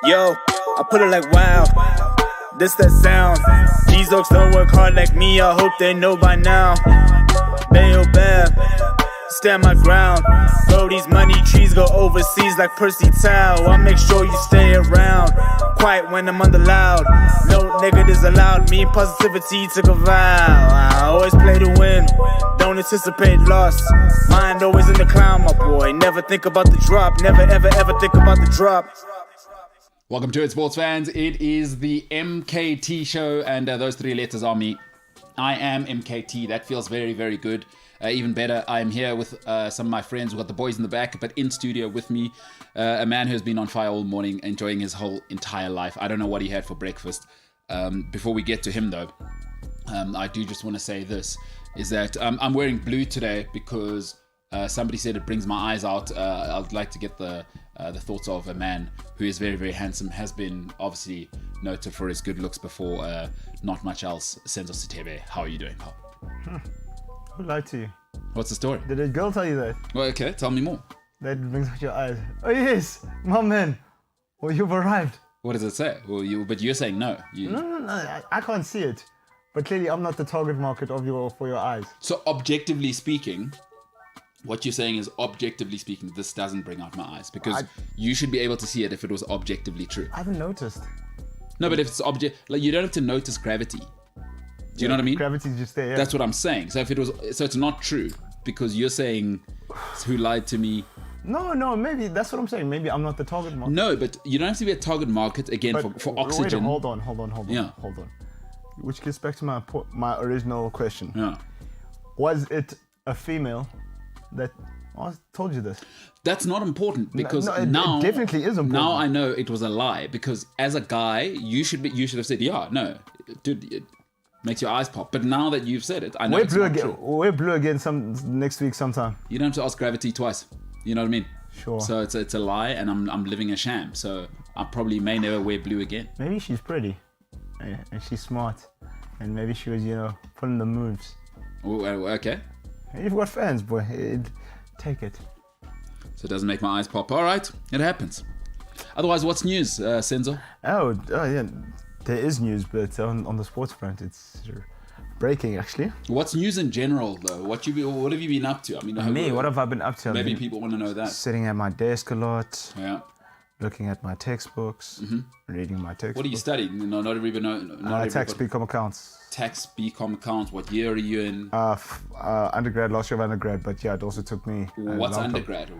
Yo, I put it like wow, this that sound. These oaks don't work hard like me, I hope they know by now. Bayo Bab, stand my ground. Bro, these money trees go overseas like Percy Tau. I make sure you stay around, quiet when I'm under loud. No negatives allowed, me and positivity took a vow. I always play to win, don't anticipate loss. Mind always in the clown, my boy. Never think about the drop, never ever ever think about the drop. Welcome to it, sports fans. It is the MKT Show, and those three letters are me. I am MKT. That feels very, very good. Even better, I am here with some of my friends. We've got the boys in the back, but in studio with me, a man who's been on fire all morning, enjoying his whole entire life. I don't know what he had for breakfast. Before we get to him, though, I do just want to say this, is that I'm wearing blue today because somebody said it brings my eyes out. I'd like to get the thoughts of a man who is very, very handsome, has been obviously noted for his good looks before, not much else. Senzo Sitebe, how are you doing, pal? Who lied to you? What's the story? Did a girl tell you that? Well, okay, tell me more. That brings out your eyes. Oh yes, my man. Well, you've arrived. What does it say? Well, but you're saying no. No, I can't see it. But clearly I'm not the target market for your eyes. So objectively speaking, what you're saying is, objectively speaking, this doesn't bring out my eyes, because you should be able to see it if it was objectively true. I haven't noticed. No, but if it's like, you don't have to notice gravity. Do you know what I mean? Gravity's just there. Yeah. That's what I'm saying. So if it was, so it's not true, because you're saying who lied to me. No, maybe that's what I'm saying. Maybe I'm not the target market. No, but you don't have to be a target market again for oxygen. Wait, hold on. Yeah. Hold on. Which gets back to my original question. Yeah. Was it a female that I told you this? That's not important, because it now definitely is important. Now I know it was a lie, because as a guy, you should have said, yeah, no, dude, it makes your eyes pop. But now that you've said it, I know it's not true. We're blue again next week sometime. You don't have to ask gravity twice. You know what I mean? Sure. So it's a lie, and I'm living a sham. So I probably may never wear blue again. Maybe she's pretty, and she's smart, and maybe she was, pulling the moves. Oh, okay. You've got fans, boy. Take it. So it doesn't make my eyes pop. All right, it happens. Otherwise, what's news, Senzo? Oh yeah, there is news, but on the sports front, it's breaking actually. What's news in general, though? What have you been up to? I mean, what have I been up to? Maybe people want to know that. Sitting at my desk a lot. Yeah. looking at my textbooks, reading my textbooks. What are you studying? No, not everybody know. Tax BCom accounts. Tax BCom accounts. What year are you in? Undergrad, last year of undergrad, but yeah, it also took me. What's undergrad?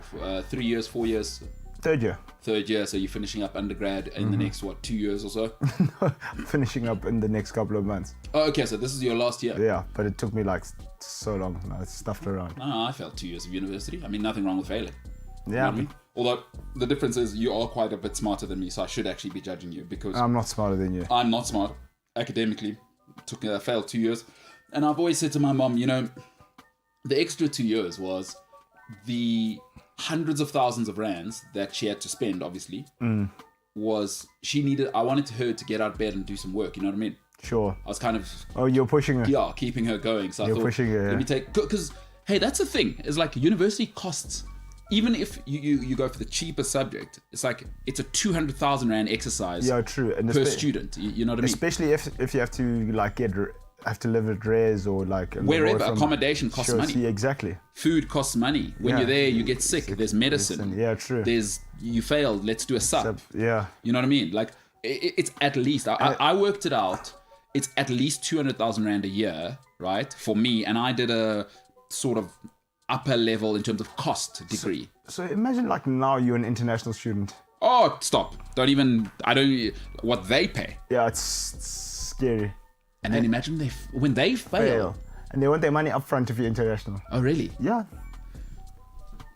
3 years, 4 years? Third year. Third year, so you're finishing up undergrad in the next, 2 years or so? Finishing up in the next couple of months. Oh, okay, so this is your last year? Yeah, but it took me like so long. It's stuffed around. No, I failed 2 years of university. I mean, nothing wrong with failing. Yeah. You know what I mean? Although, the difference is you are quite a bit smarter than me, so I should actually be judging you because... I'm not smarter than you. I'm not smart academically. I failed 2 years. And I've always said to my mom, the extra 2 years was the hundreds of thousands of rands that she had to spend, obviously, was I wanted her to get out of bed and do some work, you know what I mean? Sure. I was kind of... Oh, you're pushing her. Yeah, keeping her going. So You're I thought, pushing her, let me take... Because, hey, that's the thing. It's like university costs... Even if you go for the cheapest subject, it's like it's a 200,000 rand exercise. Yeah, true. And per student. You know what I mean? Especially if you have to like have to live at res or like wherever. Accommodation costs money. Yeah, exactly. Food costs money. When you're there, you get sick. There's medicine. Yeah, true. You failed. Let's do a sub. Yeah. You know what I mean? Like it's at least. I worked it out. It's at least 200,000 rand a year, right? For me, and I did a sort of upper level in terms of cost degree. So imagine like now you're an international student. Oh, stop. What they pay. Yeah, it's scary. And then imagine when they fail. And they want their money up front if you're international. Oh, really? Yeah.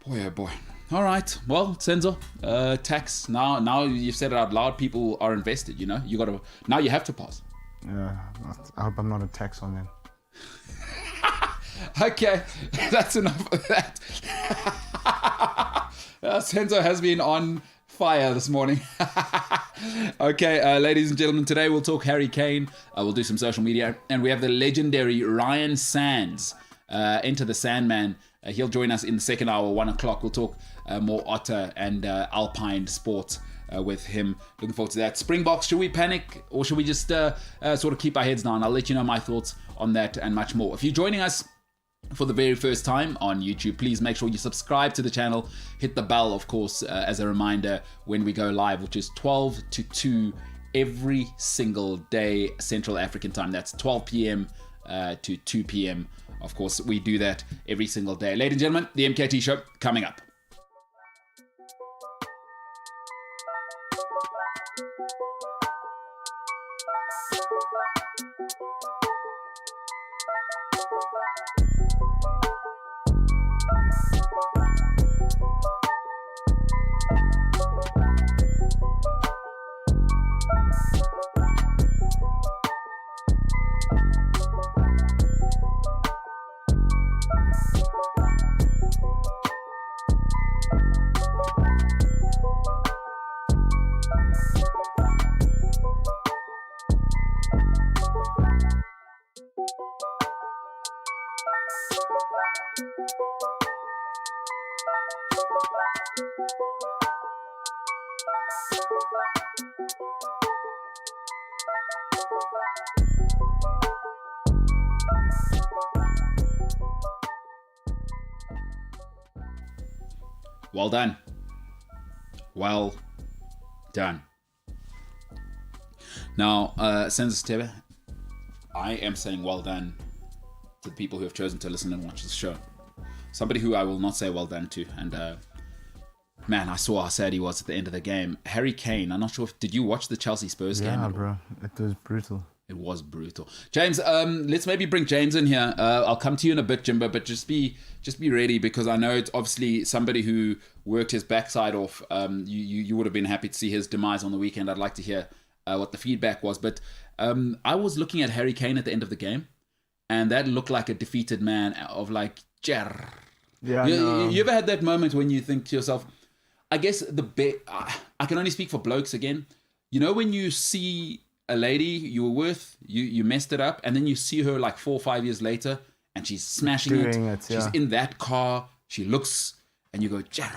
Boy, oh boy. All right. Well, Senzo, tax. Now you've said it out loud. People are invested, now you have to pass. Yeah. I hope I'm not a tax on them. Okay, that's enough of that. Senzo has been on fire this morning. Okay, ladies and gentlemen, today we'll talk Harry Kane. We'll do some social media. And we have the legendary Ryan Sands, Enter the Sandman. He'll join us in the second hour, 1 o'clock. We'll talk more otter and alpine sports with him. Looking forward to that. Springboks, should we panic or should we just sort of keep our heads down? I'll let you know my thoughts on that and much more. If you're joining us for the very first time on YouTube, please make sure you subscribe to the channel. Hit the bell, of course, as a reminder when we go live, which is 12 to 2 every single day, Central African time. That's 12 p.m. To 2 p.m. Of course, we do that every single day. Ladies and gentlemen, the MKT Show coming up. Well done. Well done. Now, Senzo Tebe, I am saying well done to the people who have chosen to listen and watch this show. Somebody who I will not say well done to, and man, I saw how sad he was at the end of the game. Harry Kane, I'm not sure did you watch the Chelsea Spurs game? Yeah, bro, it was brutal. It was brutal. James, let's maybe bring James in here. I'll come to you in a bit, Jimbo, but just be ready because I know it's obviously somebody who worked his backside off. You would have been happy to see his demise on the weekend. I'd like to hear what the feedback was. But I was looking at Harry Kane at the end of the game, and that looked like a defeated man of like, Jar. Yeah, you ever had that moment when you think to yourself, I guess I can only speak for blokes again. You know when you see a lady you were with, you messed it up, and then you see her like 4 or 5 years later, and she's smashing it. Yeah. She's in that car. She looks, and you go, Jar.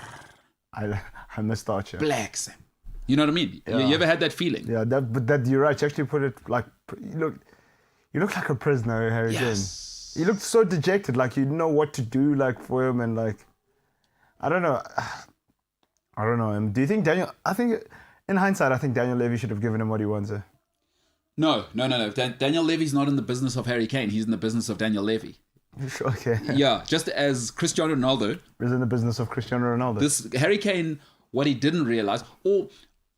I missed Archer. Black Sam. You know what I mean? Yeah. You ever had that feeling? Yeah, but you're right. You actually put it like you look like a prisoner, Harry Kane. Yes. You looked so dejected, like you didn't know what to do, like for him, and like I don't know. I don't know. Do you think I think in hindsight, I think Daniel Levy should have given him what he wanted. No. Daniel Levy's not in the business of Harry Kane. He's in the business of Daniel Levy. Okay. Yeah, just as Cristiano Ronaldo He's in the business of Cristiano Ronaldo. This Harry Kane, what he didn't realize, or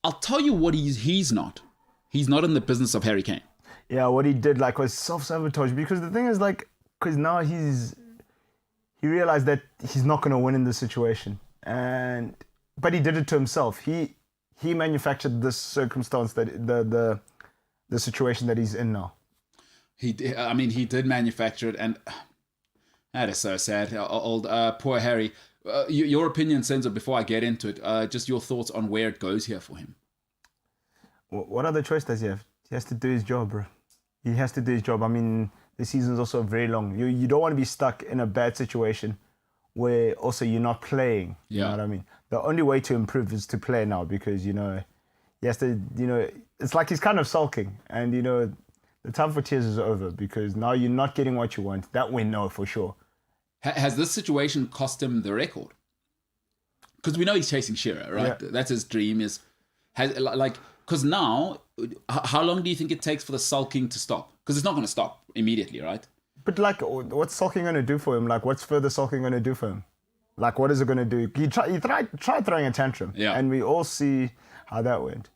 I'll tell you what he's not. He's not in the business of Harry Kane. Yeah, what he did was self-sabotage, because the thing is because now he realized that he's not going to win in this situation, but he did it to himself. He manufactured this circumstance, that the situation that he's in now. He did manufacture it, and that is so sad. Old poor Harry. Your opinion, Senzo, before I get into it, just your thoughts on where it goes here for him. What other choice does he have? He has to do his job, bro. He has to do his job. I mean, the season's also very long. You don't want to be stuck in a bad situation where also you're not playing. You know what I mean? The only way to improve is to play now, because, he has to, it's like he's kind of sulking. And, the time for tears is over, because now you're not getting what you want. That we know for sure. Has this situation cost him the record? Because we know he's chasing Shearer, right? Yeah. That's his dream. Because now, how long do you think it takes for the sulking to stop? Because it's not going to stop immediately, right? But what's sulking going to do for him? What's further sulking going to do for him? What is it going to do? He tried throwing a tantrum, and we all see how that went.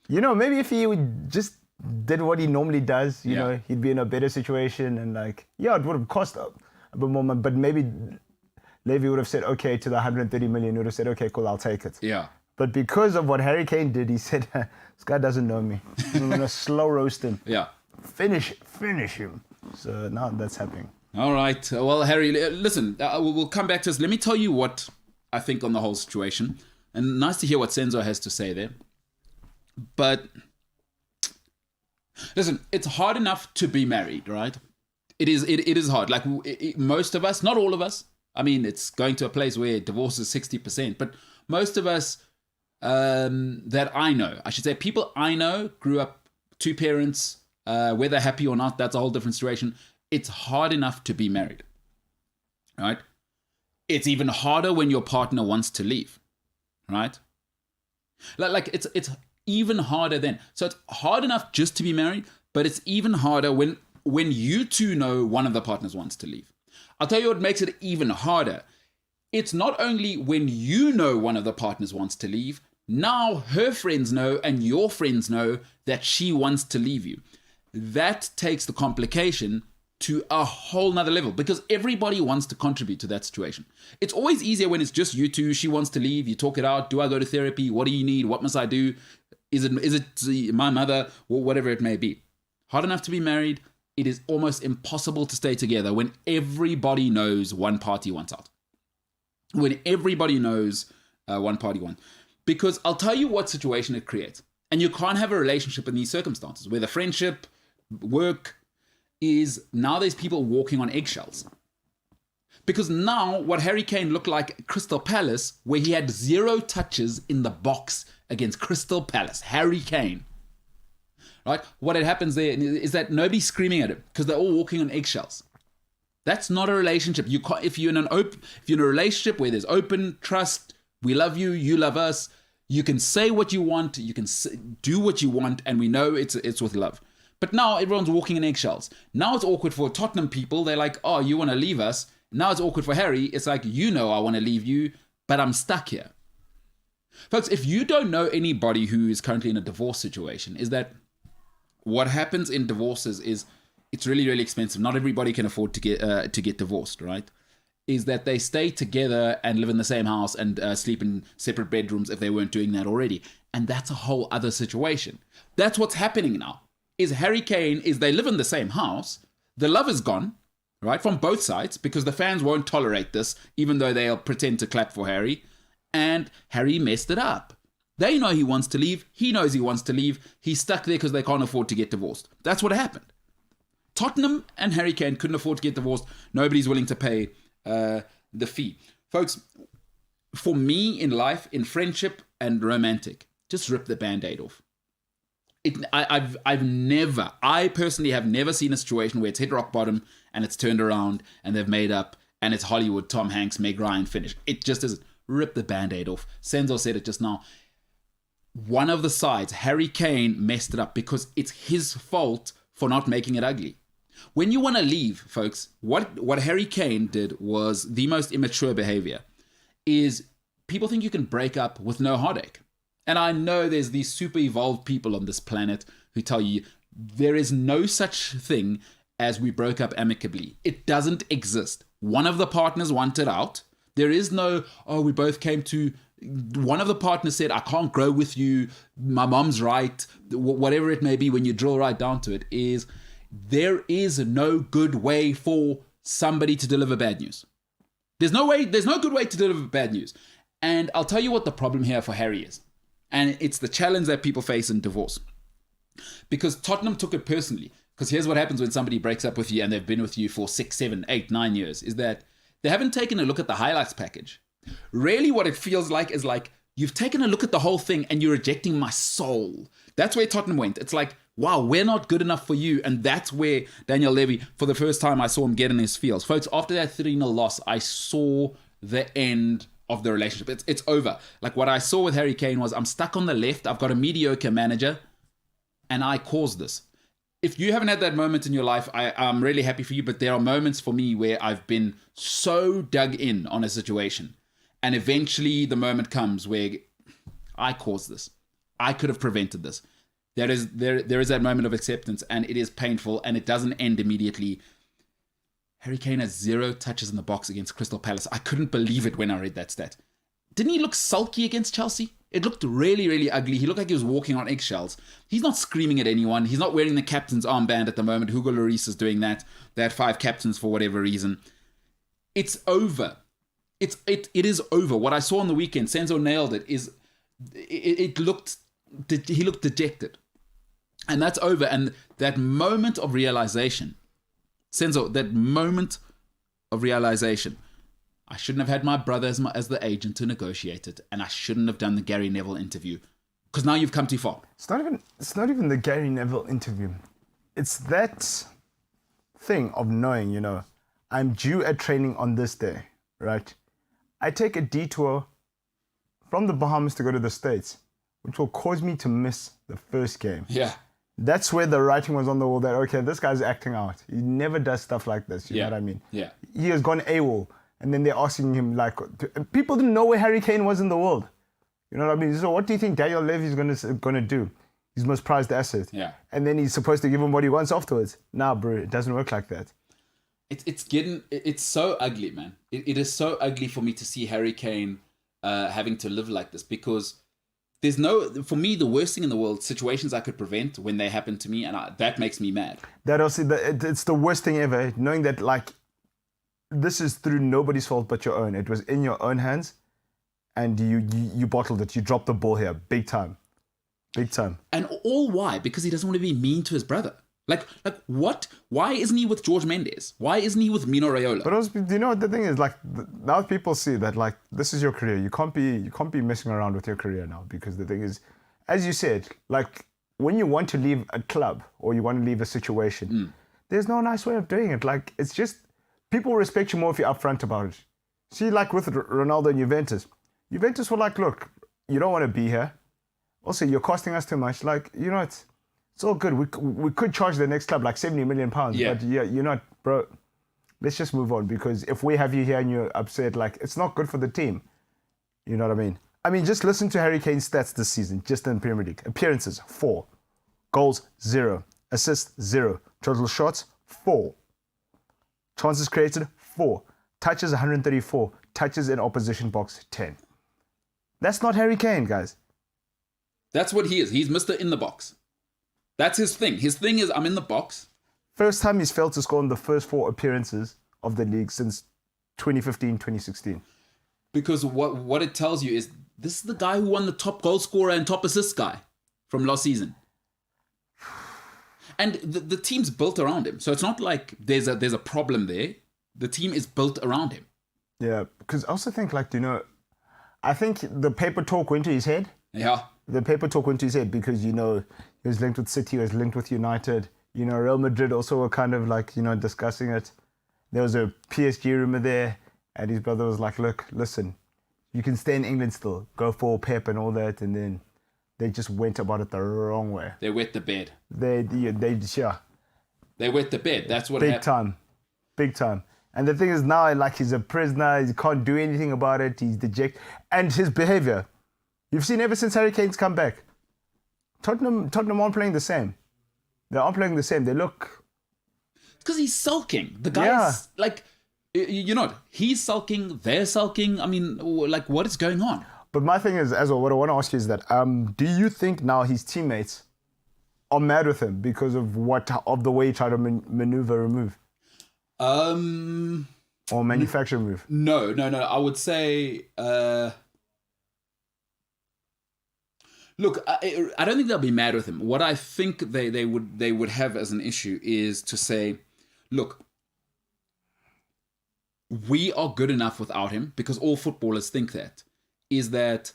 Maybe if he would just did what he normally does, he'd be in a better situation, and it would have cost a bit more, but maybe Levy would have said okay to the 130 million. Would have said, okay, cool, I'll take it. Yeah. But because of what Harry Kane did, he said, this guy doesn't know me. I'm going to slow roast him. Yeah. Finish him. So now that's happening. All right. Well, Harry, listen, we'll come back to this. Let me tell you what I think on the whole situation. And nice to hear what Senzo has to say there. But listen, it's hard enough to be married, right? It is hard. Most of us, not all of us. I mean, it's going to a place where divorce is 60%. But most of us that I know, I should say, people I know grew up two parents, whether happy or not, that's a whole different situation. It's hard enough to be married, right? It's even harder when your partner wants to leave, right? It's even harder then. So it's hard enough just to be married, but it's even harder when you two know one of the partners wants to leave. I'll tell you what makes it even harder. It's not only when you know one of the partners wants to leave, now her friends know and your friends know that she wants to leave you. That takes the complication to a whole nother level, because everybody wants to contribute to that situation. It's always easier when it's just you two. She wants to leave, you talk it out. Do I go to therapy? What do you need? What must I do? Is it my mother? Or whatever it may be. Hard enough to be married. It is almost impossible to stay together when everybody knows one party wants out. When everybody knows one party wants. Because I'll tell you what situation it creates. And you can't have a relationship in these circumstances where the friendship, work, is now there's people walking on eggshells. Because now what Harry Kane looked like at Crystal Palace, where he had 0 touches in the box against Crystal Palace, Harry Kane. Right? What happens there is that nobody's screaming at him because they're all walking on eggshells. That's not a relationship. You can't, if you're in a relationship where there's open trust, we love you, you love us, you can say what you want, you can do what you want, and we know it's with love. But now everyone's walking in eggshells. Now it's awkward for Tottenham people. They're like, oh, you want to leave us? Now it's awkward for Harry. It's like, I want to leave you, but I'm stuck here. Folks, if you don't know anybody who is currently in a divorce situation, is that what happens in divorces is it's really, really expensive. Not everybody can afford to get divorced, right? Is that they stay together and live in the same house and sleep in separate bedrooms if they weren't doing that already. And that's a whole other situation. That's what's happening now. Is Harry Kane, they live in the same house. The love is gone, right? From both sides, because the fans won't tolerate this, even though they'll pretend to clap for Harry. And Harry messed it up. They know he wants to leave. He knows he wants to leave. He's stuck there because they can't afford to get divorced. That's what happened. Tottenham and Harry Kane couldn't afford to get divorced. Nobody's willing to pay the fee. Folks, for me in life, in friendship and romantic, just rip the Band-Aid off. I personally have never seen a situation where it's hit rock bottom and it's turned around and they've made up and it's Hollywood, Tom Hanks, Meg Ryan finish. It just isn't. rip the Band-Aid off. Senzo said it just now. One of the sides, Harry Kane, messed it up because it's his fault for not making it ugly. When you want to leave, folks, what Harry Kane did was the most immature behavior. Is people think you can break up with no heartache. And I know there's these super evolved people on this planet who tell you there is no such thing as we broke up amicably. It doesn't exist. One of the partners wanted out. There is no, we both came to, one of the partners said, I can't grow with you. My mom's right. Whatever it may be, when you drill right down to it, is there is no good way for somebody to deliver bad news. There's no good way to deliver bad news. And I'll tell you what the problem here for Harry is. And it's the challenge that people face in divorce. Because Tottenham took it personally. Because here's what happens when somebody breaks up with you and they've been with you for 6, 7, 8, 9 years, is that they haven't taken a look at the highlights package. Really what it feels like is like, you've taken a look at the whole thing and you're rejecting my soul. That's where Tottenham went. It's like, wow, we're not good enough for you. And that's where Daniel Levy, for the first time I saw him get in his feels. Folks, after that 3-0 loss, I saw the end of the relationship. It's over. Like what I saw with Harry Kane was, I'm stuck on the left. I've got a mediocre manager and I caused this. If you haven't had that moment in your life, I'm really happy for you. But there are moments for me where I've been so dug in on a situation. And eventually the moment comes where I caused this. I could have prevented this. There is that moment of acceptance, and it is painful, and it doesn't end immediately. Harry Kane has 0 touches in the box against Crystal Palace. I couldn't believe it when I read that stat. Didn't he look sulky against Chelsea? It looked really, really ugly. He looked like he was walking on eggshells. He's not screaming at anyone. He's not wearing the captain's armband at the moment. Hugo Lloris is doing that. They had 5 captains for whatever reason. It's over. It is over. What I saw on the weekend, Senzo nailed it, he looked dejected. And that's over. And that moment of realization, Senzo, that moment of realization, I shouldn't have had my brother as the agent to negotiate it, and I shouldn't have done the Gary Neville interview, because now you've come too far. It's not even the Gary Neville interview. It's that thing of knowing, I'm due at training on this day, right? I take a detour from the Bahamas to go to the States, which will cause me to miss the first game. Yeah. That's where the writing was on the wall that, okay, this guy's acting out. He never does stuff like this. You know what I mean? Yeah. He has gone AWOL. And then they're asking him, people didn't know where Harry Kane was in the world. You know what I mean? So what do you think Daniel Levy is gonna do? His most prized asset. Yeah. And then he's supposed to give him what he wants afterwards. Nah, bro, it doesn't work like that. It's so ugly, man. It is so ugly for me to see Harry Kane having to live like this, because for me, the worst thing in the world, situations I could prevent when they happen to me, and that makes me mad. That also, it's the worst thing ever, knowing that this is through nobody's fault but your own. It was in your own hands, and you bottled it. You dropped the ball here, big time. And all why? Because he doesn't want to be mean to his brother. Like what? Why isn't he with George Mendes? Why isn't he with Mino Raiola? But also, do you know what the thing is? Now people see that this is your career. You can't be messing around with your career now, because the thing is, as you said, when you want to leave a club or you want to leave a situation, there's no nice way of doing it. It's just, people respect you more if you're upfront about it. See, with Ronaldo and Juventus were look, you don't want to be here. Also, you're costing us too much. It's all good. We could charge the next club £70 million, but you're not, bro. Let's just move on, because if we have you here and you're upset, it's not good for the team. You know what I mean? I mean, just listen to Harry Kane's stats this season, just in Premier League. Appearances, 4. Goals, 0. Assists, 0. Total shots, 4. Chances created, 4. Touches, 134. Touches in opposition box, 10. That's not Harry Kane, guys. That's what he is. He's Mr. In the box. That's his thing. His thing is, I'm in the box. First time he's failed to score in the first 4 appearances of the league since 2015, 2016. Because what it tells you is, this is the guy who won the top goal scorer and top assist guy from last season. And the team's built around him. So it's not like there's a problem there. The team is built around him. Yeah, because I also think, I think the paper talk went to his head. Yeah. The paper talk went to his head because, he was linked with City, he was linked with United. Real Madrid also were kind of discussing it. There was a PSG rumor there, and his brother was like, look, listen, You can stay in England still, go for Pep and all that, and then they just went about it the wrong way. They wet the bed. They wet the bed. That's what big happened. Big time. And the thing is now, like, he's a prisoner. He can't do anything about it. He's dejected. And his behaviour, you've seen ever since Harry Kane's come back, Tottenham aren't playing the same. They aren't playing the same. They look... Because he's sulking. The guy's like, you know, he's sulking, they're sulking. I mean, like, what is going on? But my thing is, as well, what I want to ask you is that, do you think now his teammates are mad with him because of the way he tried to maneuver a move? Or manufacture a move? No. I would say, look, I don't think they'll be mad with him. What I think they would have as an issue is to say, look, we are good enough without him, because all footballers think that, is that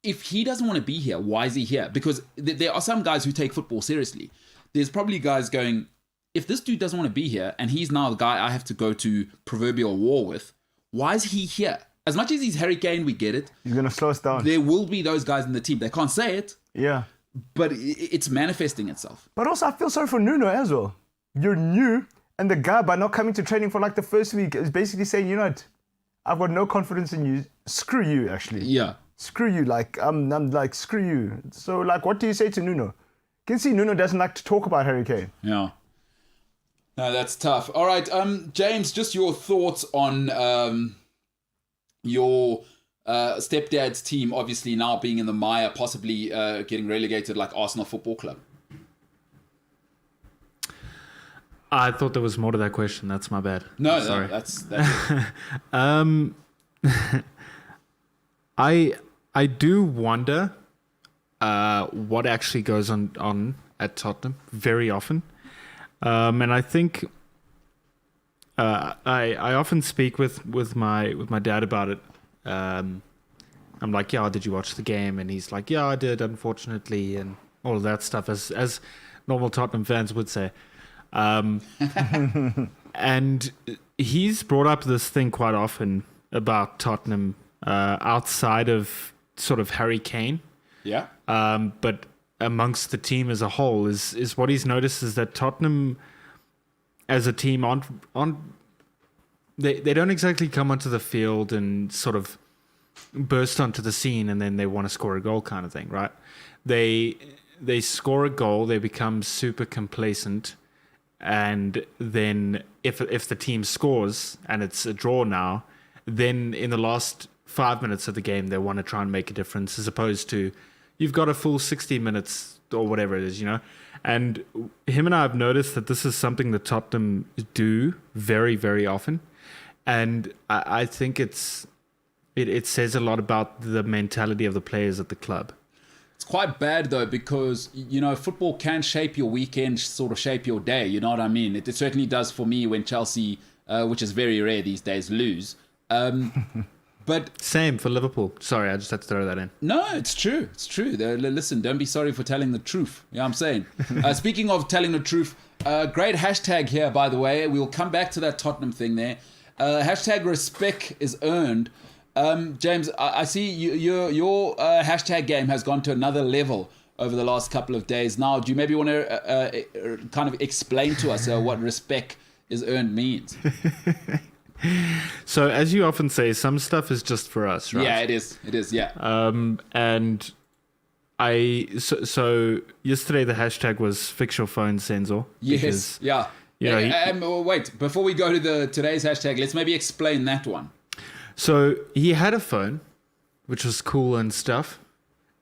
if he doesn't want to be here, why is he here? Because there are some guys who take football seriously. There's probably guys going, if this dude doesn't want to be here and he's now the guy I have to go to proverbial war with, why is he here? As much as he's Harry Kane, we get it. He's going to slow us down. There will be those guys in the team. They can't say it. Yeah. But it's manifesting itself. But also, I feel sorry for Nuno as well. You're new, and the guy, by not coming to training for like the first week, is basically saying, you know what, I've got no confidence in you. Screw you, actually. Yeah. Screw you. Like, I'm like, screw you. So, like, what do you say to Nuno? You can see Nuno doesn't like to talk about Harry Kane. Yeah. No, that's tough. All right, James, just your thoughts on your stepdad's team, obviously now being in the mire, possibly getting relegated like Arsenal Football Club. I thought there was more to that question. That's my bad. No, sorry. That's I do wonder what actually goes on at Tottenham very often. And I think I often speak with my dad about it. I'm like, yeah, did you watch the game? And he's like, yeah, I did, unfortunately, and all of that stuff, as normal Tottenham fans would say. And he's brought up this thing quite often about Tottenham outside of sort of Harry Kane. Yeah. But amongst the team as a whole is what he's noticed is that Tottenham as a team they don't exactly come onto the field and sort of burst onto the scene and then they want to score a goal kind of thing, right? They score a goal, they become super complacent, and then if the team scores and it's a draw now, then in the last 5 minutes of the game they want to try and make a difference, as opposed to you've got a full 60 minutes or whatever it is, you know? And him and I have noticed that this is something that Tottenham do very, very often. And I think it says a lot about the mentality of the players at the club. It's quite bad, though, because, you know, football can shape your weekend, sort of shape your day, you know what I mean? It certainly does for me when Chelsea, which is very rare these days, lose. But same for Liverpool. Sorry, I just had to throw that in. No, it's true. It's true. Listen, don't be sorry for telling the truth. Yeah, I'm saying. Speaking of telling the truth, great hashtag here, by the way. We'll come back to that Tottenham thing there. Hashtag respect is earned. James, I see your hashtag game has gone to another level over the last couple of days. Now, do you maybe want to kind of explain to us what respect is earned means? So, as you often say, some stuff is just for us, right? Yeah, it is. It is, yeah. And so yesterday the hashtag was fix your phone, Senzo. Yes, yeah. You know, wait, before we go to today's hashtag, let's maybe explain that one. So he had a phone, which was cool and stuff,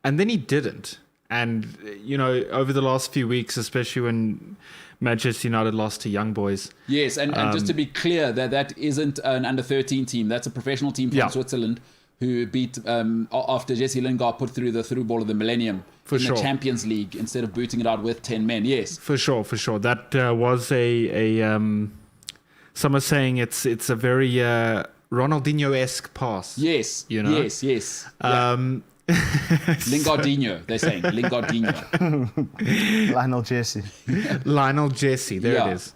and then he didn't. And, you know, over the last few weeks, especially when Manchester United lost to Young Boys. Yes, and just to be clear, that isn't an under-13 team. That's a professional team from Switzerland who beat, after Jesse Lingard put through the through ball of the millennium the Champions League instead of booting it out with 10 men, yes. For sure. That was some are saying it's a very Ronaldinho-esque pass. Yes, you know? Yes. Lingardinho, they're saying. Lingardinho. Lionel Jesse. There it is.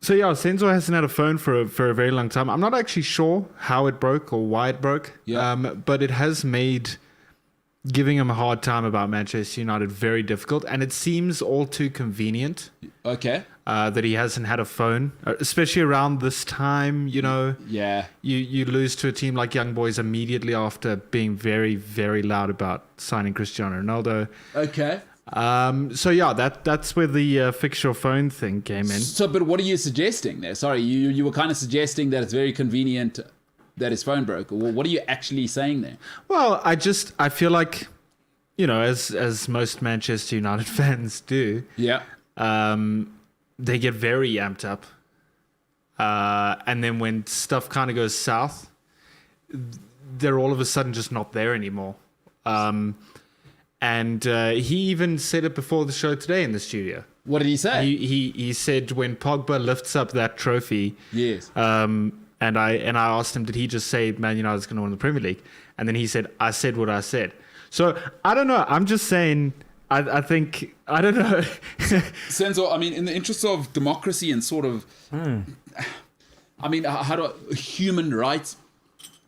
So yeah, Senzo hasn't had a phone for a very long time. I'm not actually sure how it broke or why it broke. Yeah. But it has made giving him a hard time about Manchester United very difficult, and it seems all too convenient Okay. that he hasn't had a phone, especially around this time. You know, Yeah. you lose to a team like Young Boys immediately after being very, very loud about signing Cristiano Ronaldo. Okay. So yeah, that's where the fix your phone thing came in. So, but what are you suggesting there? Sorry, you were kind of suggesting that it's very convenient that his phone broke. Well, what are you actually saying there? Well, I feel like, you know, as most Manchester United fans do, Yeah. they get very amped up. And then when stuff kind of goes south, they're all of a sudden just not there anymore. And he even said it before the show today in the studio. What did he say? He said when Pogba lifts up that trophy, Yes. and I asked him, did he just say Man United's going to win the Premier League? And then he said, I said what I said. So I don't know. I'm just saying. I think I don't know. Senzo, I mean, in the interest of democracy and sort of, I mean, how do human rights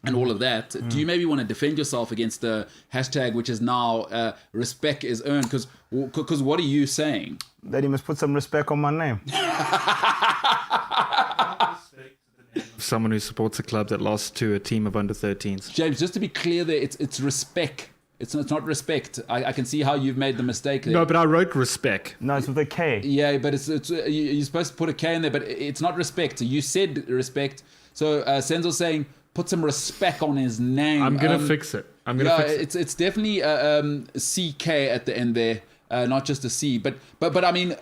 and all of that, do you maybe want to defend yourself against the hashtag, which is now respect is earned? Because what are you saying? That he must put some respect on my name. Someone who supports a club that lost to a team of under 13s. James, just to be clear there, it's respect. It's not respect. I can see how you've made the mistake there. No, but I wrote respect. No, it's with a K. Yeah, but you're supposed to put a K in there, but it's not respect. You said respect. So Senzo's saying put some respect on his name. I'm gonna fix it. It's definitely CK at the end there, not just a C. But I mean,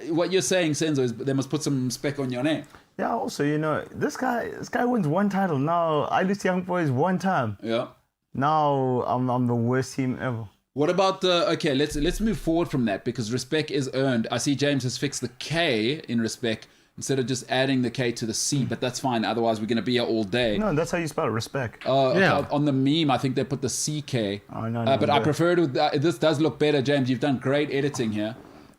what you're saying, Senzo, is they must put some respect on your name. Yeah. Also, you know, this guy wins one title. Now I lose to Young Boys one time. Yeah. Now I'm the worst team ever. What about the... Okay, let's move forward from that, because respect is earned. I see James has fixed the K in respect instead of just adding the K to the C, but that's fine. Otherwise, we're going to be here all day. No, that's how you spell it, respect. Okay, Yeah. on the meme, I think they put the CK. Oh, no, But I prefer it with... this does look better, James. You've done great editing here.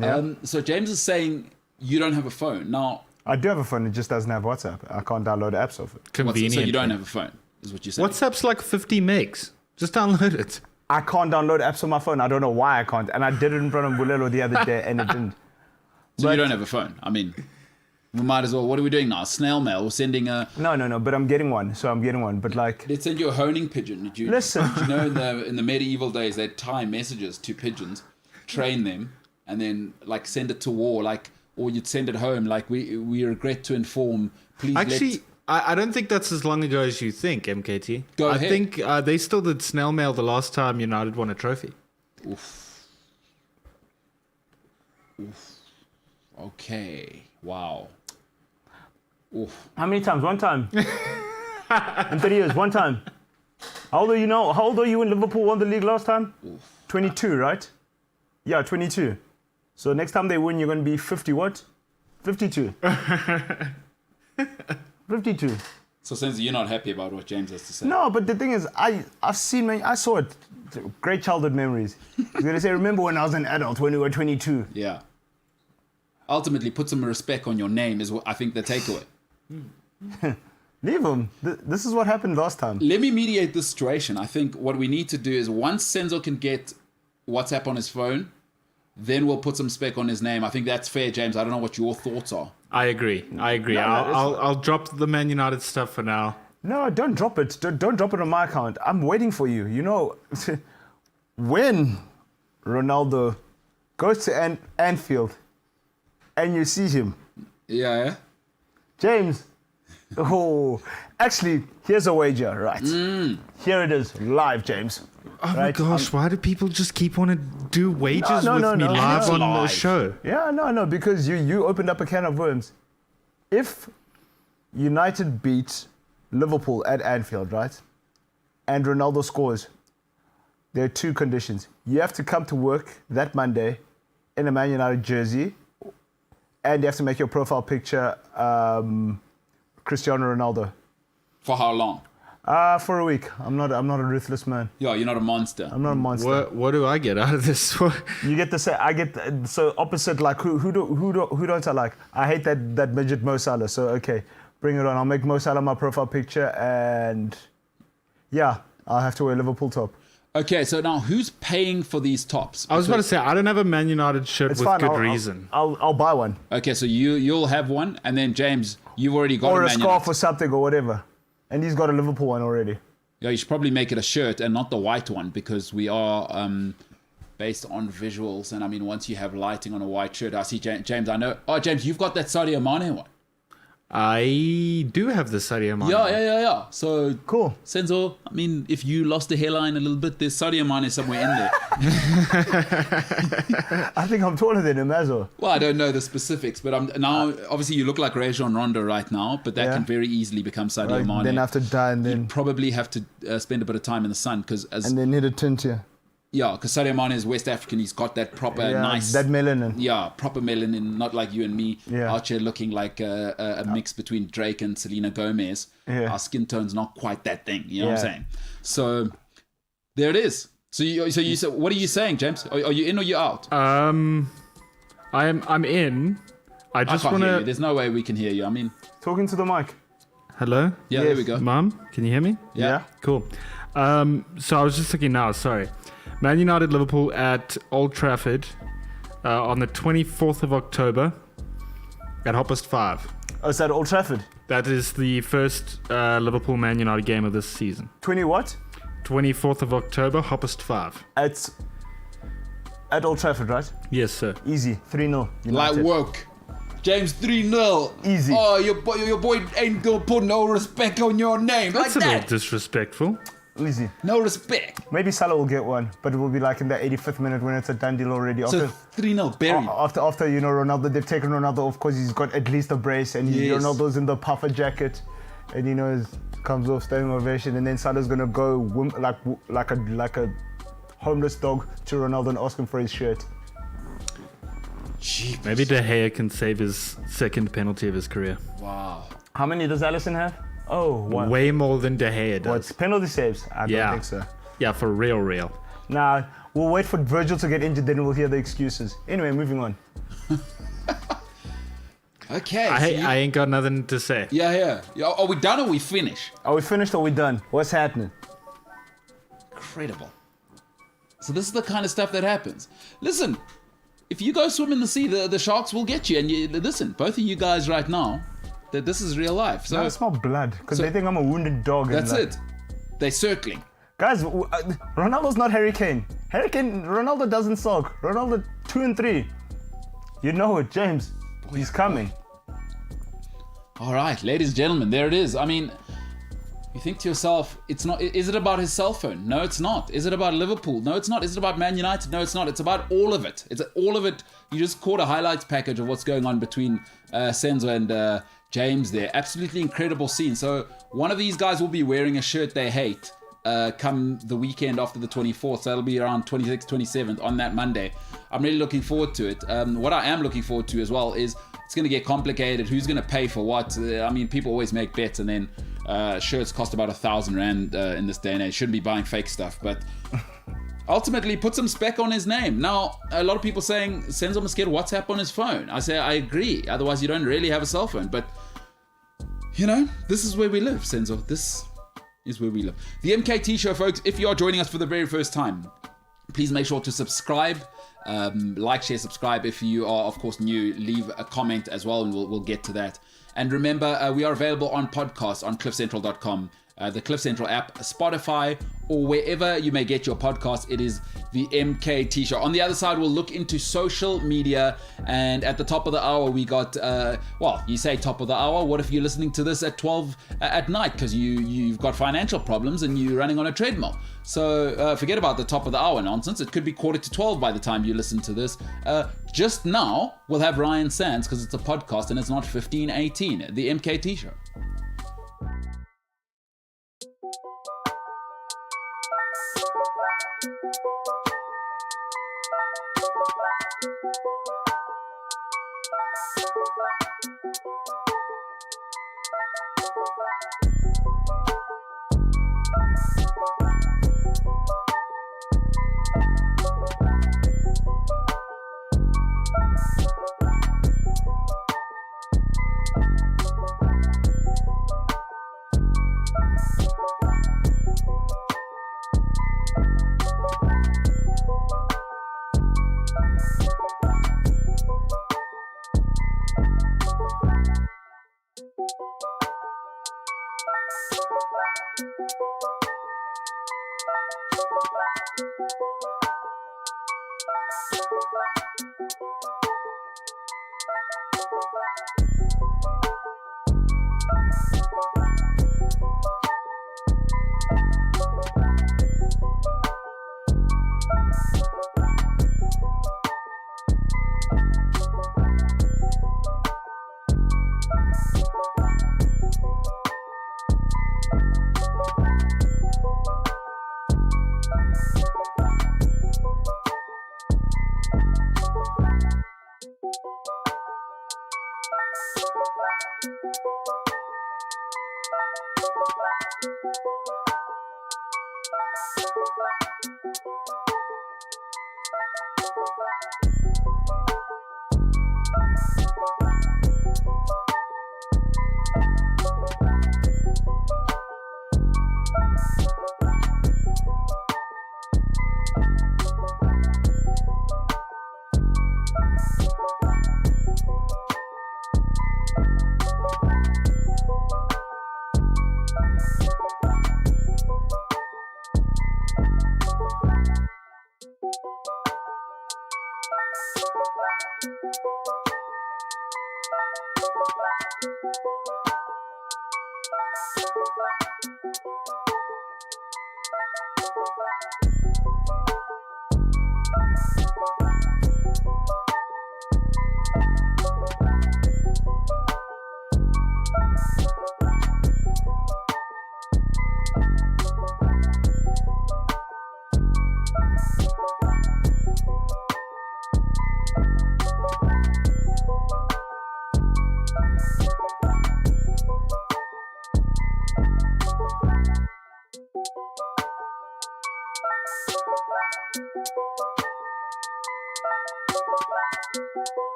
Yeah. So James is saying you don't have a phone. Now... I do have a phone, it just doesn't have WhatsApp. I can't download apps off it. Convenient. So you don't have a phone, is what you're saying. WhatsApp's like 50 megs. Just download it. I can't download apps on my phone. I don't know why I can't. And I did it in front of Bulelo the other day and it didn't. So you don't have a phone. I mean, we might as well... What are we doing now? Snail mail? We're sending a... No, but I'm getting one. So I'm getting one. But like... Let's send you a honing pigeon. Listen. Did you know in the medieval days, they'd tie messages to pigeons, train them, and then like send it to war, like... Or you'd send it home, like, we regret to inform, please Actually, I don't think that's as long ago as you think, MKT. Go I ahead. think they still did snail mail the last time United won a trophy. Oof. Okay. Wow. Oof. How many times? One time. In 30 years, one time. How old are you now? How old are you when Liverpool won the league last time? 22, right? Yeah, 22. So next time they win, you're going to be 50 what? 52. 52. So since you're not happy about what James has to say. No, but the thing is, I've seen, I saw it. Great childhood memories. I was going to say, remember when I was an adult, when we were 22. Yeah. Ultimately, put some respect on your name is what I think the takeaway. Leave them. This is what happened last time. Let me mediate this situation. I think what we need to do is once Senzo can get WhatsApp on his phone, then we'll put some spec on his name. I think that's fair, James. I don't know what your thoughts are. I agree. I'll drop the Man United stuff for now. No, don't drop it. Don't drop it on my account. I'm waiting for you. You know, when Ronaldo goes to Anfield and you see him, Yeah. James, actually, here's a wager, right? Here it is, live, James. Oh my Right? gosh, why do people just keep wanting to do wagers No, with no, me no, live no. on the Live. show? Yeah, no, because you opened up a can of worms. If United beat Liverpool at Anfield, right, and Ronaldo scores, there are two conditions. You have to come to work that Monday in a Man United jersey, and you have to make your profile picture Cristiano Ronaldo. For how long? For a week. I'm not a ruthless man. Yeah, you're not a monster. I'm not a monster. What do I get out of this? You get to say I get so opposite. Like who don't I like? I hate that midget Mo Salah. So okay, bring it on. I'll make Mo Salah my profile picture, and yeah, I'll have to wear a Liverpool top. Okay, so now who's paying for these tops? I was about to say, I don't have a Man United shirt It's with fine. good reason. I'll buy one Okay, so you'll have one, and then James, you've already got or a Man scarf United. or something or whatever, and he's got a Liverpool one already. Yeah, you should probably make it a shirt and not the white one, because we are based on visuals. And I mean, once you have lighting on a white shirt, I see James. I know. Oh, James, you've got that Sadio Mane one. I do have the Sadio Mane. Yeah. So Cool. Senzo, I mean, if you lost the hairline a little bit, there's Sadio Mane somewhere in there. I think I'm taller than him as well. Well, I don't know the specifics, but I'm now obviously you look like Rajon Rondo right now, but that Yeah. can very easily become Sadio Like, Mane. then I have to dye and then Probably have to spend a bit of time in the sun because hit a tint here. because Sadio Mane is West African. He's got that proper Yeah, nice that melanin. Yeah, proper melanin, not like you and me Yeah. out here looking like a mix between Drake and Selena Gomez. Yeah. Our skin tone's not quite that thing, you know what I'm Yeah. saying? So there it is. So you so what are you saying, James? Are you in or you out? I'm in. I I just can't want hear you. to. There's no way we can hear you. I mean, Talking to the mic. Hello, yeah, Yes. there we go. Mum. Can you hear me? Yeah. Cool. So I was just thinking now. Sorry, Man United Liverpool at Old Trafford on the 24th of October at 5:30. Oh, is that Old Trafford? That is the first Liverpool Man United game of this season. 20 what? 24th of October, 5:30. At Old Trafford, right? Yes, sir. Easy. 3-0. Like United. woke. James 3-0. Easy. Oh, your boy ain't gonna put no respect on your name. That's like a that. bit disrespectful. Easy. No respect. Maybe Salah will get one, but it will be like in the 85th minute when it's a done deal already. So 3-0, buried. After Ronaldo, they've taken Ronaldo off because he's got at least a brace, and Yes. Ronaldo's in the puffer jacket, and comes off standing ovation, and then Salah's gonna go like a homeless dog to Ronaldo and ask him for his shirt. Jeepers. Maybe De Gea can save his second penalty of his career. Wow. How many does Alisson have? Oh, one. Way more than De Gea does. What's penalty saves? I Yeah. don't think so. Yeah, for real. Nah, we'll wait for Virgil to get injured, then we'll hear the excuses. Anyway, moving on. Okay. I ain't got nothing to say. Yeah. Are we done or we finish? Are we finished or we done? What's happening? Incredible. So this is the kind of stuff that happens. Listen, if you go swim in the sea, the sharks will get you. And listen, both of you guys right now, that this is real life. So I smell blood because so- they think I'm a wounded dog. that's and it. They're circling. Guys, Ronaldo's not Harry Kane. Ronaldo doesn't sulk. Ronaldo 2 and 3. You know it, James. He's coming. All right, ladies and gentlemen, there it is. I mean, you think to yourself, it's not. Is it about his cell phone? No, it's not. Is it about Liverpool? No, it's not. Is it about Man United? No, it's not. It's about all of it. It's all of it. You just caught a highlights package of what's going on between Senzo and James there. Absolutely incredible scene. So one of these guys will be wearing a shirt they hate come the weekend after the 24th. So that'll be around 26th, 27th on that Monday. I'm really looking forward to it. What I am looking forward to as well is it's going to get complicated. Who's going to pay for what? I mean, people always make bets and then shirts cost about 1,000 Rand in this day and age. Shouldn't be buying fake stuff, but ultimately put some spec on his name. Now, a lot of people saying Senzo must get WhatsApp on his phone. I say I agree. Otherwise, you don't really have a cell phone. But, this is where we live, Senzo. This is where we live. The MKT Show, folks, if you are joining us for the very first time, please make sure to subscribe. Like, share, subscribe. If you are, of course, new, leave a comment as well, and we'll get to that. And remember, we are available on podcasts on cliffcentral.com, the Cliff Central app, Spotify, or wherever you may get your podcast. It is the MKT Show. On the other side, we'll look into social media. And at the top of the hour, we got, you say top of the hour. What if you're listening to this at 12 at night because you've got financial problems and you're running on a treadmill? So forget about the top of the hour nonsense. It could be 11:45 by the time you listen to this. Just now, we'll have Ryan Sands because it's a podcast and it's not 15:18. The MKT Show.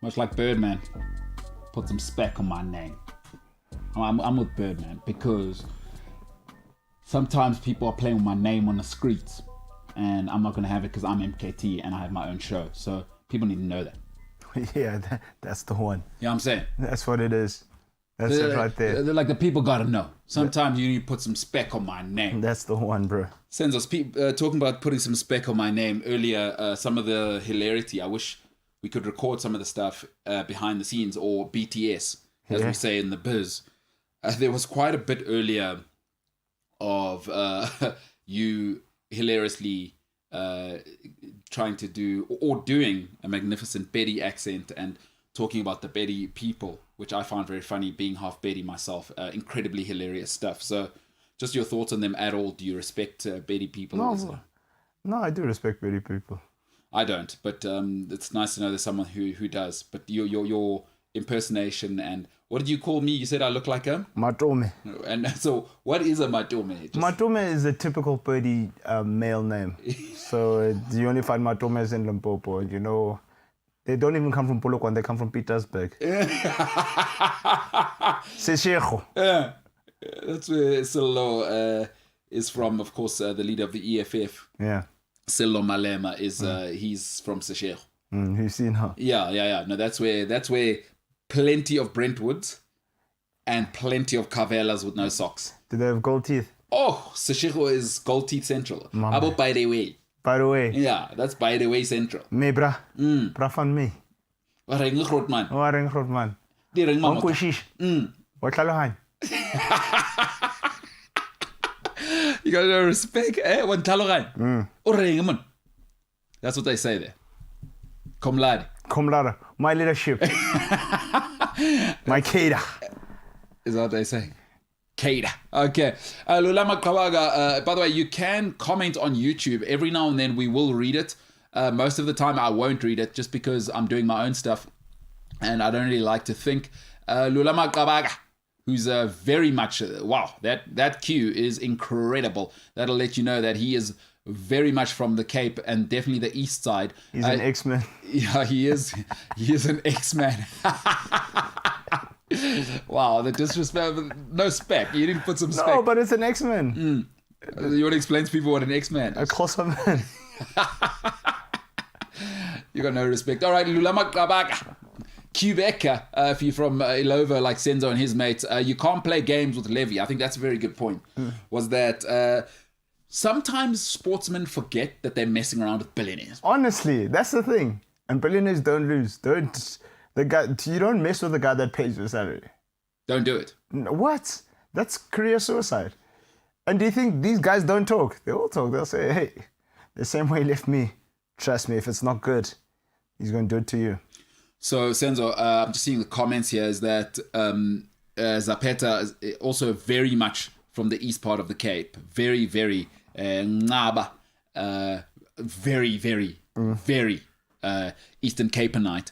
Much like Birdman, put some spec on my name. I'm with Birdman because sometimes people are playing with my name on the streets, and I'm not going to have it because I'm MKT and I have my own show. So people need to know that. Yeah, that's the one. You know what I'm saying? That's what it is. That's it right there. They're like, the people got to know. Sometimes you need to put some spec on my name. That's the one, bro. Sends us talking about putting some spec on my name earlier. Some of the hilarity. I wish we could record some of the stuff behind the scenes, or BTS, as we say in the biz. There was quite a bit earlier of you hilariously trying to do or doing a magnificent Betty accent and talking about the Betty people, which I find very funny, being half Betty myself. Incredibly hilarious stuff. So just your thoughts on them at all. Do you respect Betty people? No, I do respect Betty people. I don't, but it's nice to know there's someone who does. But your impersonation, and what did you call me? You said I look like a Matumate. And so, what is a Matumate? Matumate is a typical Birdie male name. So you only find Matumes in Limpopo. You know, they don't even come from Polokwane. They come from Pietersburg. Seshego. Yeah, that's where Sello is from. Of course, the leader of the EFF. Yeah. Sello Malema is he's from Seshego. You've seen her. Yeah. No, that's where plenty of Brentwoods and plenty of Cavelas with no socks. Do they have gold teeth? Oh, Seshego is gold teeth central. How about by the way? By the way. Yeah, that's by the way central. Me bra. Bra van me. Wat ring groot man. Waar ring groot man. Die ring man. Onkel Shish. Wat tlhalohanya? You got no respect, eh? That's what they say there. Kom lad. Kom lad. My leadership. My Keda. Is that what they say? Keda. Okay. Lulama Kawaga, by the way, you can comment on YouTube. Every now and then we will read it. Most of the time I won't read it just because I'm doing my own stuff and I don't really like to think. Lulama Kawaga, who's very much, wow, that cue is incredible. That'll let you know that he is very much from the Cape and definitely the East Side. He's an X-Man. Yeah, he is. He is an X-Man. Wow, the disrespect. No spec. You didn't put some spec. No, but it's an X-Man. You want to explain to people what an X-Man is? A crossover. You got no respect. All right, Lulama Kabaka. Quebec, if you're from Ilova like Senzo and his mates, you can't play games with Levy. I think that's a very good point. Was that sometimes sportsmen forget that they're messing around with billionaires. Honestly, that's the thing. And billionaires don't lose. You don't mess with the guy that pays your salary. Don't do it. What? That's career suicide. And do you think these guys don't talk? They all talk. They'll say, hey, the same way he left me, trust me, if it's not good, he's going to do it to you. So, Senzo, I'm just seeing the comments here is that Zapeta is also very much from the east part of the Cape. Very, very Ngaba. Very, very, very Eastern Capeanite.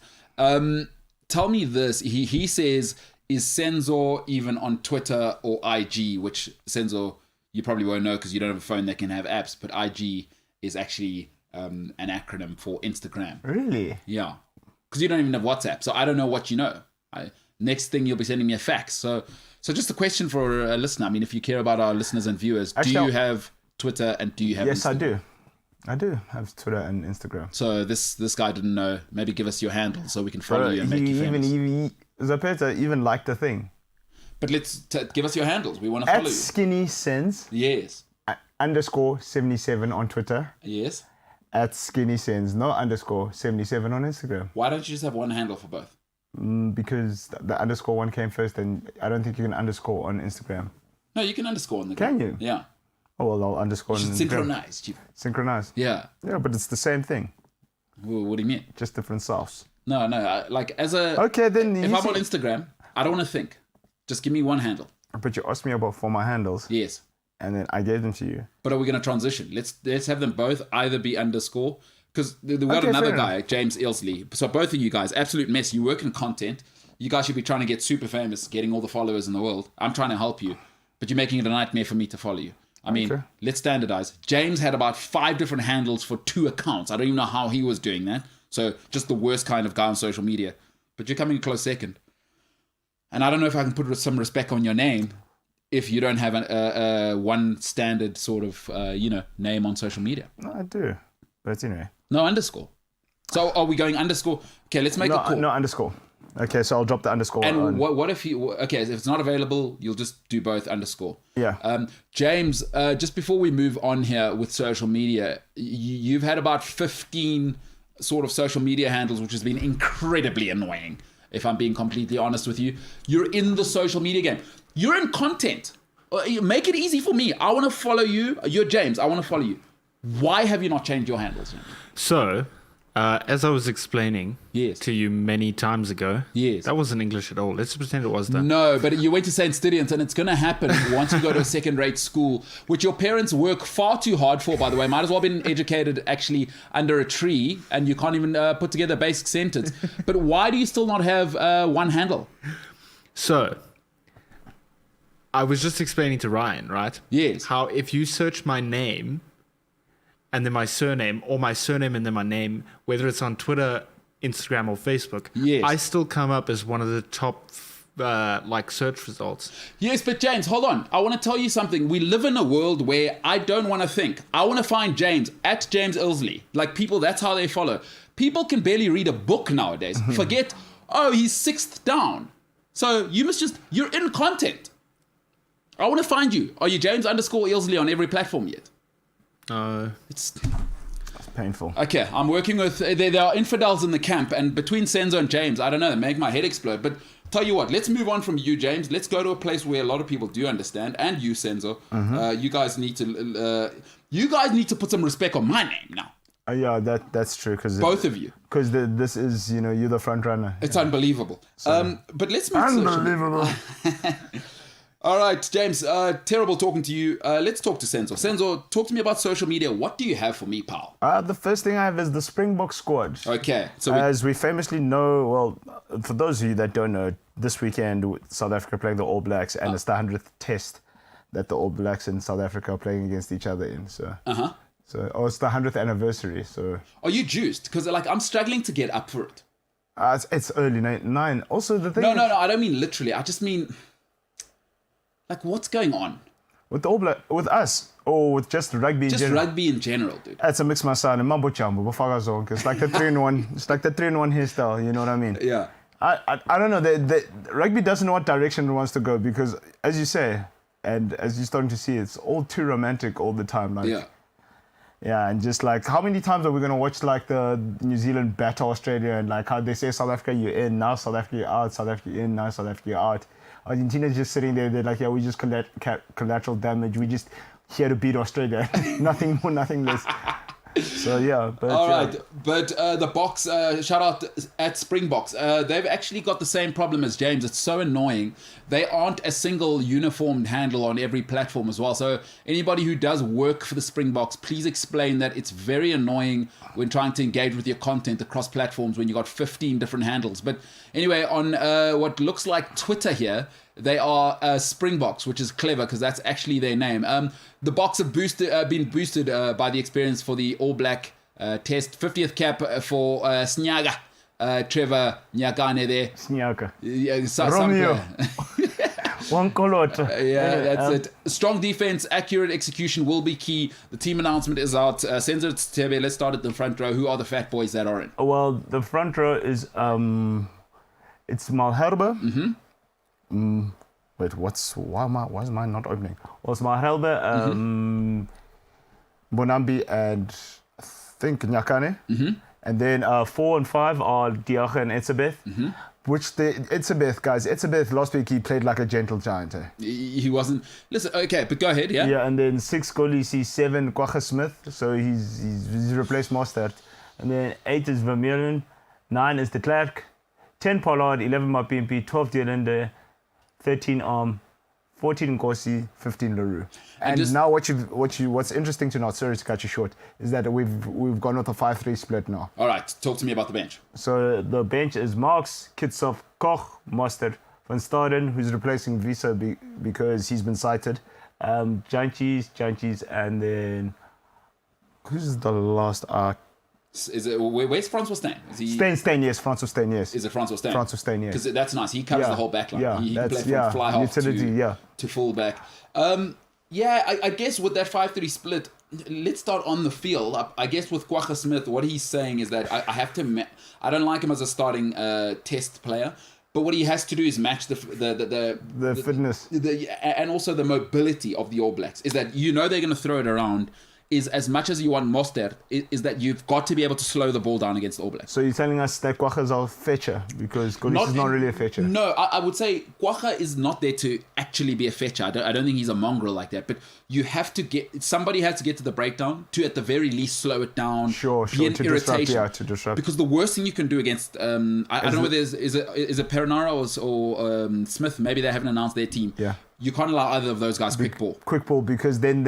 Tell me this. He says, is Senzo even on Twitter or IG? Which, Senzo, you probably won't know because you don't have a phone that can have apps. But IG is actually an acronym for Instagram. Really? Yeah. Because you don't even have WhatsApp. So I don't know what you know. Next thing, you'll be sending me a fax. So just a question for a listener. I mean, if you care about our listeners and viewers, do you have Twitter and do you have Yes, Instagram? I do. I do have Twitter and Instagram. So this guy didn't know. Maybe give us your handle so we can follow you and make you famous. Zapeta even liked the thing. But let's give us your handles. We want to follow At you. Skinny Sins Yes. _77 on Twitter. Yes. At Skinny Sins, no _77 on Instagram. Why don't you just have one handle for both? Because the underscore one came first, and I don't think you can underscore on Instagram. No, you can underscore on the. Can you? Yeah. Oh well, I'll underscore on Instagram. Synchronize, Chief. Synchronize. Yeah. Yeah, but it's the same thing, Well, what do you mean? just different sauce. No. Like as a. Okay, then. If I'm on Instagram, I don't want to think. Just give me one handle. But you asked me about for my handles, Yes. and then I gave them to you. But are we going to transition? Let's have them both either be underscore. Because we've got Okay, another fair guy, James Ilsley. So both of you guys, absolute mess. You work in content. You guys should be trying to get super famous, getting all the followers in the world. I'm trying to help you. But you're making it a nightmare for me to follow you. I mean, Okay. let's standardize. James had about 5 different handles for 2 accounts. I don't even know how he was doing that. So just the worst kind of guy on social media. But you're coming a close second. And I don't know if I can put some respect on your name if you don't have a one standard sort of, name on social media. No, I do. But anyway. No underscore. So are we going underscore? Okay, let's make a call. No underscore. Okay, so I'll drop the underscore. And what if you... Okay, if it's not available, you'll just do both underscore. Yeah. James, just before we move on here with social media, you've had about 15 sort of social media handles, which has been incredibly annoying, if I'm being completely honest with you. You're in the social media game. You're in content. Make it easy for me. I want to follow you. You're James. I want to follow you. Why have you not changed your handles? So, as I was explaining Yes. to you many times ago, Yes. that wasn't English at all. Let's pretend it was though. No, but you went to St. Stidians, and it's going to happen once you go to a second-rate school, which your parents work far too hard for, by the way. Might as well have been educated actually under a tree, and you can't even put together a basic sentence. But why do you still not have one handle? So, I was just explaining to Ryan, right? Yes. How if you search my name and then my surname, or my surname and then my name, whether it's on Twitter, Instagram, or Facebook, Yes. I still come up as one of the top search results. Yes, but James, hold on. I want to tell you something. We live in a world where I don't want to think. I want to find James, at James Ilsley. Like people, that's how they follow. People can barely read a book nowadays. Forget, he's 6th down. So you're in content. I want to find you. Are you James _Ilsley on every platform yet? It's painful. okay. I'm working with. There are infidels in the camp, and between Senzo and James, I don't know. They make my head explode. But Tell you what, let's move on from you, James. Let's go to a place where a lot of people do understand, and you, Senzo. You guys need to put some respect on my name now. Yeah, that's true. Cause Both of you. Because this is, you're the front runner. It's unbelievable. But let's move Unbelievable. All right, James, terrible talking to you. Let's talk to Senzo. Senzo, talk to me about social media. What do you have for me, pal? The first thing I have is the Springbok squad. Okay. So As we famously know, well, for those of you that don't know, this weekend South Africa playing the All Blacks, and it's the 100th test that the All Blacks and South Africa are playing against each other in. So, it's the 100th anniversary. So, are you juiced? Because I'm struggling to get up for it. It's early nine. Also, the thing. No, I don't mean literally. I just mean, what's going on with the All Black, with us, or with just rugby? Just rugby in general, dude. It's a mix masana, mambo jambo, bafaka zonke. It's like the 3-in-1. It's like the 3-in-1 hairstyle. You know what I mean? Yeah. I don't know. The rugby doesn't know what direction it wants to go because, as you say, and as you're starting to see, it's all too romantic all the time. Yeah, and just how many times are we gonna watch the New Zealand batter Australia and how they say South Africa you're in, now South Africa you're out, South Africa you're in, now South Africa you're out. Argentina's just sitting there. They're like, yeah, we just collateral damage. We just here to beat Australia. Nothing more, nothing less. So yeah, but all right. But the box, shout out at Springboks. They've actually got the same problem as James. It's so annoying. They aren't a single uniformed handle on every platform as well. So anybody who does work for the Springboks, please explain that it's very annoying when trying to engage with your content across platforms when you got 15 different handles. But anyway, on what looks like Twitter here, they are Springboks, which is clever because that's actually their name. The Boks have been boosted by the experience for the All Black Test. 50th cap for Snyaga. Trevor Nyakane there. Snyaga. Romeo. One colot. Yeah, that's it. Strong defense, accurate execution will be key. The team announcement is out. Senzo Tebe, let's start at the front row. Who are the fat boys that are in? Well, the front row is it's Malherbe. Wait, why is mine not opening? Well, it's Malherbe, Bonambi, and I think Nyakane. And then 4 and 5 are Diache and Etzebeth. Which Etzebeth, guys, last week he played like a gentle giant. He wasn't. Listen, okay, but go ahead, yeah? Yeah, and then 6 goalies, he's 7 Kwaka Smith, so he's replaced Mostert. And then 8 is Vermeulen, 9 is de Klerk, 10 Pollard, 11 Mapimpi, 12 Dielende, 13 Arm, 14 Nkosi, 15 Leroux. And now what's interesting to note, sorry to cut you short, is that we've gone with a 5-3 split now. All right, talk to me about the bench. So the bench is Marx, Kitsov, Koch, Mostert, Van Staden, who's replacing Visa because he's been cited, Janchis, and then who's the last? Is it where's Francois Steyn? Steyn, yes, Francois Steyn, yes. Is it Francois Steyn? Francois Steyn, yes. Because that's nice. He covers the whole back line. Yeah, he can play from fly half to full back. I guess with that 5-3 split, let's start on the field. I guess with Kwaka Smith, what he's saying is that I don't like him as a starting test player. But what he has to do is match the fitness and also the mobility of the All Blacks. Is that they're going to throw it around. Is as much as you want Mostert, is that you've got to be able to slow the ball down against the All Blacks. So you're telling us that Kwaka is our fetcher because Golis is not really a fetcher. No, I would say Kwaka is not there to actually be a fetcher. I don't think he's a mongrel like that. But somebody has to get to the breakdown to at the very least slow it down. Sure. Be an to irritation. disrupt. Because the worst thing you can do against I don't know whether is it Perinara or Smith. Maybe they haven't announced their team. Yeah. You can't allow either of those guys quick ball because then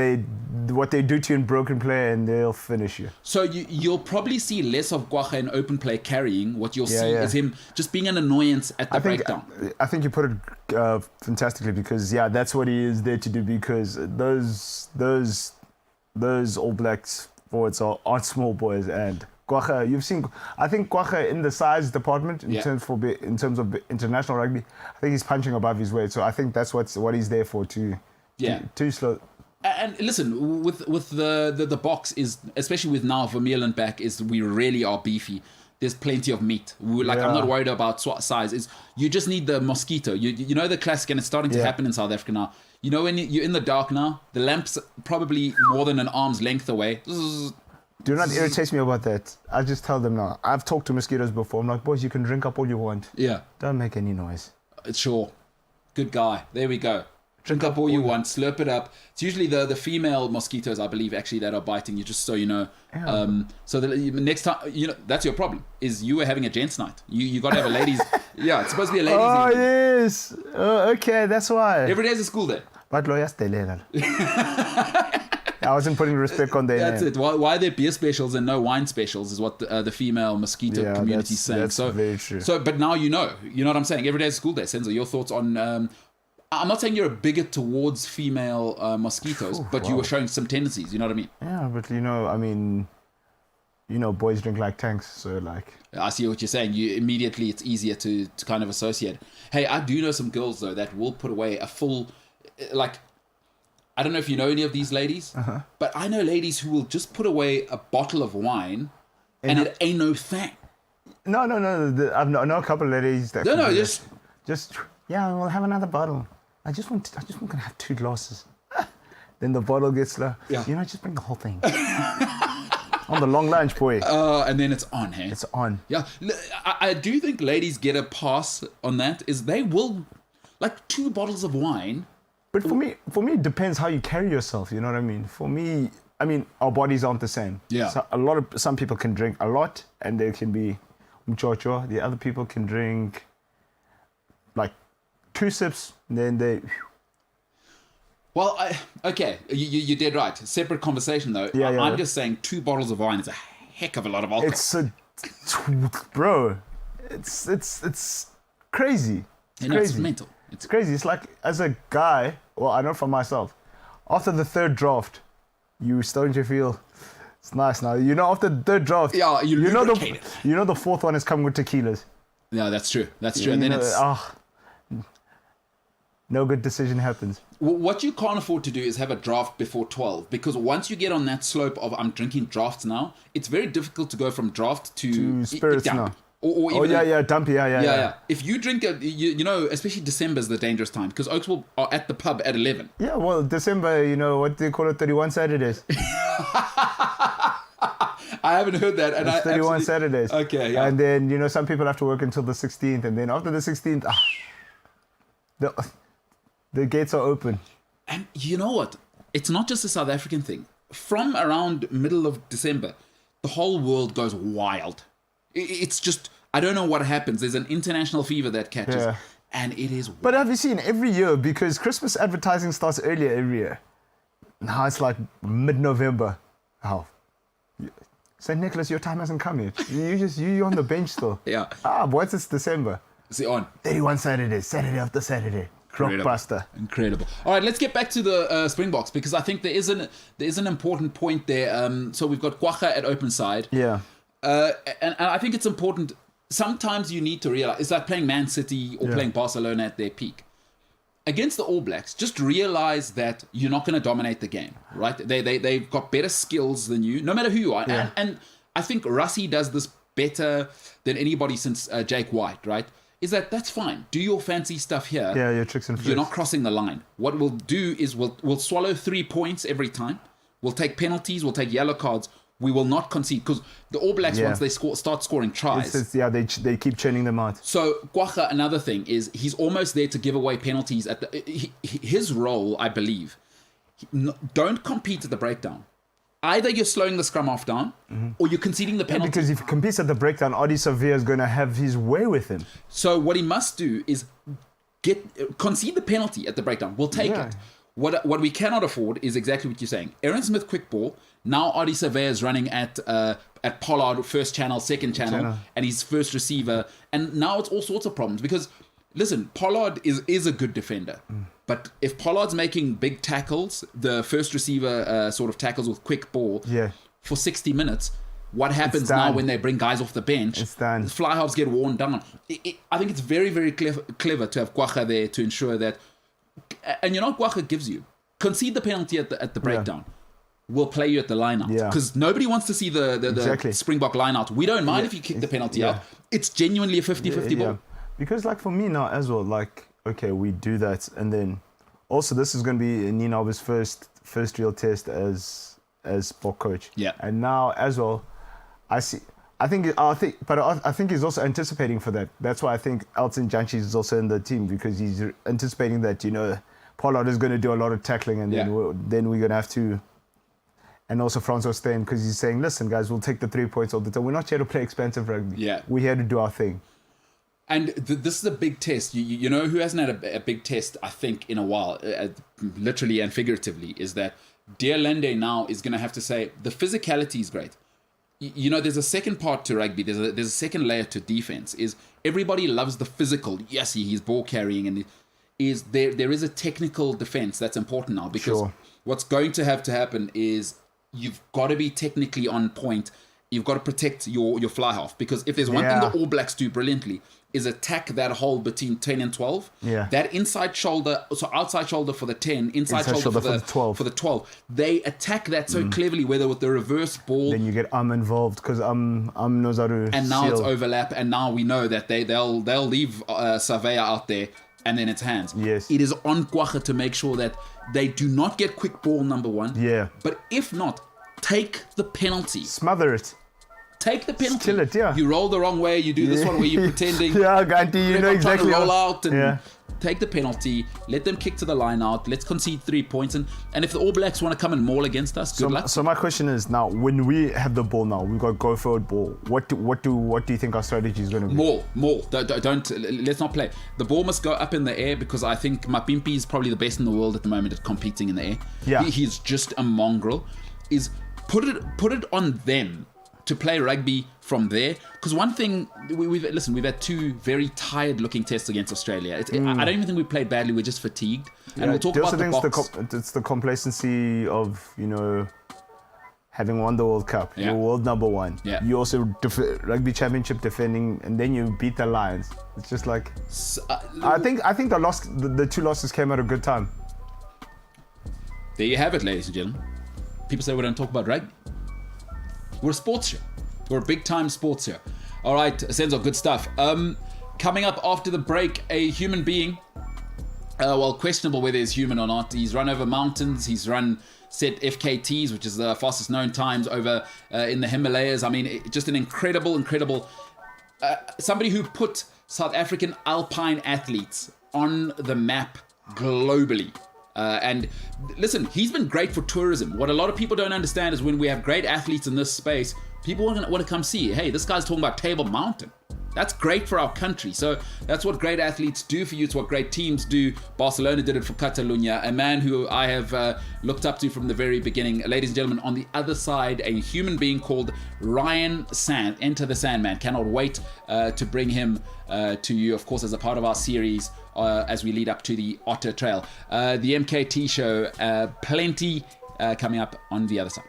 what they do to you in broken play and they'll finish you. So you'll probably see less of Kwaka in open play carrying. What you'll see is him just being an annoyance at the breakdown. I think you put it fantastically because that's what he is there to do because those All Blacks forwards aren't small boys and Kwaka, you've seen. I think Kwaka in the size department in terms of international rugby, I think he's punching above his weight. So I think that's what he's there for to slow. And listen, with the box is especially with now Vermeulen back is we really are beefy. There's plenty of meat. I'm not worried about size. You just need the mosquito. You know the classic, and it's starting to happen in South Africa now. You know when you're in the dark now, the lamp's probably more than an arm's length away. Do not irritate me about that. I just tell them now. I've talked to mosquitoes before. I'm like, boys, you can drink up all you want. Yeah. Don't make any noise. Sure. Good guy. There we go. Drink up all you want, slurp it up. It's usually the female mosquitoes, I believe, actually, that are biting you, just so you know. So the next time, that's your problem, is you were having a gents' night. You got to have a ladies... Yeah, it's supposed to be a ladies' Oh, evening. yes. Okay, that's why. Every day is a school day. But lawyers, I wasn't putting respect on their That's name. it. Why are there beer specials and no wine specials is what the female mosquito community is saying. That's very true. So, but now you know what I'm saying. Every day is school day. Senzo, your thoughts on... I'm not saying you're a bigot towards female mosquitoes, but you were showing some tendencies. You know what I mean? Yeah, but boys drink like tanks, so like... I see what you're saying. Immediately, it's easier to kind of associate. Hey, I do know some girls, though, that will put away a full... Like, I don't know if you know any of these ladies, but I know ladies who will just put away a bottle of wine and it ain't no thing. No. I know a couple of ladies that... No, Just, yeah, we'll have another bottle. I just want to have 2 glasses. Then the bottle gets low. Yeah. Just bring the whole thing. On the long lunch, boy. And then it's on, hey? It's on. Yeah. I do think ladies get a pass on that, is they will... Like 2 bottles of wine... But for me, it depends how you carry yourself. You know what I mean? For me, our bodies aren't the same. Yeah. So some people can drink a lot, and they can be muchocho. The other people can drink like 2 sips, and then they. Well, okay, you did right. Separate conversation though. Yeah. I'm just saying 2 bottles of wine is a heck of a lot of alcohol. Bro, it's crazy. It's crazy. It's mental. It's crazy. It's like, as a guy, well, I know from myself, after the 3rd draft, you're starting to feel it's nice now. After the 3rd draft, Yeah, you know the lubricate it. 4th one is coming with tequilas. Yeah, that's true. That's true. And then it's... no good decision happens. What you can't afford to do is have a draft before 12, because once you get on that slope of I'm drinking drafts now, it's very difficult to go from draft to spirits dump. now. Or even Dumpy, yeah. If you drink especially December's the dangerous time, because Oaks are at the pub at 11. Yeah, well, December, what do they call it, 31 Saturdays? I haven't heard that. And it's 31 Saturdays. Okay, yeah. And then, some people have to work until the 16th, and then after the 16th, the gates are open. And you know what? It's not just a South African thing. From around middle of December, the whole world goes wild. It's just, I don't know what happens. There's an international fever that catches, and it is... But have you seen every year, because Christmas advertising starts earlier every year. Now it's like mid-November. St. Nicholas, your time hasn't come yet. You're on the bench still. Yeah. Boys, it's December. See, on. 31 Saturdays, Saturday after Saturday. Blockbuster. Incredible. All right, let's get back to the Springboks, because I think there is an important point there. So we've got Kwaka at open side. Yeah. And I think it's important. Sometimes you need to realize, it's like playing Man City or playing Barcelona at their peak. Against the All Blacks, just realize that you're not going to dominate the game, right? They've got better skills than you, no matter who you are. Yeah. And I think Rassie does this better than anybody since Jake White, right? Is that's fine. Do your fancy stuff here. Yeah, your tricks and flicks. You're not crossing the line. What we'll do is we'll swallow 3 points every time. We'll take penalties. We'll take yellow cards. We will not concede, because the All Blacks, once they start scoring tries... they keep churning them out. So, Kwaka, another thing, is he's almost there to give away penalties. His role, I believe, don't compete at the breakdown. Either you're slowing the scrum half down, or you're conceding the penalty. Because if he competes at the breakdown, Adi Sevilla is going to have his way with him. So, what he must do is concede the penalty at the breakdown. We'll take it. What we cannot afford is exactly what you're saying. Aaron Smith quick ball. Now Adi Surveyor is running at Pollard, first channel, second channel, and he's first receiver. And now it's all sorts of problems, because, listen, Pollard is a good defender. But if Pollard's making big tackles, the first receiver sort of tackles with quick ball for 60 minutes, what happens now when they bring guys off the bench? It's done. The fly halves get worn down. I think it's very, very clever to have Kwaka there to ensure that. And Kwaka gives you. Concede the penalty at the breakdown. We'll play you at the line-out. Because nobody wants to see the Springbok line-out. We don't mind if you kick the penalty out. It's genuinely a 50-50 ball. Because, for me now as well, okay, we do that. And then, also, this is going to be Nina's first real test as sport coach. Yeah. And now, as well, I see... I think he's also anticipating for that. That's why I think Elton Janchi is also in the team, because he's anticipating that, you know, Pollard is going to do a lot of tackling, and then we're going to have to. And also Francois Steyn, because he's saying, listen, guys, we'll take the 3 points all the time. We're not here to play expensive rugby. Yeah. We're here to do our thing. And this is a big test. You know who hasn't had a big test, I think, in a while, literally and figuratively, is that Dear Lende now is going to have to say, the physicality is great. You know, there's a second part to rugby. There's a second layer to defense. Is everybody loves the physical. Yes, he's ball carrying, and there is a technical defense that's important now, because what's going to have to happen is you've got to be technically on point. You've got to protect your fly half, because if there's one thing the All Blacks do brilliantly is attack that hole between 10 and 12. Yeah. That inside shoulder, so outside shoulder for the 10, inside shoulder for the 12. They attack that so cleverly, whether with the reverse ball. Then you get involved, because knows how to and now seal. it's overlap, and now we know that they'll leave Savea out there, and then it's hands. Yes. It is on Kwaka to make sure that they do not get quick ball, number one. Yeah. But if not, take the penalty. Smother it. Take the penalty. Kill it, yeah. You roll the wrong way. You do this one where you're pretending. Yeah, Ganti, you know exactly. Roll out and take the penalty. Let them kick to the line out. Let's concede 3 points. And if the All Blacks want to come and maul against us, good luck. So my question is, now, when we have the ball now, we've got go forward ball. What do you think our strategy is going to be? Maul. Let's not play. The ball must go up in the air, because I think Mapimpi is probably the best in the world at the moment at competing in the air. Yeah. He's just a mongrel. Is put it on them to play rugby from there, because one thing we've had 2 very tired looking tests against Australia. I don't even think we played badly. We're just fatigued, and we'll talk about the box. It's the complacency of, you know, having won the World Cup. You're world number 1. Yeah. You also rugby championship defending, and then you beat the Lions. It's just like I think the 2 losses came at a good time. There you have it, ladies and gentlemen. People say we don't talk about rugby. We're a sports show. We're a big-time sports show. All right, Senzo, good stuff. Coming up after the break, a human being, questionable whether he's human or not. He's run over mountains. He's set FKTs, which is the fastest known times over in the Himalayas. I mean, just an incredible, somebody who put South African alpine athletes on the map globally. And listen, he's been great for tourism. What a lot of people don't understand is when we have great athletes in this space, people want to come see, hey, this guy's talking about Table Mountain. That's great for our country. So that's what great athletes do for you. It's what great teams do. Barcelona did it for Catalunya, a man who I have looked up to from the very beginning. Ladies and gentlemen, on the other side, a human being called Ryan Sand. Enter the Sandman. Cannot wait to bring him to you, of course, as a part of our series as we lead up to the Otter Trail. The MKT Show, plenty coming up on the other side.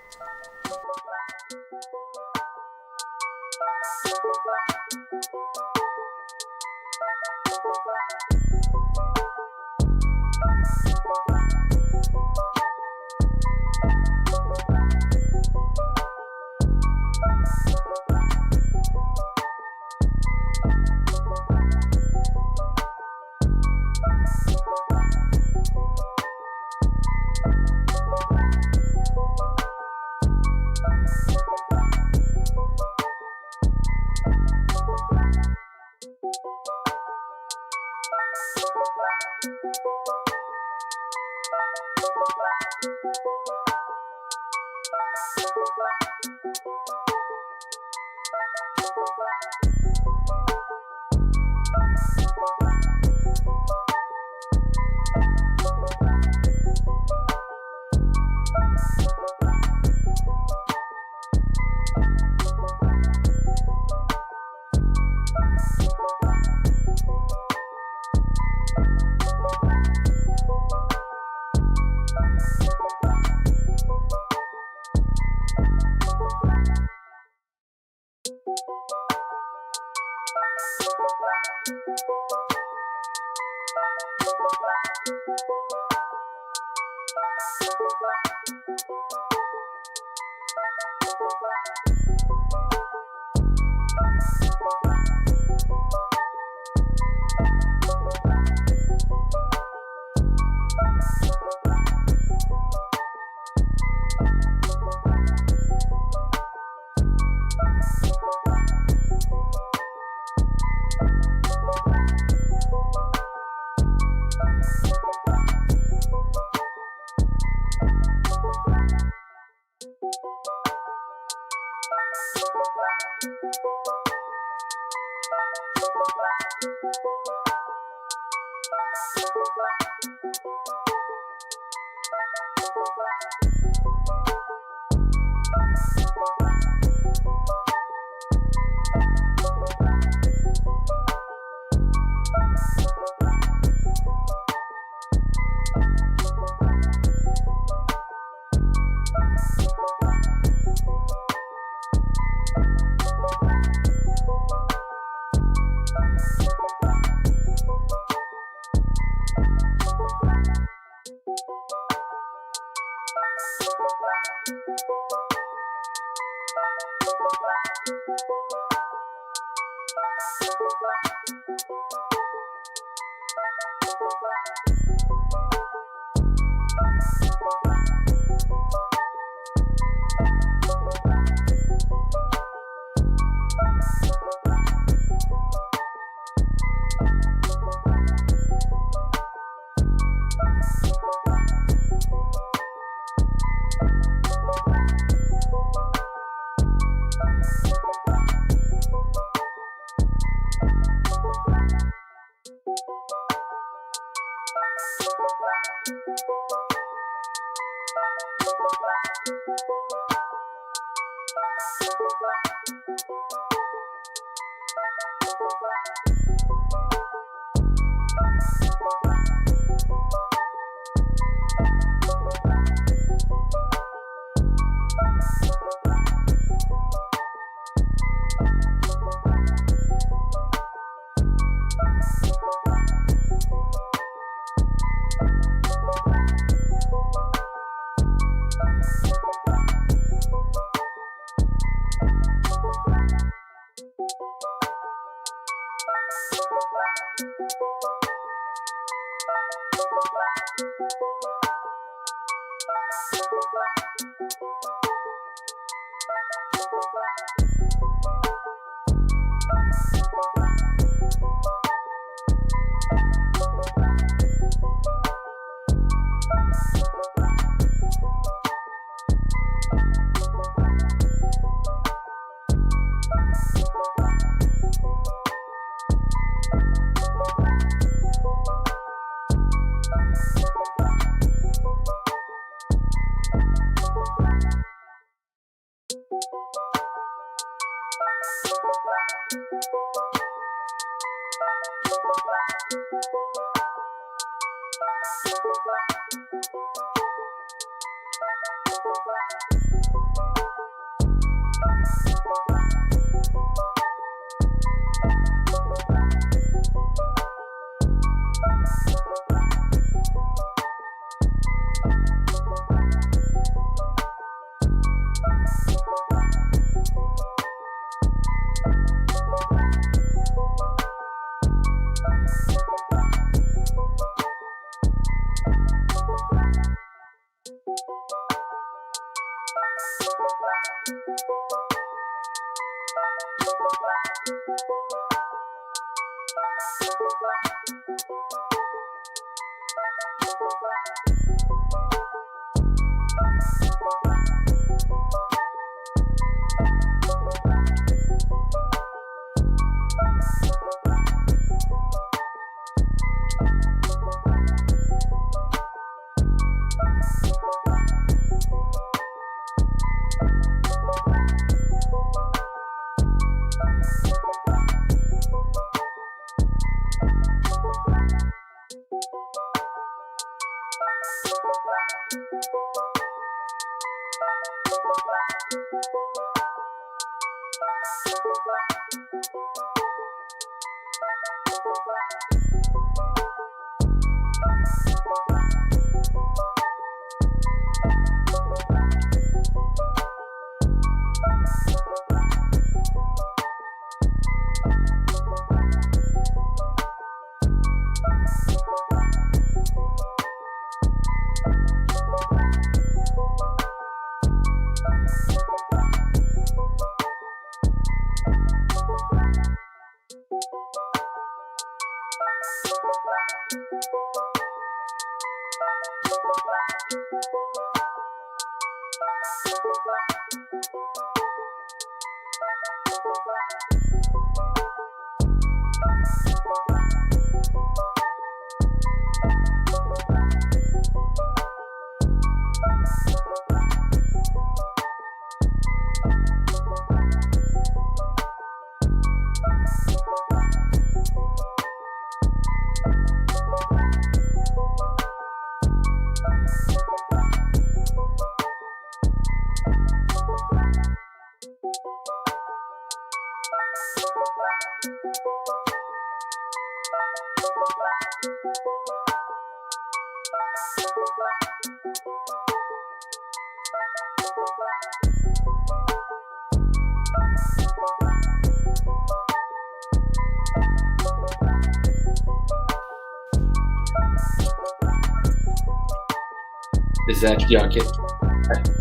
Exactly. Okay.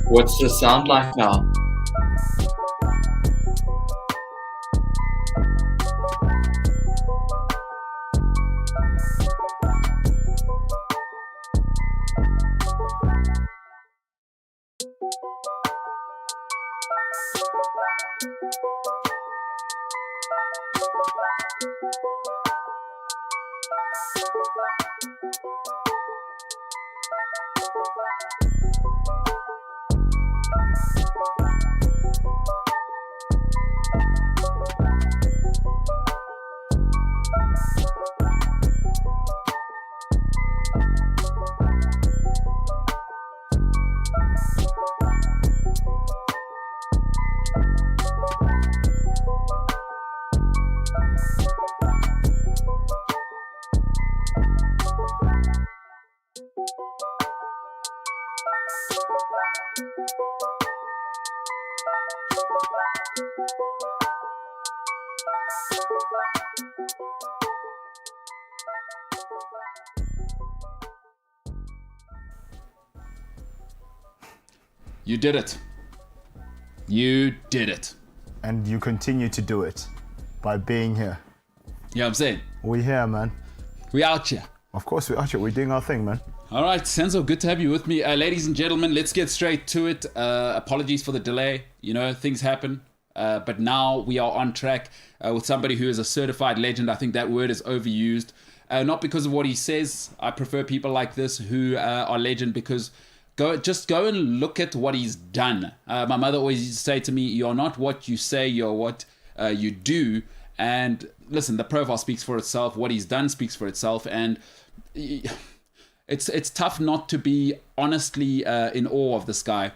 What's the sound like now? You did it. You did it. And you continue to do it by being here. You know what I'm saying? We're here, man. We out here. Of course, we're out here. We're doing our thing, man. All right, Senzo, good to have you with me. Ladies and gentlemen, let's get straight to it. Apologies for the delay. You know, things happen. But now we are on track with somebody who is a certified legend. I think that word is overused. Not because of what he says. I prefer people like this who are legend because go and look at what he's done. My mother always used to say to me, you're not what you say, you're what you do. And listen, the profile speaks for itself. What he's done speaks for itself. And it's tough not to be honestly in awe of this guy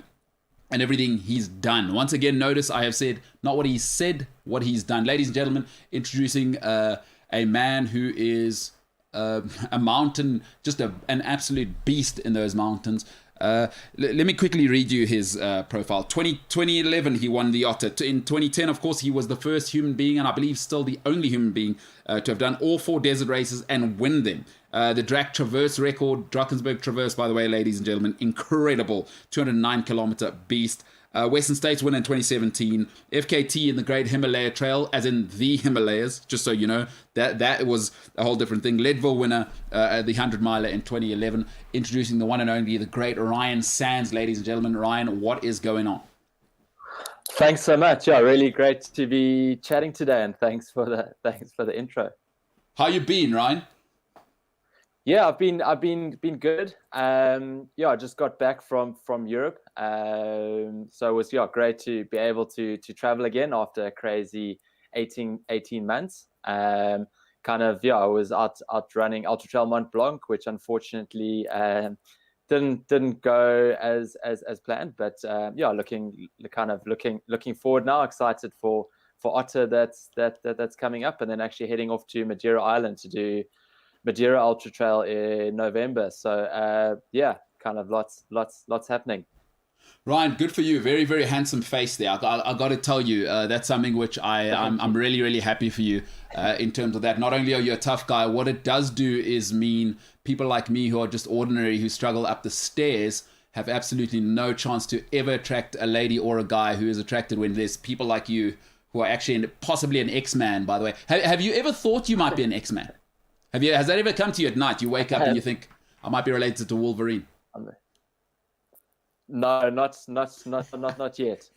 and everything he's done. Once again, notice I have said not what he said, what he's done. Ladies and gentlemen, introducing a man who is a mountain, just an absolute beast in those mountains. Let me quickly read you his profile. 2011, he won the Otter. In 2010, of course, he was the first human being, and I believe still the only human being to have done all 4 desert races and win them. The Drac Traverse record, Drakensberg Traverse, by the way, ladies and gentlemen, incredible. 209-kilometer beast. Western States winner in 2017. FKT in the Great Himalaya Trail, as in the Himalayas, just so you know. That was a whole different thing. Leadville winner at the 100-miler in 2011. Introducing the one and only, the great Ryan Sands, ladies and gentlemen. Ryan, what is going on? Thanks so much. Yeah, really great to be chatting today, and thanks for the intro. How you been, Ryan? Yeah, I've been good. I just got back from Europe. So it was great to be able to travel again after a crazy 18 months. I was out running Ultra Trail Mont Blanc, which unfortunately didn't go as planned. But looking forward now. Excited for Otter that's coming up, and then actually heading off to Madeira Island to do Madeira Ultra Trail in November. So lots happening. Ryan, good for you. Very, very handsome face there. I got to tell you, that's something which I'm really, really happy for you in terms of that. Not only are you a tough guy, what it does do is mean people like me who are just ordinary, who struggle up the stairs, have absolutely no chance to ever attract a lady or a guy who is attracted when there's people like you who are actually possibly an X-Man, by the way. Have you ever thought you might be an X-Man? Has that ever come to you at night? You wake up and you think, I might be related to Wolverine. No, not yet.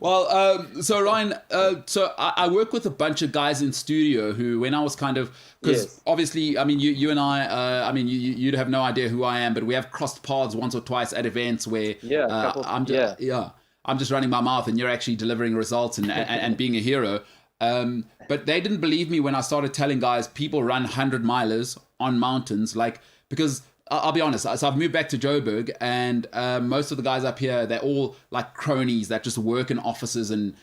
Well, so Ryan, I work with a bunch of guys in studio who, when I was because Yes. obviously, I mean, you and I, you'd have no idea who I am, but we have crossed paths once or twice at events where I'm just running my mouth and you're actually delivering results and being a hero. But they didn't believe me when I started telling guys people run 100-milers on mountains, because I'll be honest. So I've moved back to Joburg, and most of the guys up here, they're all like cronies that just work in offices and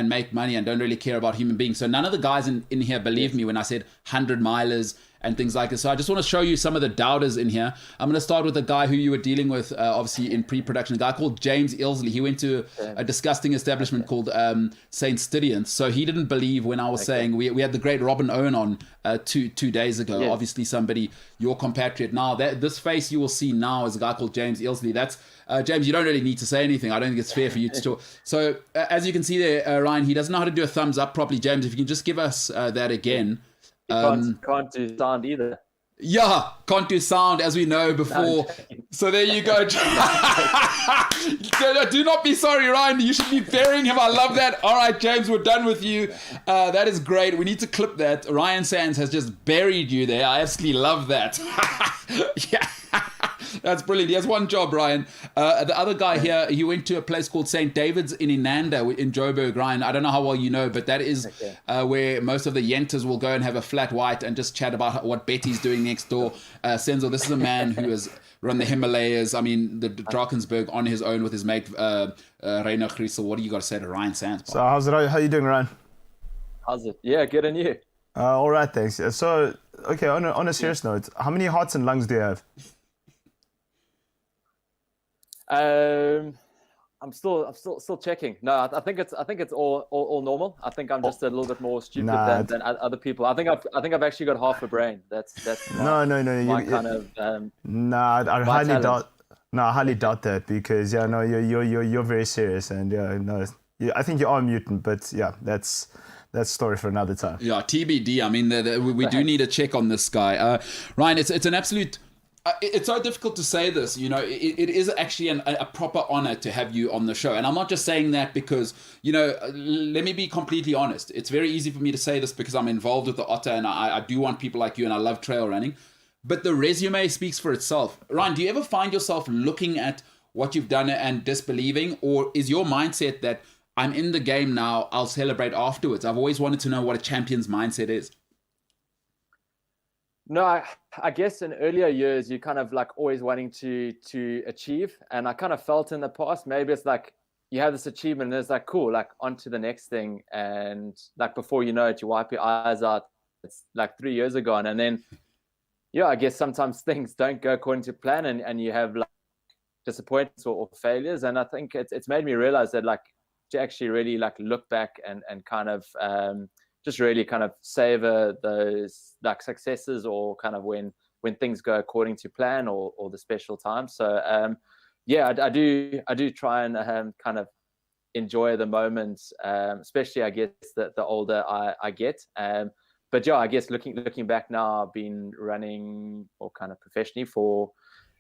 make money and don't really care about human beings. So none of the guys in here believed me when I said 100-milers and things like this. So I just want to show you some of the doubters in here. I'm going to start with the guy who you were dealing with, obviously in pre-production, a guy called James Ilsley. He went to a disgusting establishment called St. Stidians. So he didn't believe when I was saying we had the great Robin Owen on two days ago. Obviously somebody, your compatriot. Now, this face you will see now is a guy called James Ilsley. That's James, you don't really need to say anything. I don't think it's fair for you to talk. So as you can see there, Ryan, he doesn't know how to do a thumbs up properly. James, if you can just give us that again. Can't do sound either. Yeah, can't do sound, as we know before. So there you go. Do not be sorry, Ryan. You should be burying him. I love that. All right, James, we're done with you. That is great. We need to clip that. Ryan Sands has just buried you there. I absolutely love that. Yeah. That's brilliant. He has one job, Ryan. The other guy here, he went to a place called St. David's in Inanda in Joburg, Ryan. I don't know how well you know, but that is where most of the Yentas will go and have a flat white and just chat about what Betty's doing next door. Senzo, this is a man who has run the Himalayas, I mean, the Drakensberg on his own with his mate, Reiner Griesel. What do you got to say to Ryan Sands? So how you doing, Ryan? How's it? Yeah, good on you. All right, thanks. So, okay, on a serious note, how many hearts and lungs do you have? I'm still checking. No, I think it's all normal. I think I'm just a little bit more stupid than other people. I think I've actually got half a brain. That's my, my kind of I highly doubt that, because you're very serious, and I think you are a mutant, but yeah, that's story for another time. Yeah, TBD. I mean, we do need a check on this guy. Ryan, it's an absolute. It's so difficult to say this, it is actually a proper honor to have you on the show. And I'm not just saying that because, let me be completely honest. It's very easy for me to say this because I'm involved with the Otter, and I do want people like you, and I love trail running. But the resume speaks for itself. Ryan, do you ever find yourself looking at what you've done and disbelieving? Or is your mindset that I'm in the game now, I'll celebrate afterwards? I've always wanted to know what a champion's mindset is. No, I guess in earlier years, you're kind of like always wanting to achieve. And I kind of felt in the past, maybe it's like you have this achievement and it's like, cool, like on to the next thing. And like before you know it, you wipe your eyes out. It's like 3 years ago. And then, I guess sometimes things don't go according to plan, and you have like disappointments or failures. And I think it's made me realize that like to actually really like look back and kind of just really kind of savor those like successes, or kind of when things go according to plan, or the special times. So I do try and kind of enjoy the moments, especially I guess the older I get. But I guess looking back now, I've been running or kind of professionally for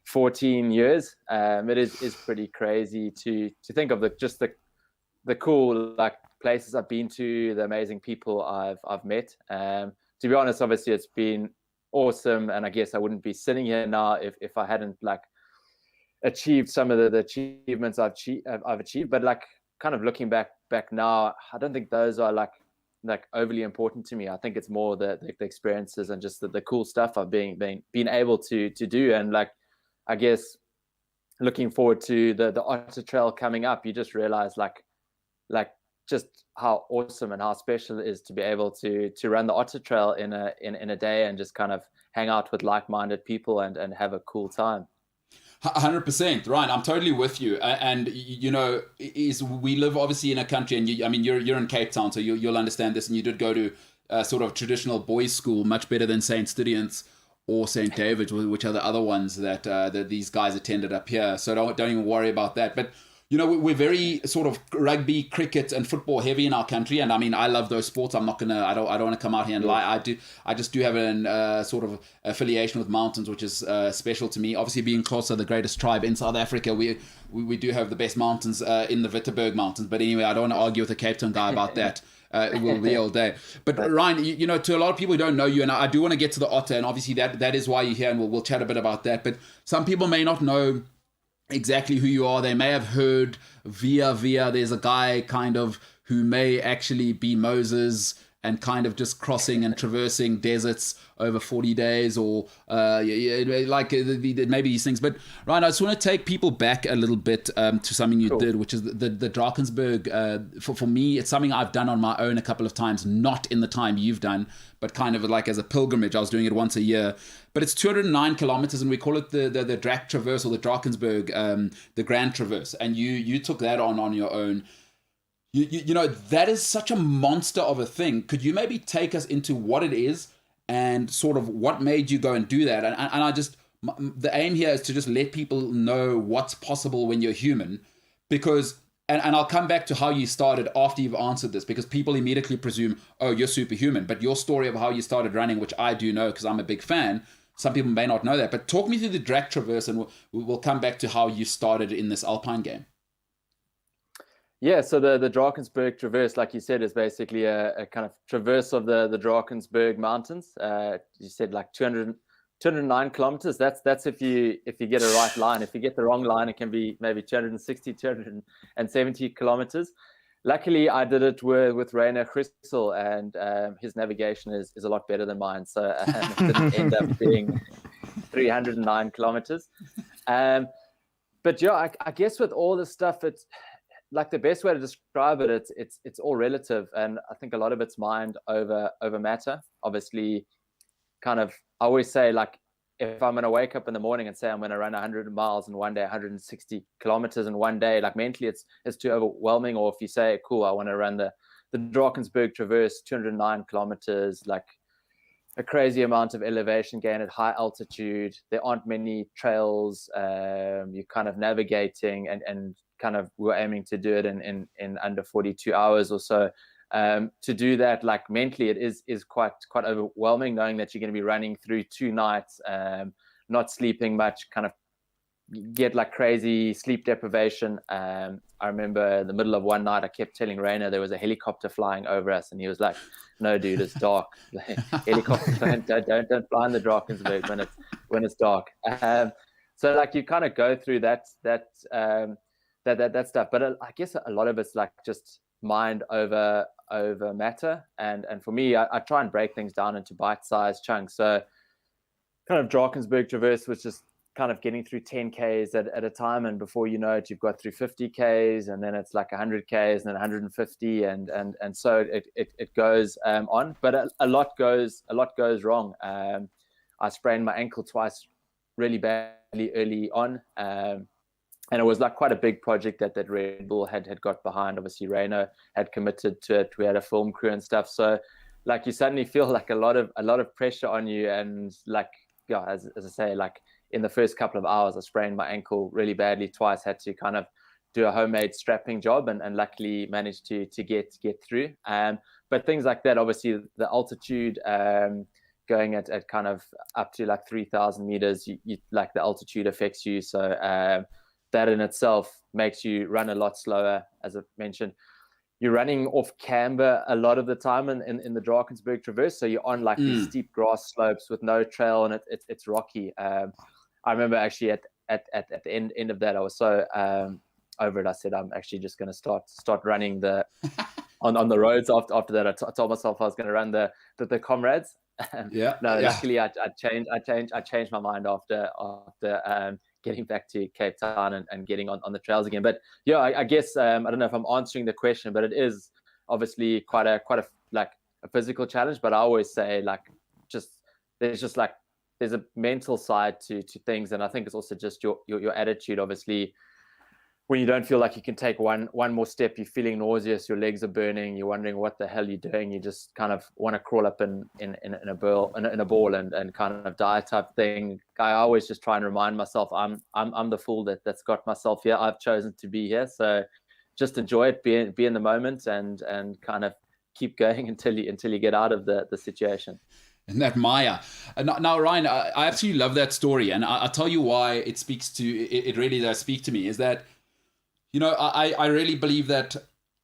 14 years. It is pretty crazy to think of the cool like places I've been to, the amazing people I've met. To be honest, obviously it's been awesome, and I guess I wouldn't be sitting here now if I hadn't like achieved some of the achievements I've achieved. But like kind of looking back now, I don't think those are like overly important to me. I think it's more the experiences and just the cool stuff I've been able to do. And like I guess looking forward to the Otter Trail coming up, you just realize like just how awesome and how special it is to be able to run the Otter Trail in a day, and just kind of hang out with like-minded people and have a cool time. 100%, Ryan. I'm totally with you. And we live obviously in a country, and you're in Cape Town, so you'll understand this. And you did go to sort of traditional boys' school, much better than St. Stidians or St. David's, which are the other ones that these guys attended up here. So don't even worry about that. But we're very sort of rugby, cricket, and football heavy in our country, and I mean, I love those sports. I don't want to come out here and lie. I just do have an sort of affiliation with mountains, which is special to me. Obviously, being close to the greatest tribe in South Africa, we do have the best mountains in the Witteberg Mountains. But anyway, I don't want to argue with a Cape Town guy about that. It will be all day. But Ryan, to a lot of people who don't know you, and I do want to get to the Otter, and obviously that is why you're here, and we'll chat a bit about that. But some people may not know exactly who you are. They may have heard via there's a guy kind of who may actually be Moses, and kind of just crossing and traversing deserts over 40 days or maybe these things. But Ryan, I just want to take people back a little bit to something you did, which is the Drakensberg. For me, it's something I've done on my own a couple of times, not in the time you've done, but kind of like as a pilgrimage. I was doing it once a year. But it's 209 kilometers, and we call it the Drak Traverse, or the Drakensberg, the Grand Traverse. And you took that on your own. You know, that is such a monster of a thing. Could you maybe take us into what it is and sort of what made you go and do that? And I just, the aim here is to just let people know what's possible when you're human, because, and I'll come back to how you started after you've answered this, because people immediately presume, oh, you're superhuman. But your story of how you started running, which I do know because I'm a big fan, some people may not know that. But talk me through the Drak Traverse, and we'll come back to how you started in this alpine game. Yeah, so the Drakensberg Traverse, like you said, is basically a kind of traverse of the Drakensberg Mountains. You said like 209 kilometers. That's if you get a right line. If you get the wrong line, it can be maybe 260, 270 kilometers. Luckily, I did it with Rainer Christel, and his navigation is a lot better than mine. So it didn't end up being 309 kilometers. But yeah, I guess with all this stuff, it's like the best way to describe it, it's all relative, and I think a lot of it's mind over matter. Obviously, kind of, I always say, like, if I'm going to wake up in the morning and say I'm going to run 100 miles in one day, 160 kilometers in one day, like mentally it's too overwhelming. Or if you say, cool, I want to run the Drakensberg Traverse, 209 kilometers, like a crazy amount of elevation gain at high altitude. There aren't many trails. You're kind of navigating and kind of we're aiming to do it in under 42 hours or so. To do that, like mentally, it is quite overwhelming, knowing that you're going to be running through 2 nights, not sleeping much, kind of get like crazy sleep deprivation. I remember in the middle of one night, I kept telling Rainer there was a helicopter flying over us, and he was like, "No, dude, it's dark. Helicopters don't fly in the Drakensberg when it's dark." So like you kind of go through that stuff, but I guess a lot of it's like just mind over matter, and for me, I try and break things down into bite-sized chunks. So kind of Drakensberg Traverse was just kind of getting through 10Ks at a time, and before you know it, you've got through 50Ks, and then it's like 100Ks and then 150, and so it goes on, but a lot goes wrong. I sprained my ankle twice really badly early on, and it was like quite a big project that Red Bull had got behind. Obviously, Rainer had committed to it. We had a film crew and stuff. So, like, you suddenly feel like a lot of pressure on you. And like, yeah, as I say, like in the first couple of hours, I sprained my ankle really badly twice. Had to kind of do a homemade strapping job, and luckily managed to get through. But things like that, obviously, the altitude. Going at kind of up to like 3,000 meters, you like the altitude affects you. So that in itself makes you run a lot slower. As I mentioned, you're running off camber a lot of the time in the Drakensberg Traverse. So you're on like these steep grass slopes with no trail, and it's rocky. I remember actually at the end of that, I was so over it. I said, I'm actually just going to start running on the roads. After that, I told myself I was going to run the comrades. Luckily I changed my mind after getting back to Cape Town and getting on the trails again. But yeah, I guess I don't know if I'm answering the question, but it is obviously quite a like a physical challenge. But I always say like there's a mental side to things, and I think it's also just your attitude. Obviously, when you don't feel like you can take one more step, you're feeling nauseous, your legs are burning, you're wondering what the hell you're doing. You just kind of want to crawl up in a ball and kind of die type thing. I always just try and remind myself I'm the fool that's got myself here. I've chosen to be here, so just enjoy it, be in the moment, and kind of keep going until you get out of the situation. And that Maya. Now, Ryan, I absolutely love that story, and I'll tell you why it really does speak to me. Is that, you know, I really believe that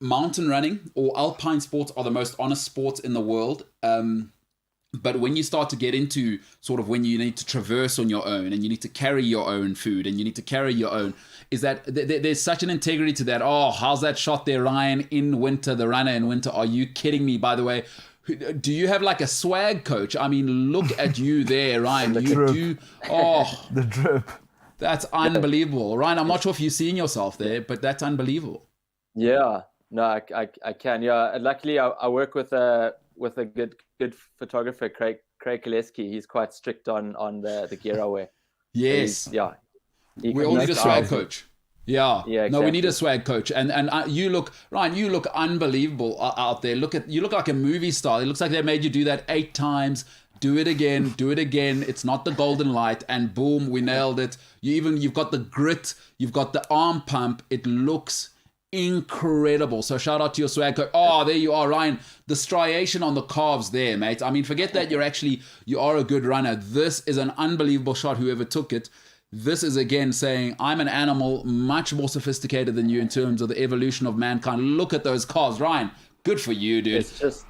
mountain running or alpine sports are the most honest sports in the world. But when you start to get into sort of when you need to traverse on your own and you need to carry your own food and you need to carry your own, is that there's such an integrity to that. Oh, how's that shot there, Ryan, in winter, the runner in winter? Are you kidding me? By the way, Do you have like a swag coach? I mean, look at you there, Ryan. The You drip. do. Oh, The drip. that's unbelievable, Ryan. I'm not sure if you're seeing yourself there, but that's unbelievable. Yeah, no, I can. Yeah, and luckily I work with a good photographer, Craig Gillespie. He's quite strict on the gear I wear. Yes. Yeah. We all need a swag coach. Yeah. Yeah, No, we need exactly. a swag coach. And you look, Ryan, you look unbelievable out there. You look like a movie star. It looks like they made you do that 8 times. Do it again. Do it again. It's not the golden light. And boom, we nailed it. You've got the grit. You've got the arm pump. It looks incredible. So shout out to your swag coach. Oh, there you are, Ryan. The striation on the calves there, mate. I mean, forget that you are a good runner. This is an unbelievable shot, whoever took it. This is again saying I'm an animal much more sophisticated than you in terms of the evolution of mankind. Look at those calves, Ryan. Good for you, dude. It's just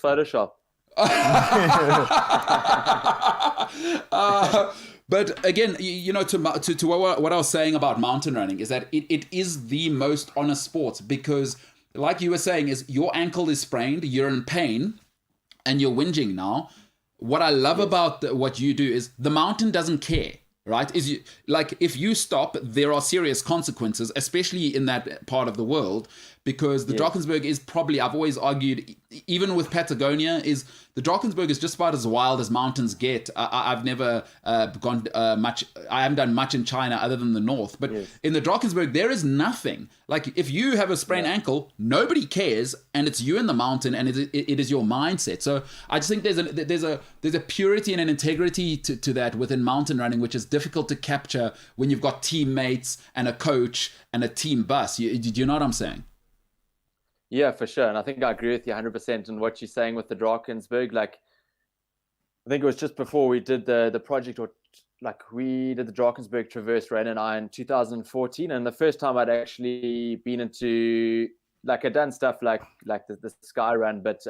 Photoshop. But again, you know, to what I was saying about mountain running is that it is the most honest sport, because like you were saying, is your ankle is sprained, you're in pain, and you're whinging now. What I love about what you do is the mountain doesn't care. Right? If you stop, there are serious consequences, especially in that part of the world, because the Drakensberg is probably, I've always argued, even with Patagonia, is the Drakensberg is just about as wild as mountains get. I've never gone much, I haven't done much in China other than the north, but in the Drakensberg, there is nothing. Like if you have a sprained ankle, nobody cares, and it's you in the mountain, and it is your mindset. So I just think there's a purity and an integrity to that within mountain running, which is difficult to capture when you've got teammates and a coach and a team bus. Do you know what I'm saying? Yeah, for sure. And I think I agree with you 100% on what you're saying with the Drakensberg. Like, I think it was just before we did the project, or like we did the Drakensberg Traverse, Rain and I, in 2014. And the first time I'd actually been into, like, I'd done stuff like the Sky Run, but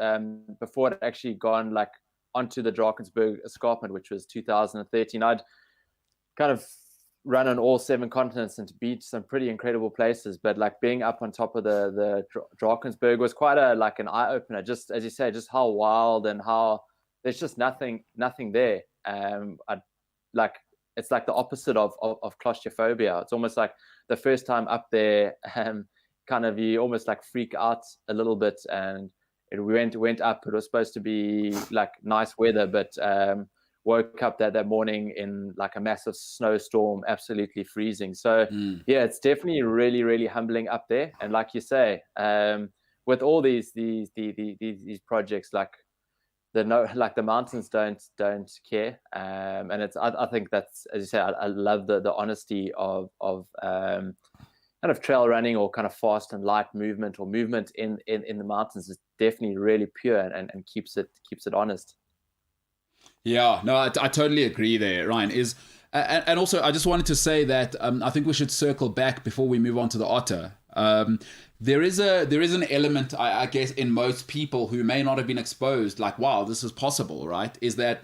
before I'd actually gone like onto the Drakensberg Escarpment, which was 2013, I'd kind of run on all 7 continents and to beat some pretty incredible places, but like being up on top of the Drakensberg was quite an eye opener. Just as you say, just how wild and how there's just nothing there. It's like the opposite of claustrophobia. It's almost like the first time up there, kind of you almost like freak out a little bit. And we went up. It was supposed to be like nice weather, but woke up that morning in like a massive snowstorm, absolutely freezing. So yeah, it's definitely really, really humbling up there. And like you say, with all these projects, like the mountains don't care. And it's I think that's, as you say, I love the honesty of kind of trail running, or kind of fast and light movement, or movement in the mountains is definitely really pure and keeps it honest. Yeah, no, I totally agree there, Ryan. And also, I just wanted to say that I think we should circle back before we move on to the Otter. There is an element, I guess, in most people who may not have been exposed, like, wow, this is possible, right? Is that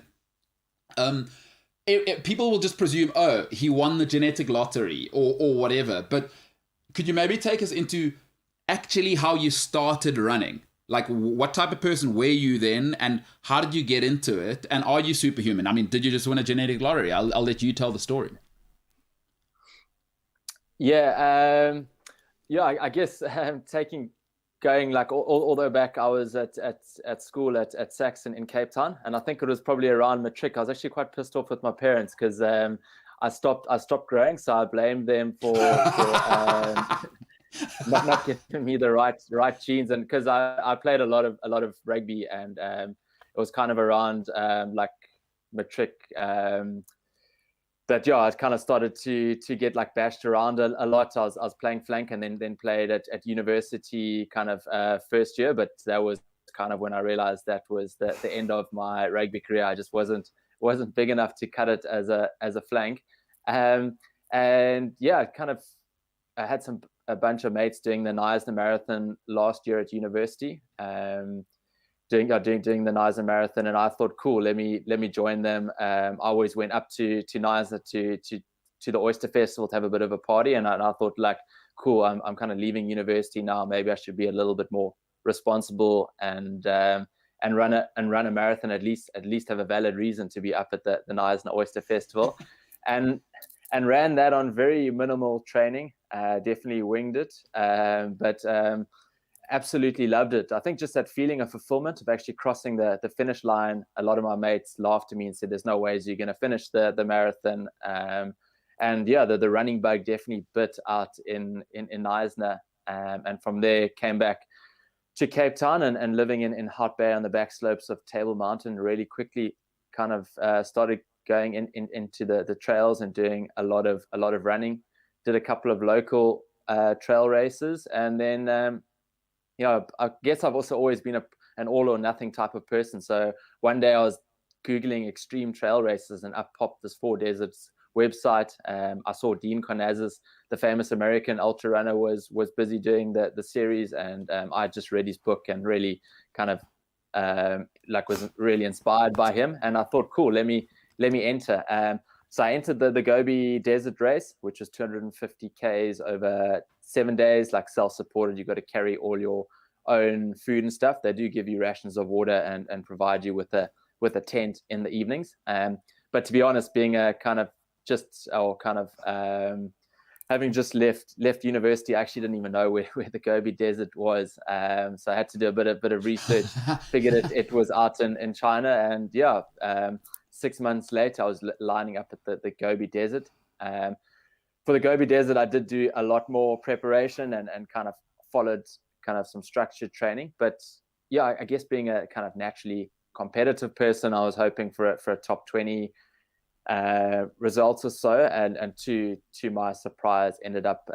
people will just presume, oh, he won the genetic lottery or whatever. But could you maybe take us into actually how you started running? Like, what type of person were you then, and how did you get into it? And are you superhuman? I mean, did you just win a genetic lottery? I'll let you tell the story. Yeah, I guess going like all the way back, I was at school at Saxon in Cape Town, and I think it was probably around matric. I was actually quite pissed off with my parents because I stopped growing, so I blamed them for not giving me the right genes. And because I played a lot of rugby, and it was kind of around like matric that I kind of started to get like bashed around a lot. I was playing flank, and then played at university kind of first year, but that was kind of when I realized that was the end of my rugby career. I just wasn't big enough to cut it as a flank. And yeah, I had a bunch of mates doing the Knysna Marathon last year at university, doing the Knysna Marathon, and I thought, cool, let me join them. I always went up to Knysna to the Oyster Festival to have a bit of a party, and I thought, like, cool, I'm kind of leaving university now. Maybe I should be a little bit more responsible and run a marathon, at least have a valid reason to be up at the Knysna Oyster Festival, and ran that on very minimal training. Definitely winged it, but absolutely loved it. I think just that feeling of fulfillment of actually crossing the finish line. A lot of my mates laughed at me and said, "There's no ways you're going to finish the marathon." And yeah, the running bug definitely bit out in Knysna, and from there came back to Cape Town and living in Hot Bay on the back slopes of Table Mountain. Really quickly, kind of started going into the trails and doing a lot of running. Did a couple of local trail races, and then I guess I've also always been an all or nothing type of person. So one day I was Googling extreme trail races, and up popped this 4 Deserts website. I saw Dean Conaz's, the famous American ultra runner, was busy doing the series, and I just read his book and really kind of was really inspired by him. And I thought, cool, let me enter. So I entered the Gobi Desert Race, which was 250 Ks over 7 days, like self-supported. You got to carry all your own food and stuff. They do give you rations of water and provide you with a tent in the evenings. But to be honest, being a having just left university, I actually didn't even know where the Gobi Desert was. So I had to do a bit of research. Figured it was out in China, and 6 months later, I was lining up at the Gobi Desert. For the Gobi Desert, I did do a lot more preparation and kind of followed kind of some structured training. But yeah, I guess being a kind of naturally competitive person, I was hoping for a top 20 results or so, and to my surprise, ended up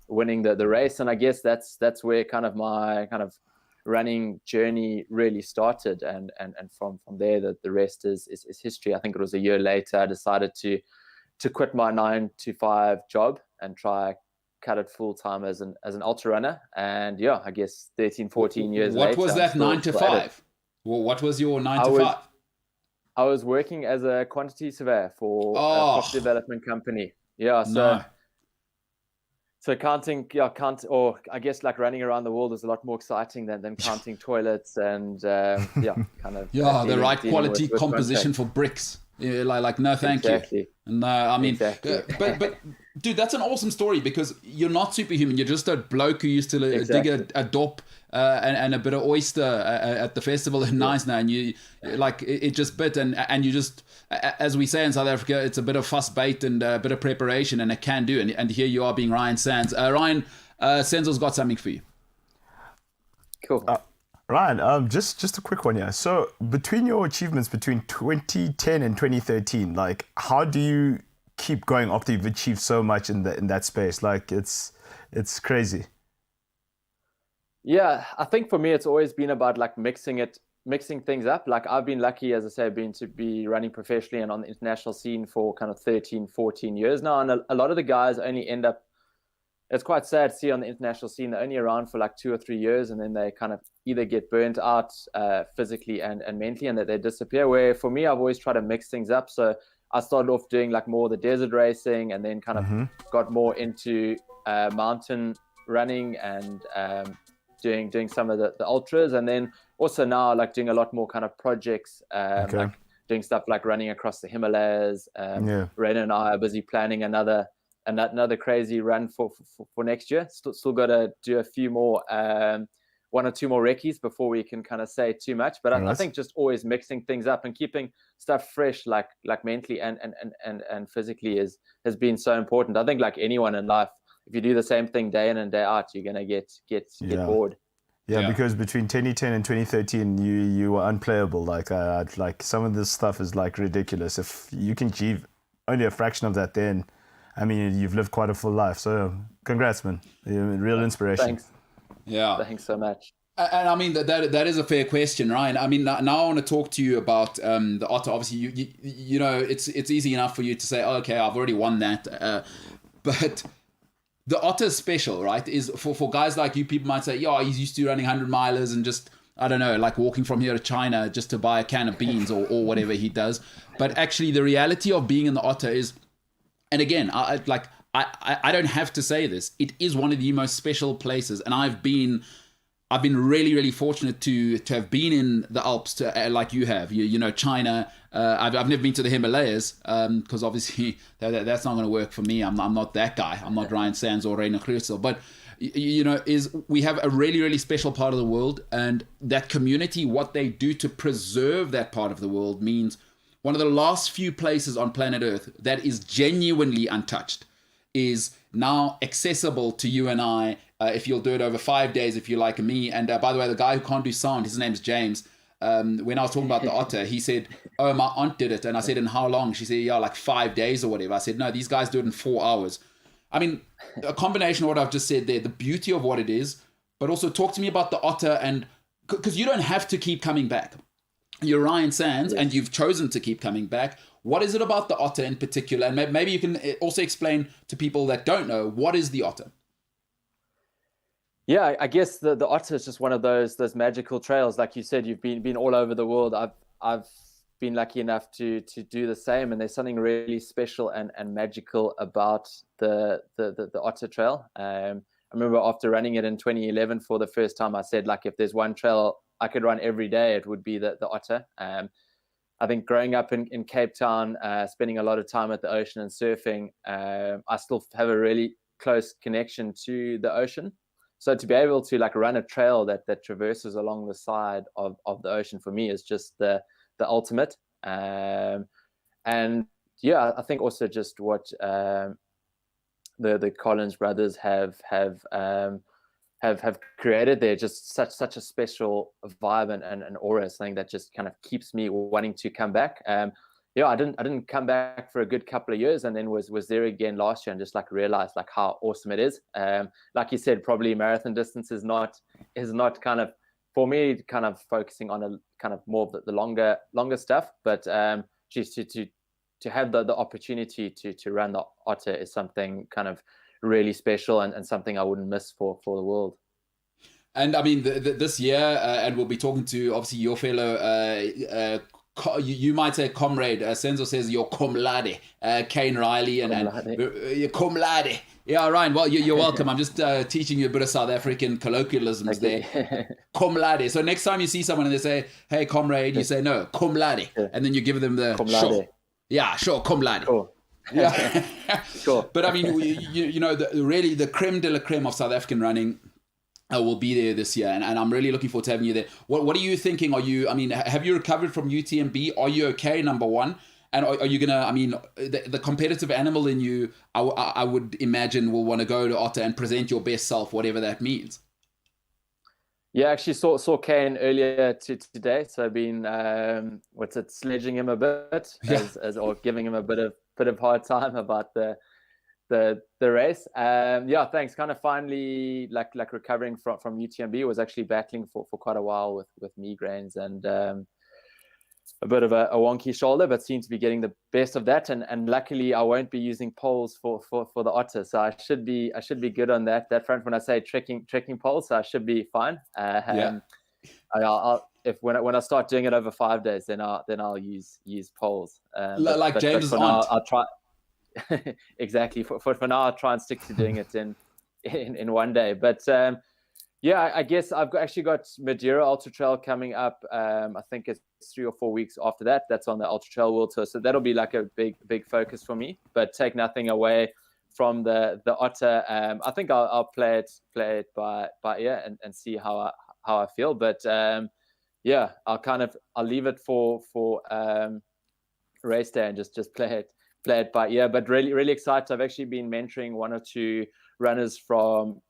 winning the race. And I guess that's where kind of my kind of running journey really started, and from there the rest is history. I think it was a year later I decided to quit my 9-to-5 job and try cut it full time as an ultra runner. And yeah, I guess 13-14 years later. What was that 9 to 5? Well, what was your 9 to 5? I was working as a quantity surveyor for a property development company. Yeah, so counting, or I guess like running around the world is a lot more exciting than counting toilets and kind of the right quality with composition for bricks. Yeah, like no, thank you. No, I mean, but dude, that's an awesome story, because you're not superhuman. You're just a bloke who used to dig a dop and a bit of oyster at the festival in Knysna, and you like it just bit, and you just, as we say in South Africa, it's a bit of fuss bait and a bit of preparation, and it can do. And here you are being Ryan Sands. Ryan, Senzo's got something for you. Cool. Ryan, just a quick one here. So between your achievements between 2010 and 2013, like how do you keep going after you've achieved so much in that space? Like it's crazy. Yeah, I think for me it's always been about like mixing things up. Like I've been lucky, as I say, to be running professionally and on the international scene for kind of 13-14 years now, and a lot of the guys only end up, it's quite sad to see on the international scene, they're only around for like 2 or 3 years, and then they kind of either get burnt out physically and mentally, and that they disappear. Where for me, I've always tried to mix things up. So I started off doing like more the desert racing, and then kind of got more into mountain running and doing some of the ultras, and then also now like doing a lot more kind of projects, like doing stuff like running across the Himalayas. Ren and I are busy planning another crazy run for next year. Still got to do a few more, 1 or 2 more recce's before we can kind of say too much. But I think just always mixing things up and keeping stuff fresh, like mentally and physically, has been so important. I think like anyone in life, if you do the same thing day in and day out, you're gonna get bored. Yeah, because between 2010 and 2013, you were unplayable. Like some of this stuff is like ridiculous. If you can achieve only a fraction of that, then I mean, you've lived quite a full life. So congrats, man. You're a real inspiration. Thanks. Yeah. Thanks so much. And I mean, that is a fair question, Ryan. I mean, now I want to talk to you about the Otter. Obviously, you know, it's easy enough for you to say, oh, okay, I've already won that. But the Otter special, right, is for guys like you. People might say, yeah, he's used to running 100 milers and just, I don't know, like walking from here to China just to buy a can of beans or whatever he does. But actually, the reality of being in the Otter is, and again, I don't have to say this, it is one of the most special places. And I've been I've been really, really fortunate to have been in the Alps, like you have. You know, China. I've never been to the Himalayas because obviously that's not going to work for me. I'm not that guy. I'm not Ryan Sands or Reiner Kreuzel. But you know, we have a really, really special part of the world, and that community, what they do to preserve that part of the world, means one of the last few places on planet Earth that is genuinely untouched is now accessible to you and I. If you'll do it over 5 days, if you're like me. And by the way, the guy who can't do sound, his name's James. When I was talking about the Otter, he said, oh, my aunt did it. And I said, in how long? She said, yeah, like 5 days or whatever. I said, no, these guys do it in 4 hours. I mean, a combination of what I've just said there, the beauty of what it is, but also talk to me about the Otter. And because you don't have to keep coming back. You're Ryan Sands, and you've chosen to keep coming back. What is it about the Otter in particular? And maybe you can also explain to people that don't know, what is the Otter? Yeah, I guess the Otter is just one of those magical trails. Like you said, you've been all over the world. I've been lucky enough to do the same, and there's something really special and magical about the Otter Trail. I remember after running it in 2011 for the first time, I said, like, if there's one trail I could run every day, it would be the Otter. I think growing up in Cape Town, spending a lot of time at the ocean and surfing, I still have a really close connection to the ocean. So to be able to like run a trail that traverses along the side of the ocean, for me, is just the ultimate. And yeah, I think also just what the Collins brothers have created there, just such a special vibe and aura, something that just kind of keeps me wanting to come back. Yeah, I didn't come back for a good couple of years, and then was there again last year, and just like realized like how awesome it is. Like you said, probably marathon distance is not kind of, for me, kind of focusing on a kind of more of the longer stuff, but just to have the opportunity to run the Otter is something kind of really special and something I wouldn't miss for the world. And I mean, this year, and we'll be talking to obviously your fellow, you might say comrade. Senzo says your comlade, Kane Riley, and comlade. Yeah, Ryan. Well, you're welcome. I'm just teaching you a bit of South African colloquialisms there. Comlade. So next time you see someone and they say, "Hey, comrade," you say, "No, comlade," and then you give them the sure. Yeah, sure, comlade. Cool. Yeah, sure. But I mean, you know, really the creme de la creme of South African running will be there this year, and I'm really looking forward to having you there. What are you thinking? I mean, have you recovered from UTMB? Are you okay? Number one, and are you gonna? I mean, the competitive animal in you, I would imagine, will want to go to Otter and present your best self, whatever that means. Yeah, actually saw Kane earlier today, so I've been sledging him a bit, or giving him a bit of hard time about the race. Yeah, thanks. Kind of finally like recovering from UTMB. Was actually battling for quite a while with migraines and a bit of a wonky shoulder, but seem to be getting the best of that. And luckily, I won't be using poles for the Otter, so I should be good on that front. When I say trekking poles, so I should be fine. Yeah. When I start doing it over 5 days, then I'll use poles. Like James' for aunt. now, I'll try. Exactly. For now, I'll try and stick to doing it in 1 day. But yeah, I guess I've actually got Madeira Ultra Trail coming up. I think it's 3 or 4 weeks after that. That's on the Ultra Trail World Tour, so that'll be like a big focus for me. But take nothing away from the Otter. I think I'll play it by ear and see how I feel. But yeah, I'll leave it for race day and just play it by ear. But really excited. I've actually been mentoring 1 or 2 runners from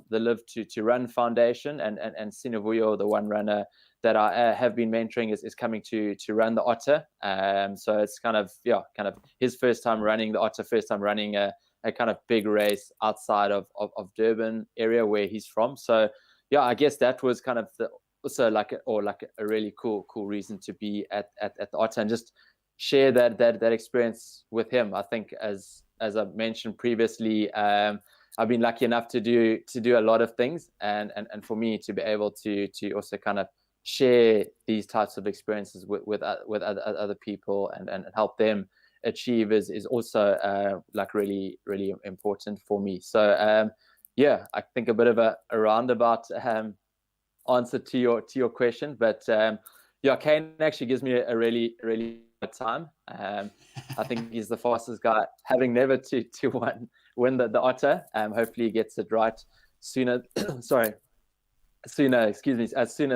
the Live to Run Foundation, and Sinovuyo, the one runner that I have been mentoring, is coming to run the Otter. So it's kind of his first time running the Otter, first time running a kind of big race outside of Durban area where he's from. So yeah, I guess that was kind of also like a really cool reason to be at the Otter and just share that experience with him. I think as I mentioned previously, I've been lucky enough to do a lot of things, and for me to be able to also kind of share these types of experiences with other people and help them achieve is also like really important for me. So yeah, I think a bit of a roundabout answer to your question, but yeah, Kane actually gives me a really good time. I think he's the fastest guy, having never to win the Otter. Hopefully he gets it right sooner. Sooner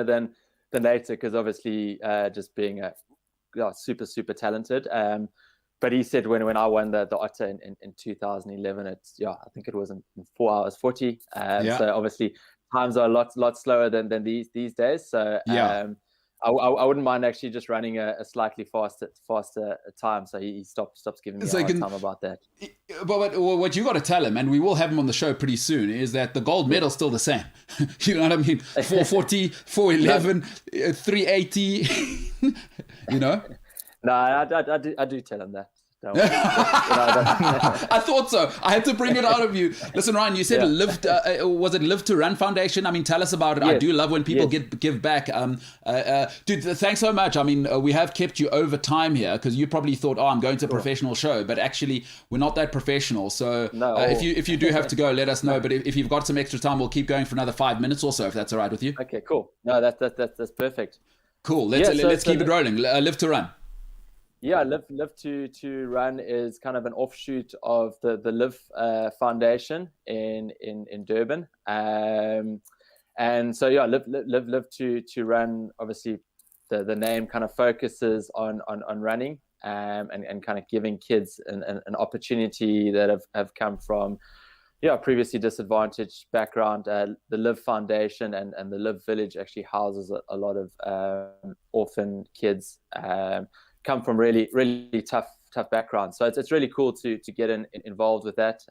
than later, because obviously just being a super talented. But he said when I won the Otter in 2011, I think it was in 4 hours 40. So obviously times are a lot slower than these days. So I wouldn't mind actually just running a slightly faster time. So he stops giving me a hard time about that. But what you got to tell him, and we will have him on the show pretty soon, is that the gold medal's still the same. You know what I mean? 440, 411, 380. You know? No, I do tell him that. I thought so. I had to bring it out of you. Listen, Ryan, you said was it Live to Run Foundation? I mean, tell us about it. Yes. I do love when people give back. Dude, thanks so much. I mean, we have kept you over time here because you probably thought, I'm going to a professional show, but actually we're not that professional. So if you do have to go, let us know. But if you've got some extra time, we'll keep going for another 5 minutes or so, if that's all right with you. Okay, cool. No, that's perfect. Cool. Let's keep it rolling. Live to Run. Yeah, Live to Run is kind of an offshoot of the Live Foundation in Durban, and so Live to Run. Obviously, the name kind of focuses on running and kind of giving kids an opportunity that have come from previously disadvantaged background. The Live Foundation and the Live Village actually houses a lot of orphan kids. Come from really tough backgrounds, so it's really cool to get involved with that.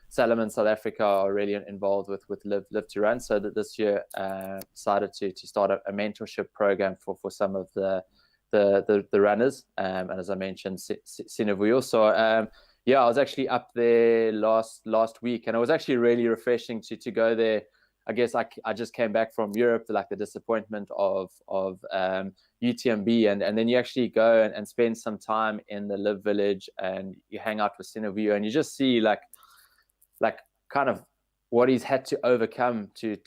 Salomon South Africa are really involved with Live to Run, so that this year decided to start a mentorship program for some of the runners, and as I mentioned, Sinevuyo. So I was actually up there last week, and it was actually really refreshing to go there. I guess I just came back from Europe, like the disappointment of UTMB, and then you actually go and spend some time in the Live Village, and you hang out with Sinevuyo, and you just see like kind of what he's had to overcome to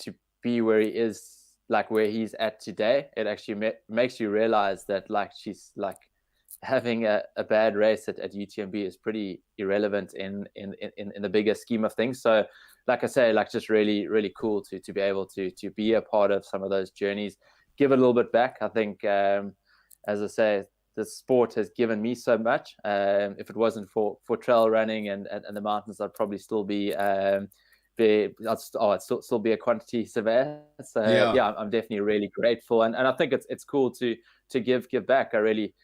be where he is, like where he's at today. It actually makes you realize that like she's like having a bad race at UTMB is pretty irrelevant in the bigger scheme of things. So like I say, like just really cool to be able to be a part of some of those journeys, give it a little bit back. I think, as I say, the sport has given me so much. If it wasn't for trail running and the mountains, I'd probably still be I'd still be a quantity surveyor. So I'm definitely really grateful, and I think it's cool to give back. I really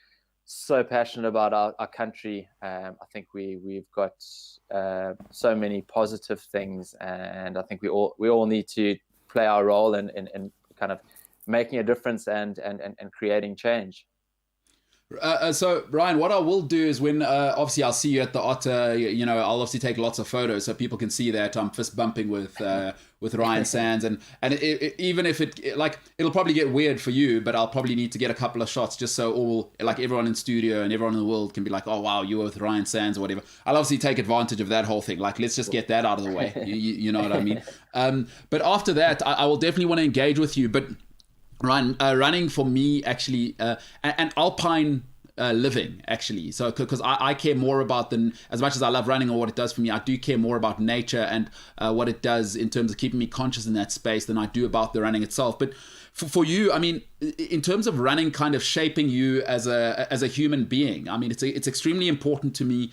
so passionate about our country. I think we've got so many positive things, and I think we all need to play our role in kind of making a difference and creating change. So Ryan, what I will do is when obviously I'll see you at the Otter, I'll obviously take lots of photos so people can see that I'm fist bumping with Ryan Sands, and even if it'll probably get weird for you, but I'll probably need to get a couple of shots just so everyone in studio and everyone in the world can be like, oh wow, you were with Ryan Sands or whatever. I'll obviously take advantage of that whole thing. Like, let's just get that out of the way. You know what I mean? But after that, I will definitely want to engage with you. But Ryan, running for me actually, and alpine living actually. So because I care more about as much as I love running or what it does for me, I do care more about nature and what it does in terms of keeping me conscious in that space than I do about the running itself. But for you, I mean, in terms of running kind of shaping you as a human being, I mean, it's extremely important to me.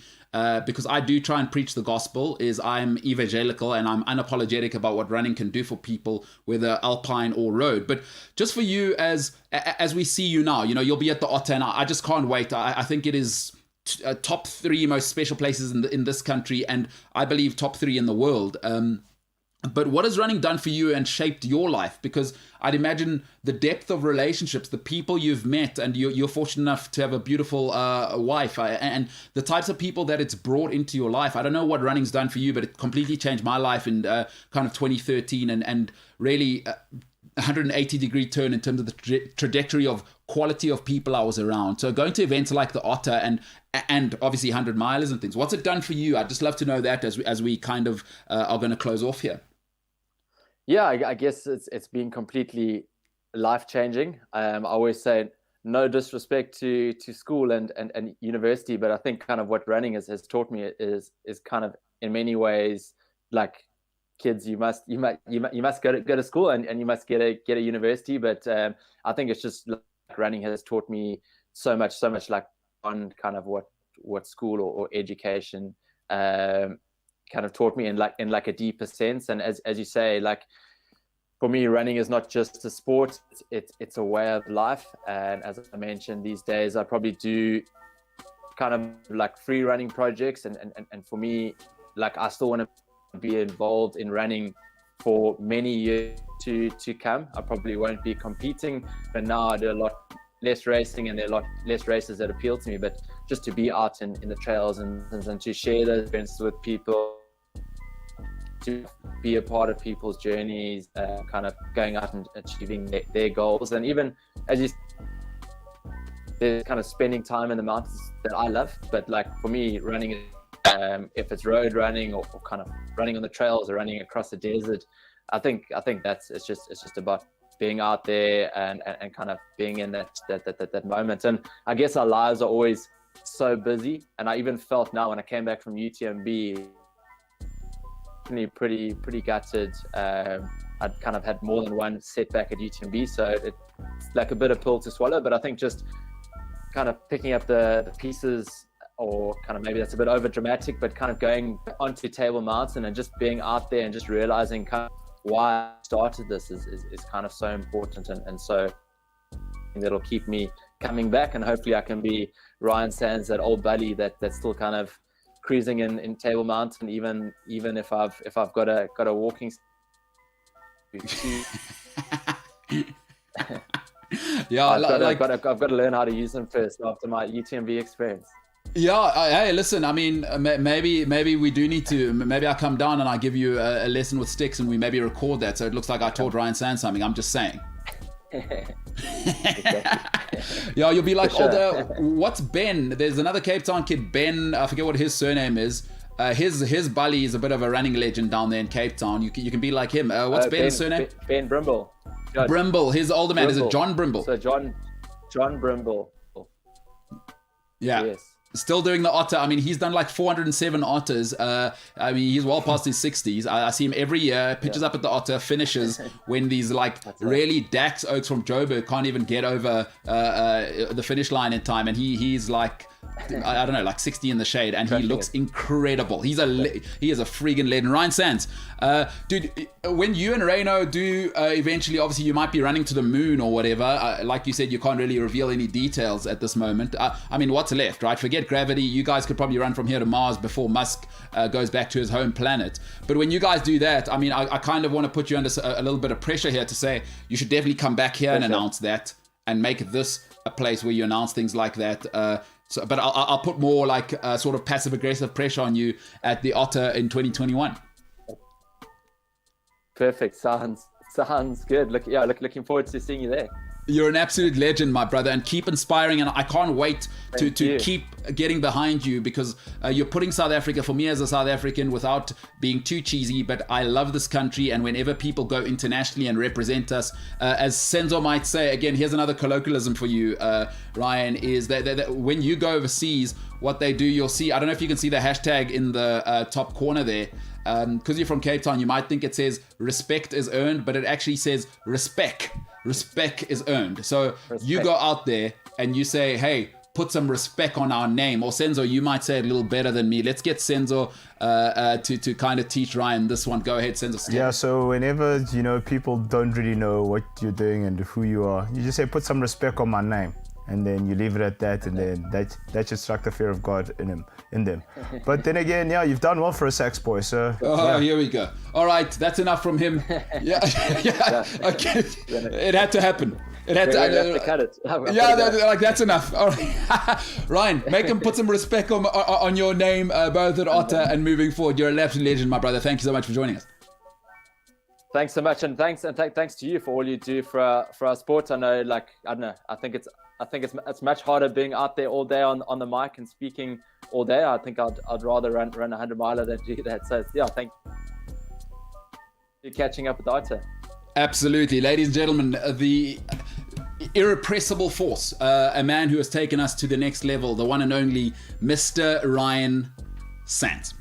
Because I do try and preach the gospel, is I'm evangelical and I'm unapologetic about what running can do for people, whether alpine or road. But just for you, as we see you now, you'll be at the Otter, and I just can't wait. I think it is top 3 most special places in this country, and I believe top 3 in the world. But what has running done for you and shaped your life? Because I'd imagine the depth of relationships, the people you've met, and you're fortunate enough to have a beautiful wife, and the types of people that it's brought into your life. I don't know what running's done for you, but it completely changed my life in kind of 2013, and really 180-degree turn in terms of the trajectory of quality of people I was around. So going to events like the Otter and obviously 100 milers and things, what's it done for you? I'd just love to know that as we kind of are going to close off here. Yeah, I guess it's been completely life changing. I always say no disrespect to school and university, but I think kind of what running has taught me is kind of in many ways like kids, you must go to school and you must get a university, but I think it's just like running has taught me so much like on kind of what school or education kind of taught me in like a deeper sense. And as you say, like for me, running is not just a sport, it's a way of life. And as I mentioned, these days I probably do kind of like free running projects, and for me, like I still want to be involved in running for many years to come. I probably won't be competing, but now I do a lot less racing, and there are a lot less races that appeal to me, but just to be out in the trails and to share those experiences with people, to be a part of people's journeys, kind of going out and achieving their goals. And even as you there's kind of spending time in the mountains that I love, but like for me, running is if it's road running or kind of running on the trails or running across the desert, I think it's just about being out there and kind of being in that moment. And I guess our lives are always so busy, and I even felt now when I came back from UTMB, pretty gutted. I'd kind of had more than one setback at UTMB, so it's like a bit of pill to swallow. But I think just kind of picking up the pieces, or kind of maybe that's a bit over dramatic, but kind of going onto Table Mountain and just being out there and just realizing kind of why I started this is kind of so important, and so that'll keep me coming back, and hopefully I can be Ryan Sands, that old buddy that's still kind of cruising in Table Mountain, even if I've got a walking. Yeah, I've got to learn how to use them first after my UTMB experience. Yeah, hey, listen, I mean, maybe we do need to, maybe I come down and I give you a lesson with sticks and we maybe record that, so it looks like I taught Ryan Sands something. I'm just saying. Yeah, you'll be like, sure. What's Ben? There's another Cape Town kid, Ben, I forget what his surname is. His Bully is a bit of a running legend down there in Cape Town. You can be like him. What's Ben's surname? Ben Brimble. Brimble. His older man, is it John Brimble? So John Brimble. Yeah. Yes. Still doing the otter. I mean, he's done like 407 otters. I mean, he's well past his 60s. I see him every year, pitches up at the otter, finishes when these like really Dax Oaks from Joburg can't even get over the finish line in time. And he's like, I don't know, like 60 in the shade, and he looks incredible. He is a freaking legend. Ryan Sands, dude, when you and Reno do eventually, obviously you might be running to the moon or whatever. Like you said, you can't really reveal any details at this moment. I mean, what's left, right? Forget gravity. You guys could probably run from here to Mars before Musk goes back to his home planet. But when you guys do that, I mean, I kind of want to put you under a little bit of pressure here to say you should definitely come back here and announce that, and make this a place where you announce things like that. But I'll put more like sort of passive-aggressive pressure on you at the Otter in 2021. Perfect. Sounds good. Looking forward to seeing you there. You're an absolute legend, my brother, and keep inspiring. And I can't wait to keep getting behind you, because you're putting South Africa, for me as a South African, without being too cheesy, but I love this country. And whenever people go internationally and represent us, as Senzo might say, again, here's another colloquialism for you, Ryan, is that when you go overseas, what they do, you'll see, I don't know if you can see the hashtag in the top corner there. Because you're from Cape Town, you might think it says respect is earned, but it actually says respect is earned. So you go out there and you say, hey, put some respect on our name. Or Senzo, you might say it a little better than me. Let's get Senzo to kind of teach Ryan this one. Go ahead, Senzo. Yeah, so whenever, people don't really know what you're doing and who you are, you just say, put some respect on my name. And then you leave it at that, and then that should strike the fear of God in them. But then again, yeah, you've done well for a sax boy, so. Here we go. All right, that's enough from him. Yeah, okay. It had to happen. It had to cut it. That's enough. All right. Ryan, make him put some respect on your name, both at Otter and moving forward. You're an absolute legend, my brother. Thank you so much for joining us. Thanks so much, and thanks to you for all you do for our sport. I know, I think it's much harder being out there all day on the mic and speaking all day. I think I'd rather run 100 miler than do that. So yeah, thank you. You're catching up with Otter. Absolutely. Ladies and gentlemen, the irrepressible force, a man who has taken us to the next level, the one and only Mr. Ryan Sant.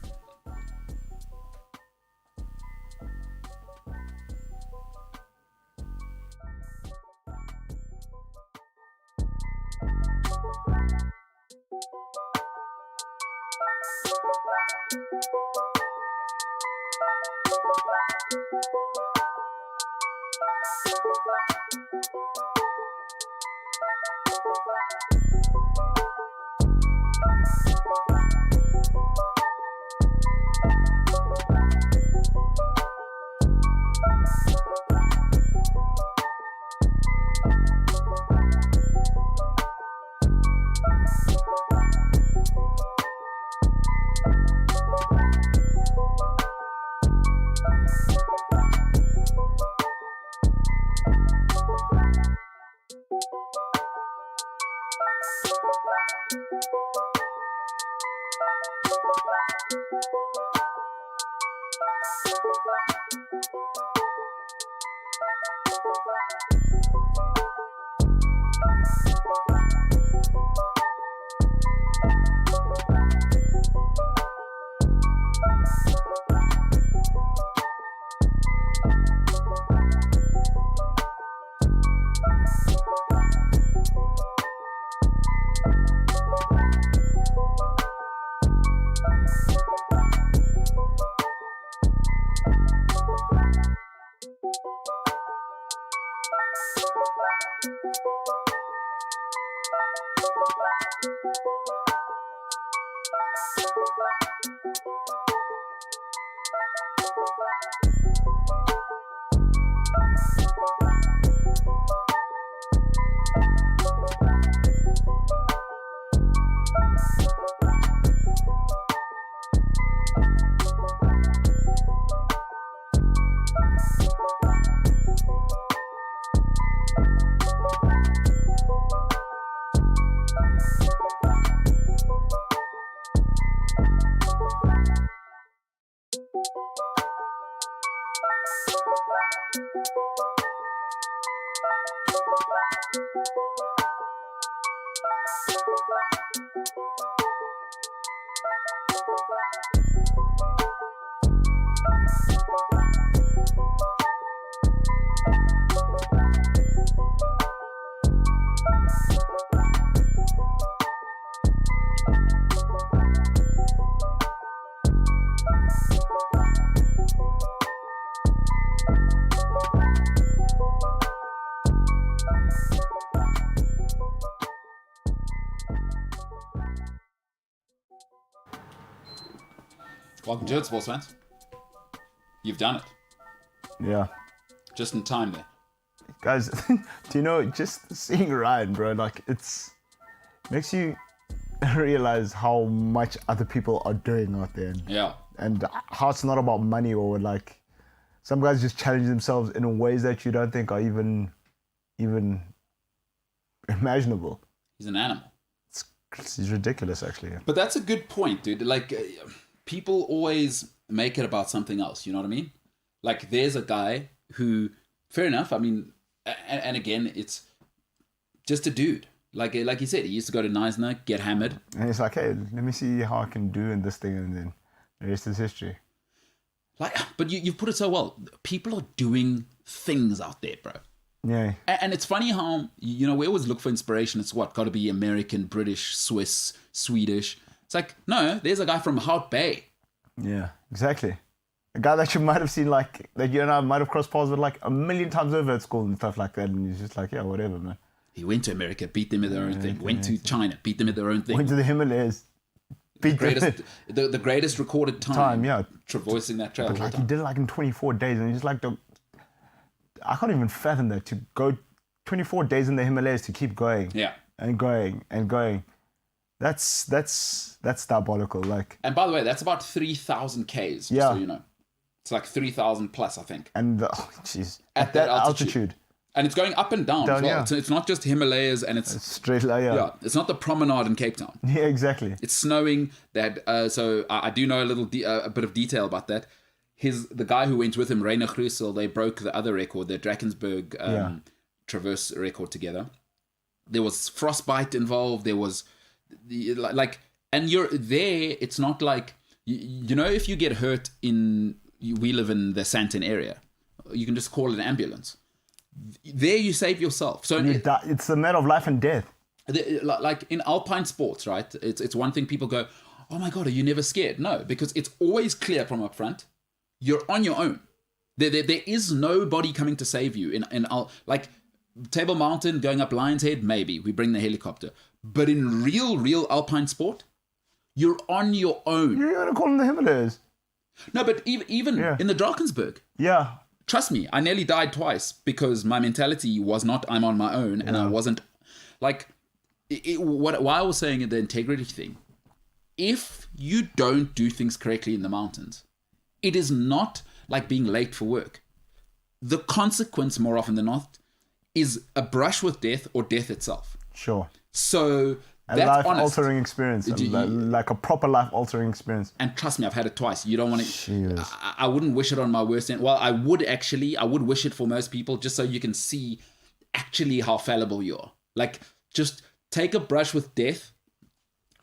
Welcome to it, sports fans. You've done it. Yeah. Just in time there. Guys, do you know, just seeing Ryan, bro, like, it's makes you realize how much other people are doing out there. Yeah. And how it's not about money, or like, some guys just challenge themselves in ways that you don't think are even imaginable. He's an animal. It's ridiculous, actually. But that's a good point, dude. Like, people always make it about something else, you know what I mean? Like, there's a guy who, fair enough, I mean, and again, it's just a dude. Like you said, he used to go to Neisner, get hammered. And it's like, hey, let me see how I can do in this thing, and then the rest is history. Like, but you've put it so well. People are doing things out there, bro. Yeah. And it's funny how, you know, we always look for inspiration. It's what? Got to be American, British, Swiss, Swedish. It's like, no, there's a guy from Hout Bay. Yeah, exactly. A guy that you might have seen, like, that you and I might have crossed paths with, like, 1,000,000 times over at school and stuff like that. And he's just like, yeah, whatever, man. He went to America, beat them at their own thing. Went to China, beat them at their own thing. Went to the Himalayas. The greatest recorded time. Yeah. Traversing that trail. But, like, he did it, like, in 24 days. And he's like, I can't even fathom that, to go 24 days in the Himalayas to keep going. Yeah. And going and going. That's diabolical. Like. And by the way, that's about 3,000 Ks. Yeah. So you know, it's like 3,000 plus, I think. And jeez, at that altitude. And it's going up and down as well. Yeah. It's not just Himalayas, and it's straight. Yeah. It's not the promenade in Cape Town. Yeah, exactly. It's snowing. So I do know a bit of detail about that. the guy who went with him, Rainer Grusel, they broke the other record, the Drakensberg Traverse record together. There was frostbite involved. There was and you're there. It's not like, you know, if you get hurt we live in the Santon area, you can just call an ambulance. There you save yourself. So it's a matter of life and death. Like in alpine sports, right? It's one thing people go, oh my God, are you never scared? No, because it's always clear from up front. You're on your own. There is nobody coming to save you. Like Table Mountain, going up Lion's Head, maybe we bring the helicopter. But in real alpine sport, you're on your own. You're gonna call them the Himalayas. No, but even in the Drakensberg. Yeah. Trust me, I nearly died twice because my mentality was not I'm on my own, and I wasn't like why I was saying the integrity thing. If you don't do things correctly in the mountains, it is not like being late for work. The consequence, more often than not, is a brush with death or death itself. Sure. So a that's life-altering experience, like a proper life-altering experience. And trust me, I've had it twice. You don't want to. I wouldn't wish it on my worst end. Well, I would actually. I would wish it for most people, just so you can see actually how fallible you are. Like, just take a brush with death,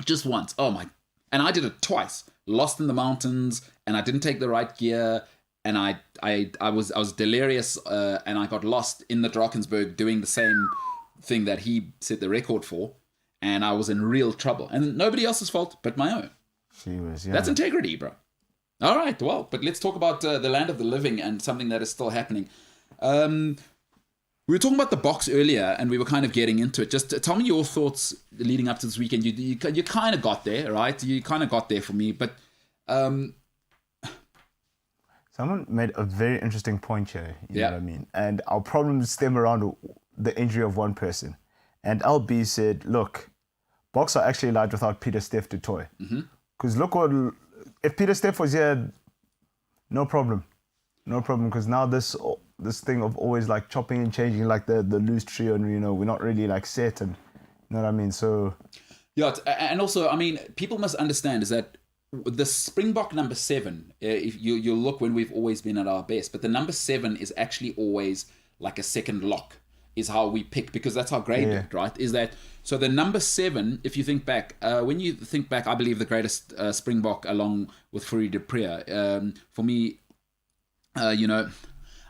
just once. Oh my! And I did it twice. Lost in the mountains, and I didn't take the right gear, and I was delirious, and I got lost in the Drakensberg doing the same thing that he set the record for. And I was in real trouble. And nobody else's fault but my own. That's integrity, bro. All right, well, but let's talk about the land of the living and something that is still happening. We were talking about the box earlier, and we were kind of getting into it. Just tell me your thoughts leading up to this weekend. You kind of got there, right? You kind of got there for me, but... Someone made a very interesting point here, you know what I mean? And our problems stem around the injury of one person. And LB said, look, Box are actually allowed without Peter Steff du Toit. Because look if Peter Steff was here, no problem. No problem, because now this thing of always like chopping and changing like the loose trio, and, you know, we're not really like set, and you know what I mean? So... Yeah, and also, I mean, people must understand is that the Springbok number 7, if you'll look when we've always been at our best, but the number 7 is actually always like a second lock. Is how we pick, because that's how Gray did, right? Is that so? The number 7, if you think back, when you think back, I believe the greatest Springbok, along with Fourie de Preer, for me, you know,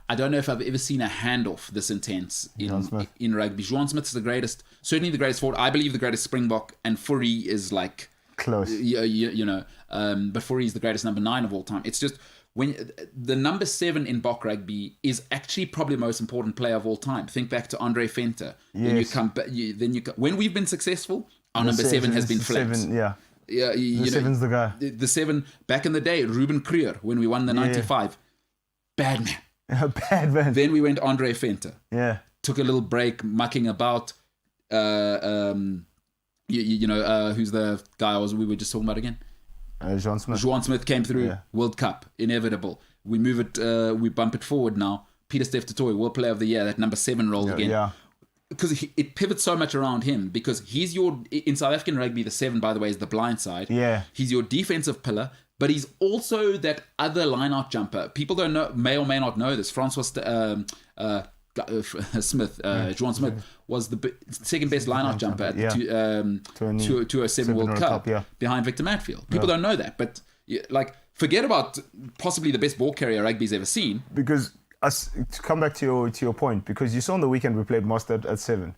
I don't know if I've ever seen a handoff this intense in rugby. Juan Smith is the greatest, certainly the greatest forward. I believe the greatest Springbok, and Fourie is like close, you know, but Fourie is the greatest number 9 of all time. It's just. When the number 7 in Bok rugby is actually probably the most important player of all time. Think back to Andre Venter. Yes. When we've been successful, our number 7 has been flames. The 7's the guy. The 7 back in the day, Ruben Kruger when we won the 95. Bad man. Bad man. Then we went Andre Venter. Yeah. Took a little break, mucking about. Who's the guy we were just talking about again? Juan Smith. Juan Smith came through, World Cup, inevitable. We move it, we bump it forward now. Peter Steff du Toit, World Player of the Year, that number 7 role again. Yeah. Because it pivots so much around him, because he's in South African rugby, the 7, by the way, is the blind side. Yeah. He's your defensive pillar, but he's also that other line-out jumper. People don't know, may or may not know this. Francois Smith, Juan Smith, was the second best line-out jumper at the 2007 World Cup behind Victor Matfield. People don't know that, but like, forget about possibly the best ball carrier rugby's ever seen. Because to come back to your point, because you saw on the weekend we played Mostert at 7,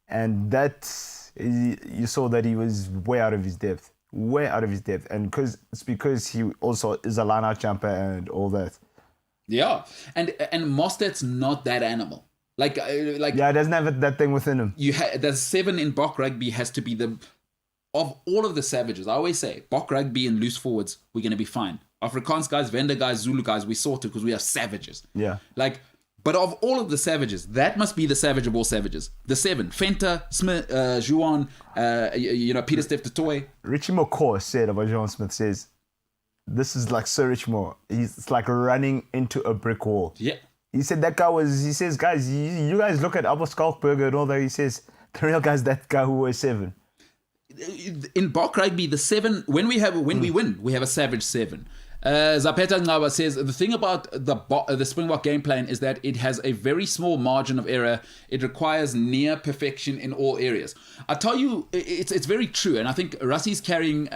and that you saw that he was way out of his depth, and because he also is a line-out jumper and all that. Yeah, and Mostert's not that animal. Like it doesn't have that thing within him. The 7 in Bok rugby has to be of all of the savages. I always say Bok rugby and loose forwards, we're gonna be fine. Afrikaans guys, Venda guys, Zulu guys, we sorted because we have savages. Yeah. But of all of the savages, that must be the savage of all savages. The 7, Venter, Smith, Juan, Peter Steff du Toit. Richie McCaw said about Juan Smith, says, this is like Sir Richmore. It's like running into a brick wall. Yeah. He said he says, guys, you guys look at Albert Skalkberger and all that. He says, the real guy's that guy who was 7. In Bok rugby, the 7, when we win, we have a savage 7. Zapeta Ngaba says the thing about the Springbok game plan is that it has a very small margin of error. It requires near perfection in all areas. I tell you, it's very true, and I think Russi's catching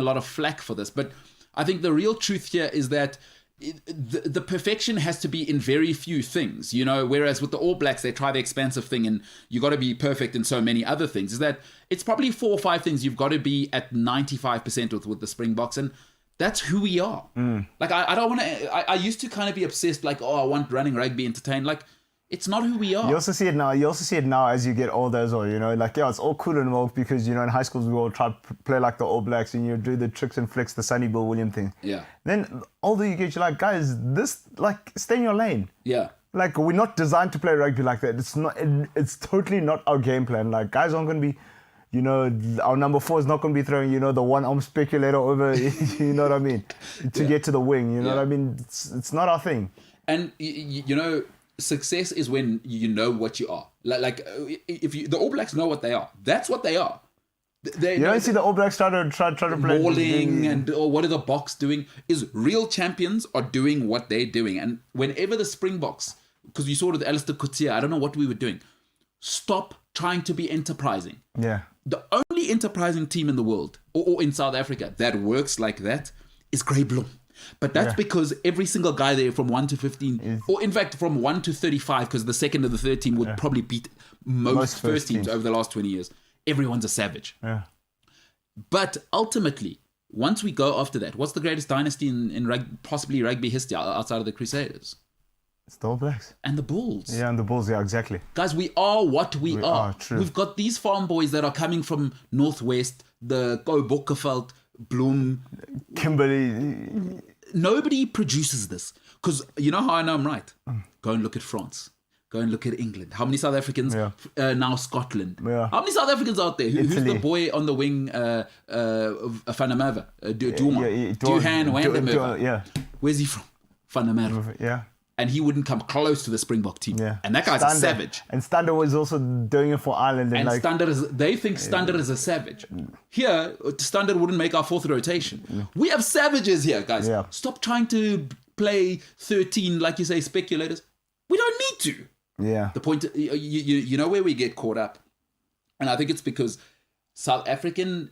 a lot of flack for this. But I think the real truth here is that the perfection has to be in very few things, whereas with the All Blacks, they try the expansive thing and you got to be perfect in so many other things. Is that it's probably 4 or 5 things you've got to be at 95% with the Springboks, and that's who we are. Like, I don't want to, I used to kind of be obsessed, like, I want running rugby entertained. Like, it's not who we are. You also see it now as you get older as well, like, it's all cool and well because, in high schools we all try to play like the All Blacks and you do the tricks and flicks, the Sonny Bill William thing. Yeah. Then older you get, you're like, guys, this, like, stay in your lane. Yeah. Like, we're not designed to play rugby like that. It's totally not our game plan. Like, guys aren't going to be, our number 4 is not going to be throwing, the one-arm speculator over, you know what I mean, to get to the wing, you know what I mean? It's not our thing. And, success is when you know what you are. Like if the All Blacks know what they are, that's what they are. You don't see the All Blacks try to play mauling or what are the Boks doing? Is real champions are doing what they're doing. And whenever the Springboks, because you saw it with Alistair Coetzee, I don't know what we were doing. Stop trying to be enterprising. Yeah. The only enterprising team in the world or in South Africa that works like that is Grey Bloem. But that's because every single guy there from 1 to 15, or in fact from 1 to 35, because the second and the third team would probably beat most first teams over the last 20 years. Everyone's a savage. Yeah. But ultimately, once we go after that, what's the greatest dynasty in possibly rugby history outside of the Crusaders? It's the All Blacks. And the Bulls. Yeah, and the Bulls, yeah, exactly. Guys, we are what we are. True. We've got these farm boys that are coming from Northwest, the Bokkerveld, Bloem, Kimberley. Nobody produces this. Because you know how I know I'm right? Go and look at France. Go and look at England. How many South Africans? Now Scotland. Yeah. How many South Africans out there? Who's the boy on the wing? Van der Merwe. Duhan Vandermeer. Yeah. Where's he from? Van der Merwe. Yeah. And he wouldn't come close to the Springbok team. Yeah. And that guy's a savage. And Stander was also doing it for Ireland. And like, they think Stander is a savage. Here, Stander wouldn't make our 4th rotation. We have savages here, guys. Yeah. Stop trying to play 13, like you say, speculators. We don't need to. Yeah. The point, you know where we get caught up? And I think it's because South African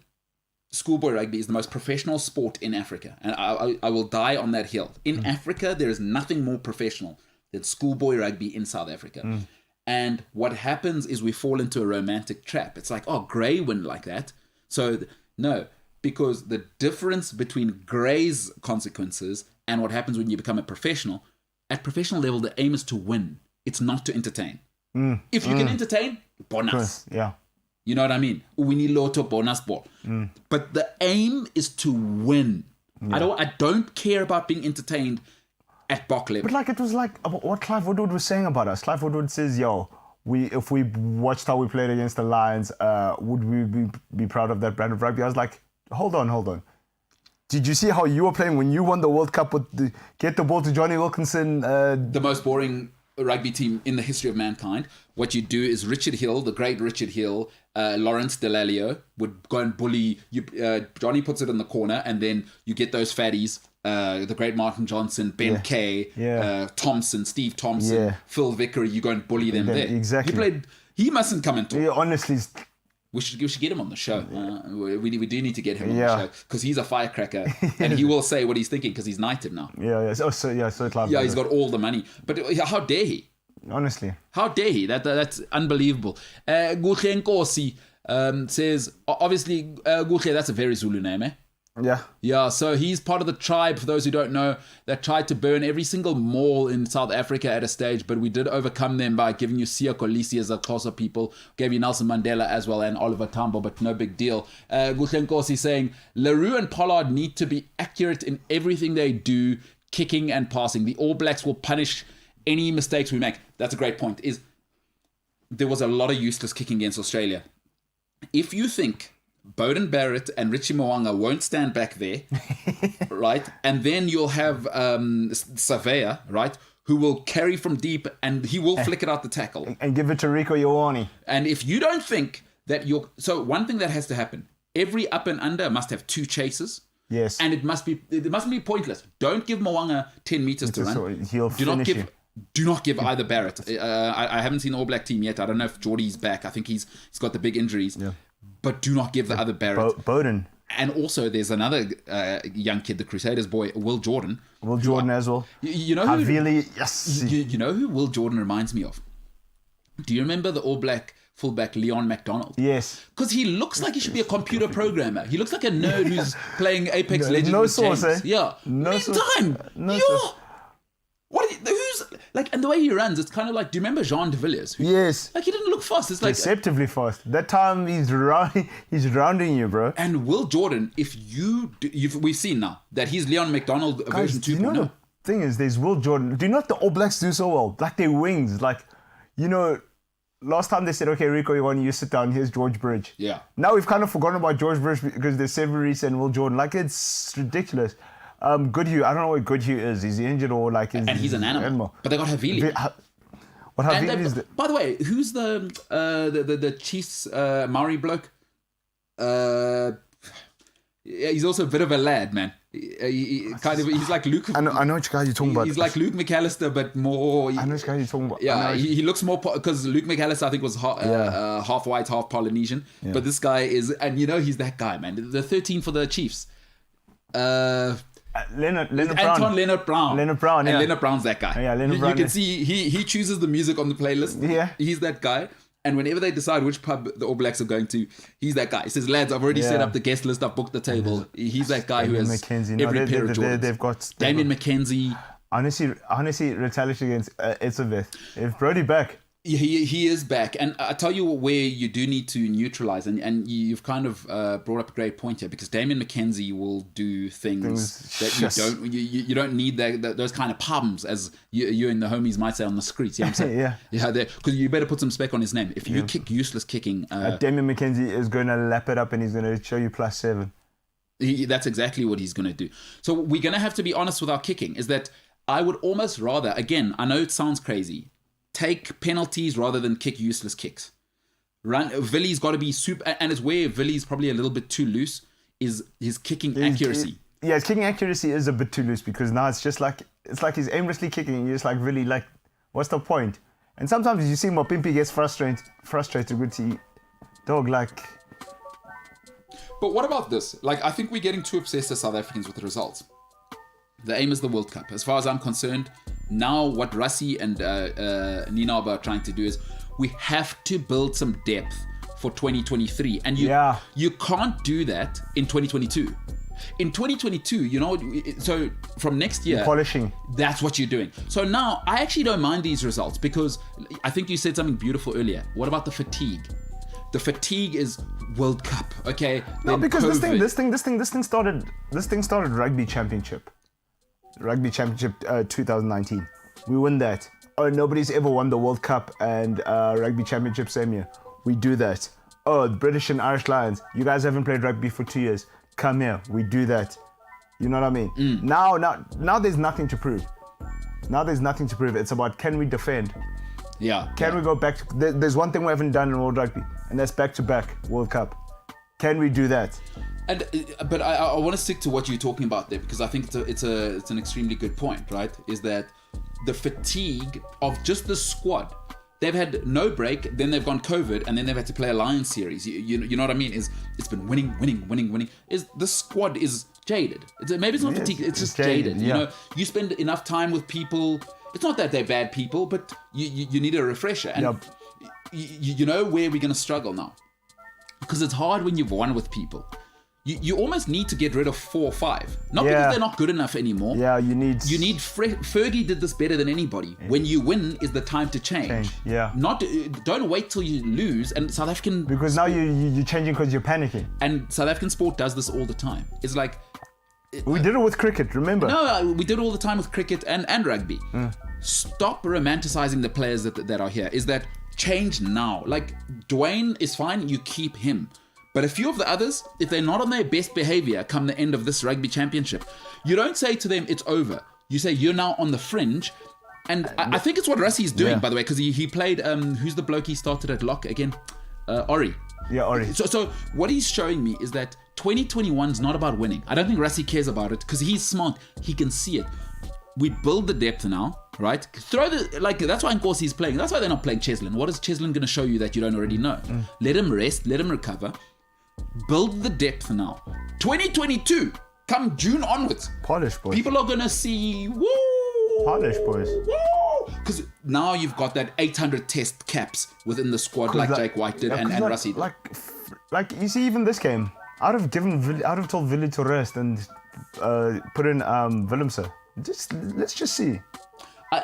schoolboy rugby is the most professional sport in Africa. And I will die on that hill. In Africa, there is nothing more professional than schoolboy rugby in South Africa. And what happens is we fall into a romantic trap. It's like, oh, Grey win like that. So, no, because the difference between Grey's consequences and what happens when you become a professional, at professional level, the aim is to win. It's not to entertain. If you can entertain, bonus. Yeah. You know what I mean? We need lotto bonus ball. But the aim is to win. Yeah. I don't care about being entertained at Bok level. But like it was like what Clive Woodward was saying about us. Clive Woodward says, if we watched how we played against the Lions, would we be proud of that brand of rugby? I was like, hold on. Did you see how you were playing when you won the World Cup with get the ball to Johnny Wilkinson? The most boring rugby team in the history of mankind. What you do is Richard Hill, the great Richard Hill, Lawrence Delalio would go and bully you. Johnny puts it in the corner, and then you get those fatties, the great Martin Johnson, Ben Kay, Thompson, Steve Thompson, Phil Vickery. You go and bully them there. Exactly. He mustn't come and talk. Yeah, honestly. We should get him on the show. We do need to get him on the show because he's a firecracker and he will say what he's thinking because he's knighted now. So Clive. Yeah, he's got all the money. But how dare he? Honestly. How dare he? That's unbelievable. Guhle Nkosi says, obviously, Guhle, that's a very Zulu name, eh? Yeah, so he's part of the tribe, for those who don't know, that tried to burn every single mall in South Africa at a stage, but we did overcome them by giving you Siya Kolisi as a Xhosa people, gave you Nelson Mandela as well, and Oliver Tambo, but no big deal. Guhle Nkosi saying, LaRue and Pollard need to be accurate in everything they do, kicking and passing. The All Blacks will punish any mistakes we make. That's a great point. There was a lot of useless kicking against Australia. If you think Bowden Barrett and Richie Mo'unga won't stand back there, right? And then you'll have Savea, right? Who will carry from deep and he will flick it out the tackle. And give it to Rico Ioane. And if you don't think that so one thing that has to happen, every up and under must have 2 chasers. Yes. And it mustn't be pointless. Don't give Mwanga 10 meters to run. He'll finish you. Do not give either Barrett. I haven't seen the All Black team yet. I don't know if Geordie's back. I think he's got the big injuries. Yeah. But do not give the other Barrett. Bowden. And also, there's another young kid, the Crusaders boy, Will Jordan. Will Jordan as well. You know who? Havili, yes. You know who Will Jordan reminds me of? Do you remember the All Black fullback Leon McDonald? Yes. Because he looks like he should be a computer programmer. He looks like a nerd who's playing Apex Legends. No with source, James. eh? Yeah. No Meantime, no source. who's like, and the way he runs, it's kind of like. Do you remember Jean de Villiers? Yes. Like he didn't look fast. It's like. Deceptively fast. That time he's rounding you, bro. And Will Jordan, we've seen now that he's Leon McDonald version 2.0. You know the thing is, there's Will Jordan. Do you know what the All Blacks do so well? Like their wings. Like, you know, last time they said, okay, Rico, you sit down. Here's George Bridge. Yeah. Now we've kind of forgotten about George Bridge because there's Severus and Will Jordan. Like, it's ridiculous. Goodhue, I don't know what Goodhue is. Is he injured or like? And he's an animal. But they got Havili. What Havili is? By the way, who's the Chiefs Maori bloke? He's also a bit of a lad, man. He's like Luke. I know which guy you're talking about. He's like Luke McAllister, but more. I know which guy you're talking about. Yeah, he looks more because Luke McAllister, I think, was half white, half Polynesian. Yeah. But this guy is, and you know, he's that guy, man. The 13 for the Chiefs. Leonard Anton Brown. Leonard Brown. Leonard Brown, yeah. And Leonard Brown's that guy. Yeah, Leonard Brown. You can see he chooses the music on the playlist. Yeah. He's that guy. And whenever they decide which pub the All Blacks are going to, he's that guy. He says, lads, I've already set up the guest list. I've booked the table. He's that guy Damien who has McKenzie. every pair of Jordans. They've got Damien McKenzie. Honestly, retaliation against Elizabeth. If Brody back. He is back. And I tell you where you do need to neutralize. And you've kind of brought up a great point here, because Damien McKenzie will do things that you don't need those kind of problems, as you and the homies might say on the streets. You know what I'm saying? Yeah. Because you better put some spec on his name. If you kick useless kicking... Damien McKenzie is going to lap it up and he's going to show you +7. That's exactly what he's going to do. So we're going to have to be honest with our kicking, is that I would almost rather, again, I know it sounds crazy, take penalties rather than kick useless kicks. Villy's got to be super, and it's where Villy's probably a little bit too loose, is his kicking accuracy. His kicking accuracy is a bit too loose, because now it's like he's aimlessly kicking and you're just like, really, like, what's the point? And sometimes you see Mapimpi gets frustrated with the dog, like... But what about this? Like, I think we're getting too obsessed as South Africans with the results. The aim is the World Cup. As far as I'm concerned, now what Rassie and Ninaba are trying to do is we have to build some depth for 2023. And you can't do that in 2022. In 2022, you know, so from next year... polishing. That's what you're doing. So now, I actually don't mind these results, because I think you said something beautiful earlier. What about the fatigue? The fatigue is World Cup, okay? No, because this thing started Rugby Championship. Rugby Championship 2019. We win that. Oh, nobody's ever won the World Cup and Rugby Championship same year. We do that. Oh, the British and Irish Lions. You guys haven't played rugby for 2 years. Come here. We do that. You know what I mean? Now there's nothing to prove. It's about, can we defend? Yeah. Can we go back? There's one thing we haven't done in World Rugby, and that's back-to-back World Cup. Can we do that? But I want to stick to what you're talking about there, because I think it's an extremely good point, right? Is that the fatigue of just the squad. They've had no break, then they've gone COVID, and then they've had to play a Lions series. You know what I mean? It's been winning. Is the squad is jaded? Maybe it's not fatigue. It's just jaded. Yeah. You know, you spend enough time with people. It's not that they're bad people, but you need a refresher. And you know where we're going to struggle now, because it's hard when you've won with people. You almost need to get rid of 4 or 5. Not because they're not good enough anymore. Yeah, you need... Fergie did this better than anybody. When you win is the time to change. Don't wait till you lose. And South African... Because now you're changing because you're panicking. And South African sport does this all the time. It's like... We did it with cricket, remember? No, we did it all the time with cricket and rugby. Stop romanticizing the players that are here. Is that change now? Like, Dwayne is fine, you keep him. But a few of the others, if they're not on their best behavior come the end of this rugby championship, you don't say to them, it's over. You say, you're now on the fringe. And I think it's what Rassie's doing, by the way, because he played, who's the bloke he started at lock again? Ori. Yeah, Ori. So what he's showing me is that 2021 is not about winning. I don't think Rassie cares about it because he's smart. He can see it. We build the depth now, right? That's why Nkosi's playing. That's why they're not playing Cheslin. What is Cheslin going to show you that you don't already know? Let him rest. Let him recover. Build the depth now. 2022, come June onwards. Polish, boys. People are going to see, woo! Polish, boys. Woo! Because now you've got that 800 test caps within the squad like Jake White did and Rassie did. Like, you see, even this game, I'd have told Villy to rest and put in Willemse. Let's just see.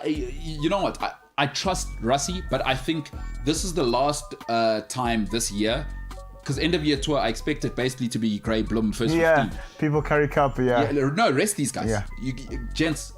You know what? I trust Rassie, but I think this is the last time this year. Because end of year tour, I expect it basically to be Grey Bloom first 15. People carry cup, No, rest these guys. Yeah. Gents,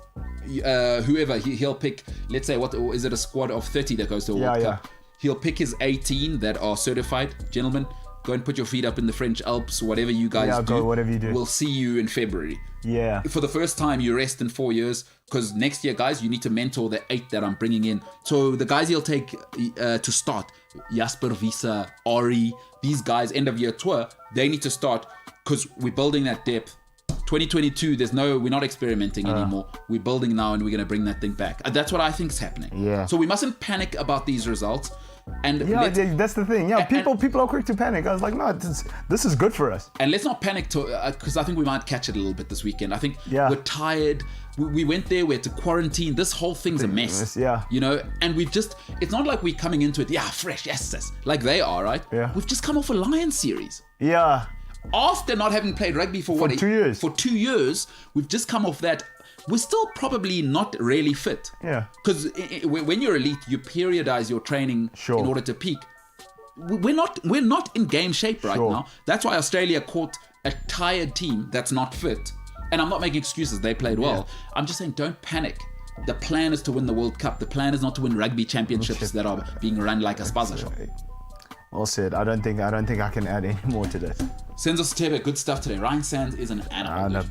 whoever, he'll pick, let's say, what is it, a squad of 30 that goes to a World Cup? He'll pick his 18 that are certified. Gentlemen, go and put your feet up in the French Alps, whatever you guys do. Whatever you do. We'll see you in February. Yeah. For the first time, you rest in 4 years, because next year, guys, you need to mentor the 8 that I'm bringing in. So the guys he'll take to start, Jasper Visa, Ori, these guys, end of year tour, they need to start because we're building that depth. 2022, we're not experimenting anymore. We're building now and we're going to bring that thing back. That's what I think is happening. Yeah. So we mustn't panic about these results. And that's the thing. Yeah, people are quick to panic. I was like, no, this is good for us. And let's not panic because I think we might catch it a little bit this weekend. I think we're tired. We went there. We had to quarantine. This whole thing's a mess. Yeah. You know, and it's not like we're coming into it, fresh, yes, like they are, right? Yeah. We've just come off a Lions series. Yeah. After not having played rugby for 2 years. For 2 years, we've just come off that. We're still probably not really fit. Yeah. Because when you're elite, you periodize your training in order to peak. We're not in game shape right now. That's why Australia caught a tired team that's not fit. And I'm not making excuses. They played well. I'm just saying, don't panic. The plan is to win the World Cup. The plan is not to win rugby championships that are being run like a spaza shop. Well said. I don't think I can add any more to that. Senzo Stebe, good stuff today. Ryan Sands is an animal.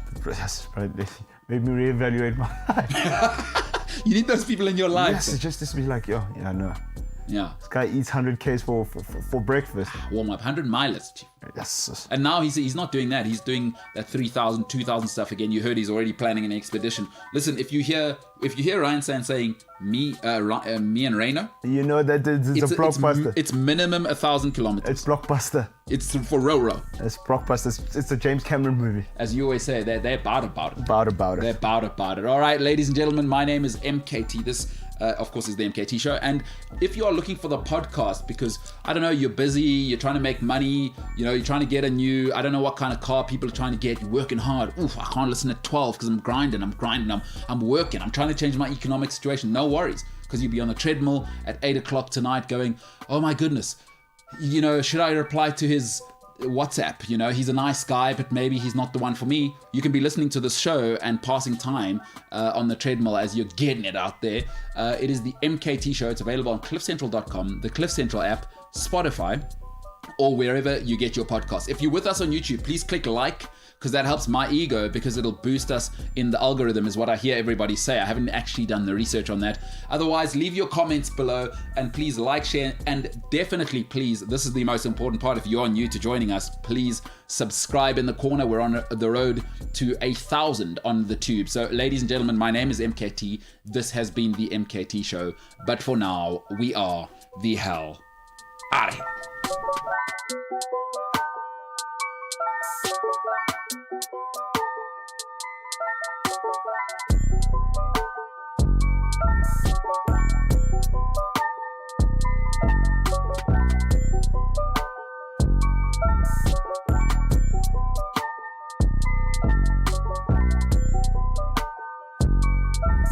Made me reevaluate my life. You need those people in your life. Yes, just to be like, no. Yeah. This guy eats 100 Ks for breakfast. Warm up, 100 milers. Chief. Yes. And now he's not doing that. He's doing that 3,000, 2,000 stuff again. You heard he's already planning an expedition. Listen, if you hear Ryan Sands saying me and Reno, you know that it's a blockbuster. It's minimum 1,000 kilometers. It's blockbuster. It's for row. It's blockbuster. It's a James Cameron movie. As you always say, they're about it. About it. They're about it. All right, ladies and gentlemen, my name is MKT. This, of course, is the MKT Show. And if you are looking for the podcast, because, I don't know, you're busy, you're trying to make money, you're trying to get a new, I don't know what kind of car people are trying to get, you're working hard. Oof, I can't listen at 12 because I'm grinding, I'm working, I'm trying to change my economic situation. No worries, because you'll be on the treadmill at 8 o'clock tonight going, oh my goodness, should I reply to his WhatsApp? He's a nice guy, but maybe he's not the one for me. You can be listening to this show and passing time on the treadmill as you're getting it out there. It is the MKT Show. It's available on cliffcentral.com, the Cliff Central app, Spotify, or wherever you get your podcasts. If you're with us on YouTube, please click like, because that helps my ego, because it'll boost us in the algorithm, is what I hear everybody say. I haven't actually done the research on that. Otherwise, leave your comments below, and please like, share, and definitely, please, this is the most important part. If you're new to joining us, please subscribe in the corner. We're on the road to 1,000 on the tube. So, ladies and gentlemen, my name is MKT. This has been the MKT Show. But for now, we are the hell out of here.